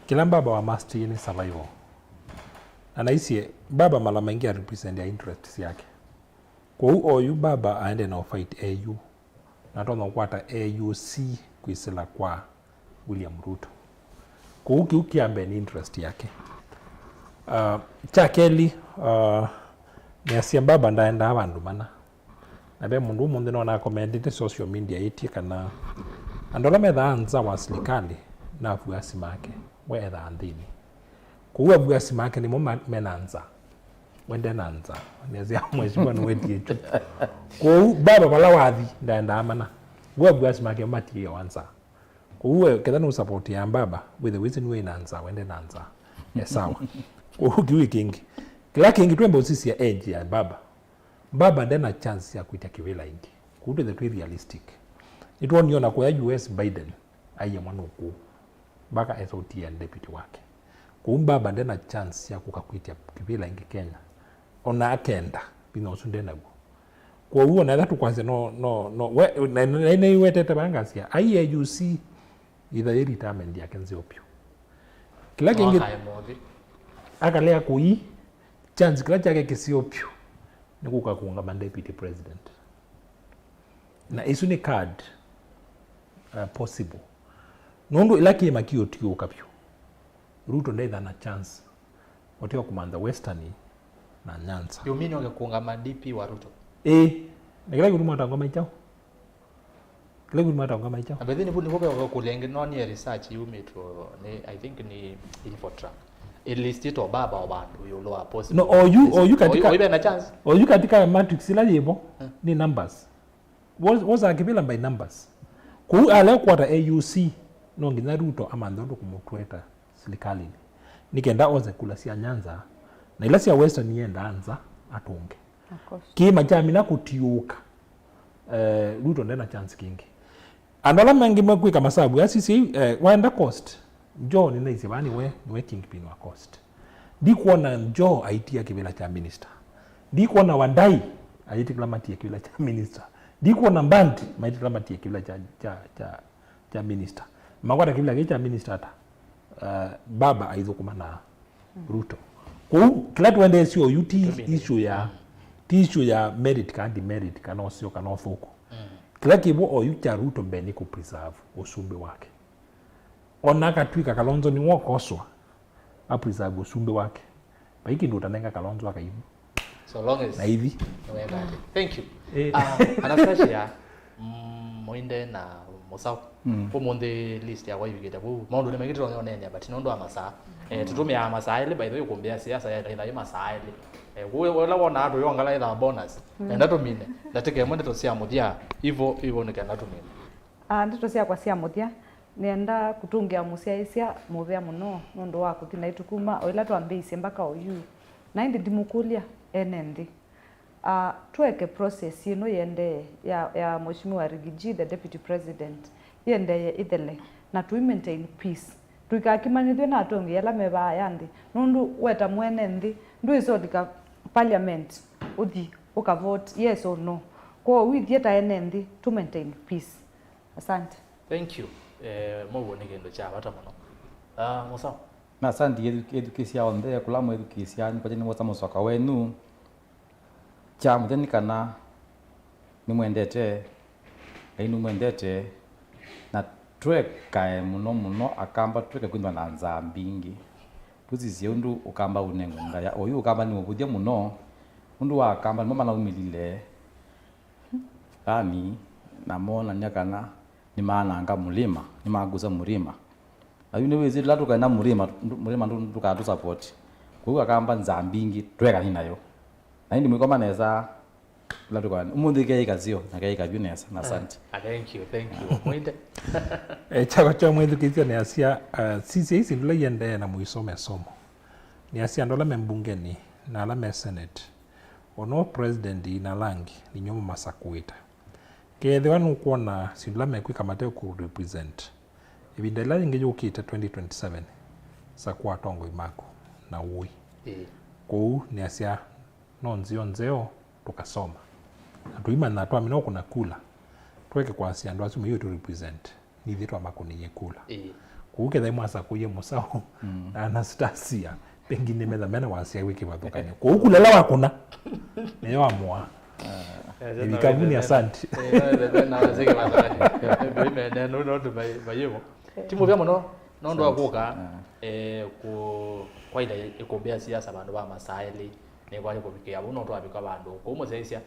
kila baba wa must ni survival. Anaisi baba mara mengi represent ya interests yake. Kwa huyu baba aende na fight AU. Na tono kwata AUC kuisela kwa William Ruto. Kwa ukiambe ni interest yake. Chakeli niasia baba ndaenda abandu mana. Na be mundu mundu no na comment social media iti kana andola methanza wa serikali na afuasi make wetha andini. Kwa afuasi make ni mo menanza. Wende nanza. Niasia mheshimiwa no wetie echo. Kwa baba bala wathi ndaenda amana. Kwa afuasi make mati wanza. Kwa kedano support ya baba with the reason we nanza wende nanza. Yes sawa. Kwa kiwi kingi. Kila kingi twembe sisi ya edge ya baba. Baba ndena chance ya kuita kivila ingi. Kuto the realistic. Ito niona kwa US Biden aiye mwana uku. Baka SOT ya deputy wake. Kwa baba ndena chance ya kukakuitia kivila ingi Kenya. Ona akenda bina usundena gu. Kwa huo na dhatu kwanza no na iwetete bangasia. Aiye UC either ye retirement ya kenzi opio. Kila kingi akalea kui chance kila chake kisiopio ni kukakuunga deputy president. Na isu ni card possible. Nundu ilaki makio tio kapio. Ruto ndetha na chance. Watio kumanda Westerni na Nyanza. You mean kuunga DP wa Ruto? Nikila kuduma tangoma ichao. Kila kuduma tangoma ichao. Abedhi ni kwa kulenge noni ya research you made I think ni Infotrack. Ilist to baba wa bandu yulo wa possible. No, or you katika ibe na chance. Or you katika matrix ila yebo ni numbers. Was akibila by numbers. Ku ale kwata AUC no ngina Ruto amando kumutweta serikali. Nikenda oze kula sia Nyanza na ila sia Western yenda anza atunge. Of course. Kima chami na kutiuka. Ruto ndena chance kingi. Andola mengi mkwika masabu ya sisi waenda cost. Joe ni naisi bani we kingpin wa cost. Di kuona Joe aitia kibila cha minister. Di kuona Wandai aitia klamati ya kibila cha minister. Di kuona Mbandi aitia klamati ya kibila cha minister. Magwata kibila cha minister ata baba aizo kumana Ruto. Kwa kila tuende sio UT issue ya tishu ya merit ka demerit kana osio kana othuku kila kibo oyu cha ruto beni ku preserve usumbe wake ona katwika Kalonzo ni wokoswa a preserve usumbe wake baiki ndo tanenga Kalonzo akaibu so long as na hivi thank you Anastasia Muinde na Musau umundi list ya waibigita bu maundu nimegitiro nyonene but nondo amasa tutumia amasa ile by the way kumbia siasa ya ila amasa ile wala wona ado yongala ila bonus ndato mine ndateke mwende to sia muthia ivo nikenda tumine ndito sia kwa sia muthia nenda kutungia musia isia muvia muno nondo wako tina itukuma oila twambeise mbaka oyu na indi dimukulia enendi tuweke process ino yende ya mheshimiwa Rigiji the deputy president yende ithele na tu maintain peace tuikakimanithwe na atongi yala meba yandi nundu weta mwene ndi ndu isodika parliament uthi uka vote yes or no kwa withieta enendi to maintain peace. Asante. Thank you. Mwo ni kendo cha bata muno Musau na asante edukisia onde kula mu edukisia ni kwani wota musoka wenu cha mutheni kana ni mwendete ainu mwendete na tweka muno akamba tweka kwindwa na nzambingi tuzizie undu ukamba unengo ya oyu ukamba ni mubuthia muno undu wa akamba mama na umilile ani na mona nyakana ni maana anga mulima ni maguza mulima ayu ne wezi latu kana mulima ndu tukatu support kwa akamba nzambingi tweka ni nayo na ndi mwikoma neza latu kana umundi ke ikazio na ke ikabunesa na asante thank you Muinde chako cha mwedukithio ni asia sisi hizi ndula yende na muisome somo ni asia ndola membungeni na ala senate ono president ina langi ni nyomo masakuita ke the one kuona sindula mekwika mateo ku represent ibindela ingeje ukita 2027 sakwa tongo imako na ui kou ni asia nonzio tukasoma atuima na tu amino kuna kula tweke kwa asia ndo asuma hiyo to represent ni vitu ambako ni yekula kuuke dai mwasa kuye Musau na Anastasia pengine mena wasia wiki wadukanya kwa huku lela wakuna neyo amua nikabuni asante na wazeke mazakani bime no to bayibo timu vya muno nondo akuka kwa ile ikombea siasa bandu ba masaili ni kwa kubikia buno to abika bandu ko muzeisia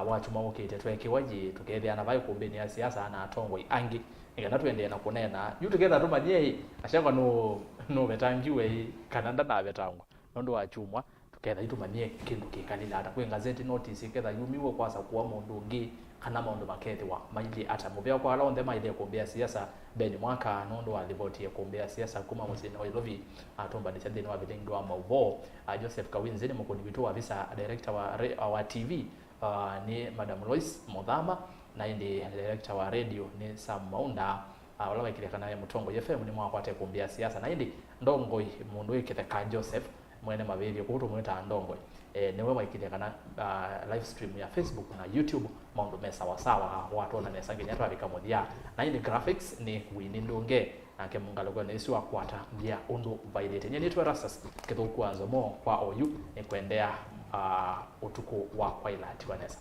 wachuma ukite tweke waji tukethia na vai kumbeni ya siasa na atongoi angi ngana twende na kunena you together to manye ashaka no betangiwe kananda na betangwa nondo wachumwa tuketha itumanie kindu kikanila ata kwe gazeti notice ketha yumiwe kwasa kuwa mundu ngi kana maundu makethiwa maili ata mubea kwa ala onde maili kumbea siasa beni mwaka nondo wa ripoti ya kumbea siasa kuma musini wa ilovi atomba disendeni wa bilingi wa maubo Joseph Kawinzi ni mkoni bitu wa visa director wa TV ni Madam Lois Modhama na ndi director wa radio ni Sam Maunda wala wakilekana ya Mutongo FM ni mwakwate kumbia siasa na ndi ndongoi mundu ikitheka Joseph mwene mabebi kuto mweta ndongoi niwe wakilekana live stream ya Facebook na YouTube maundu mesa wasawa watu na mesa ngenya twabika modia na ndi graphics ni Wini Ndonge ake mungalogo na isu akwata bia undu vailete nyeni tu Erastus Kithuku Nzomo kwa oyu ni kuendea utuku wa kwaila tiwanesa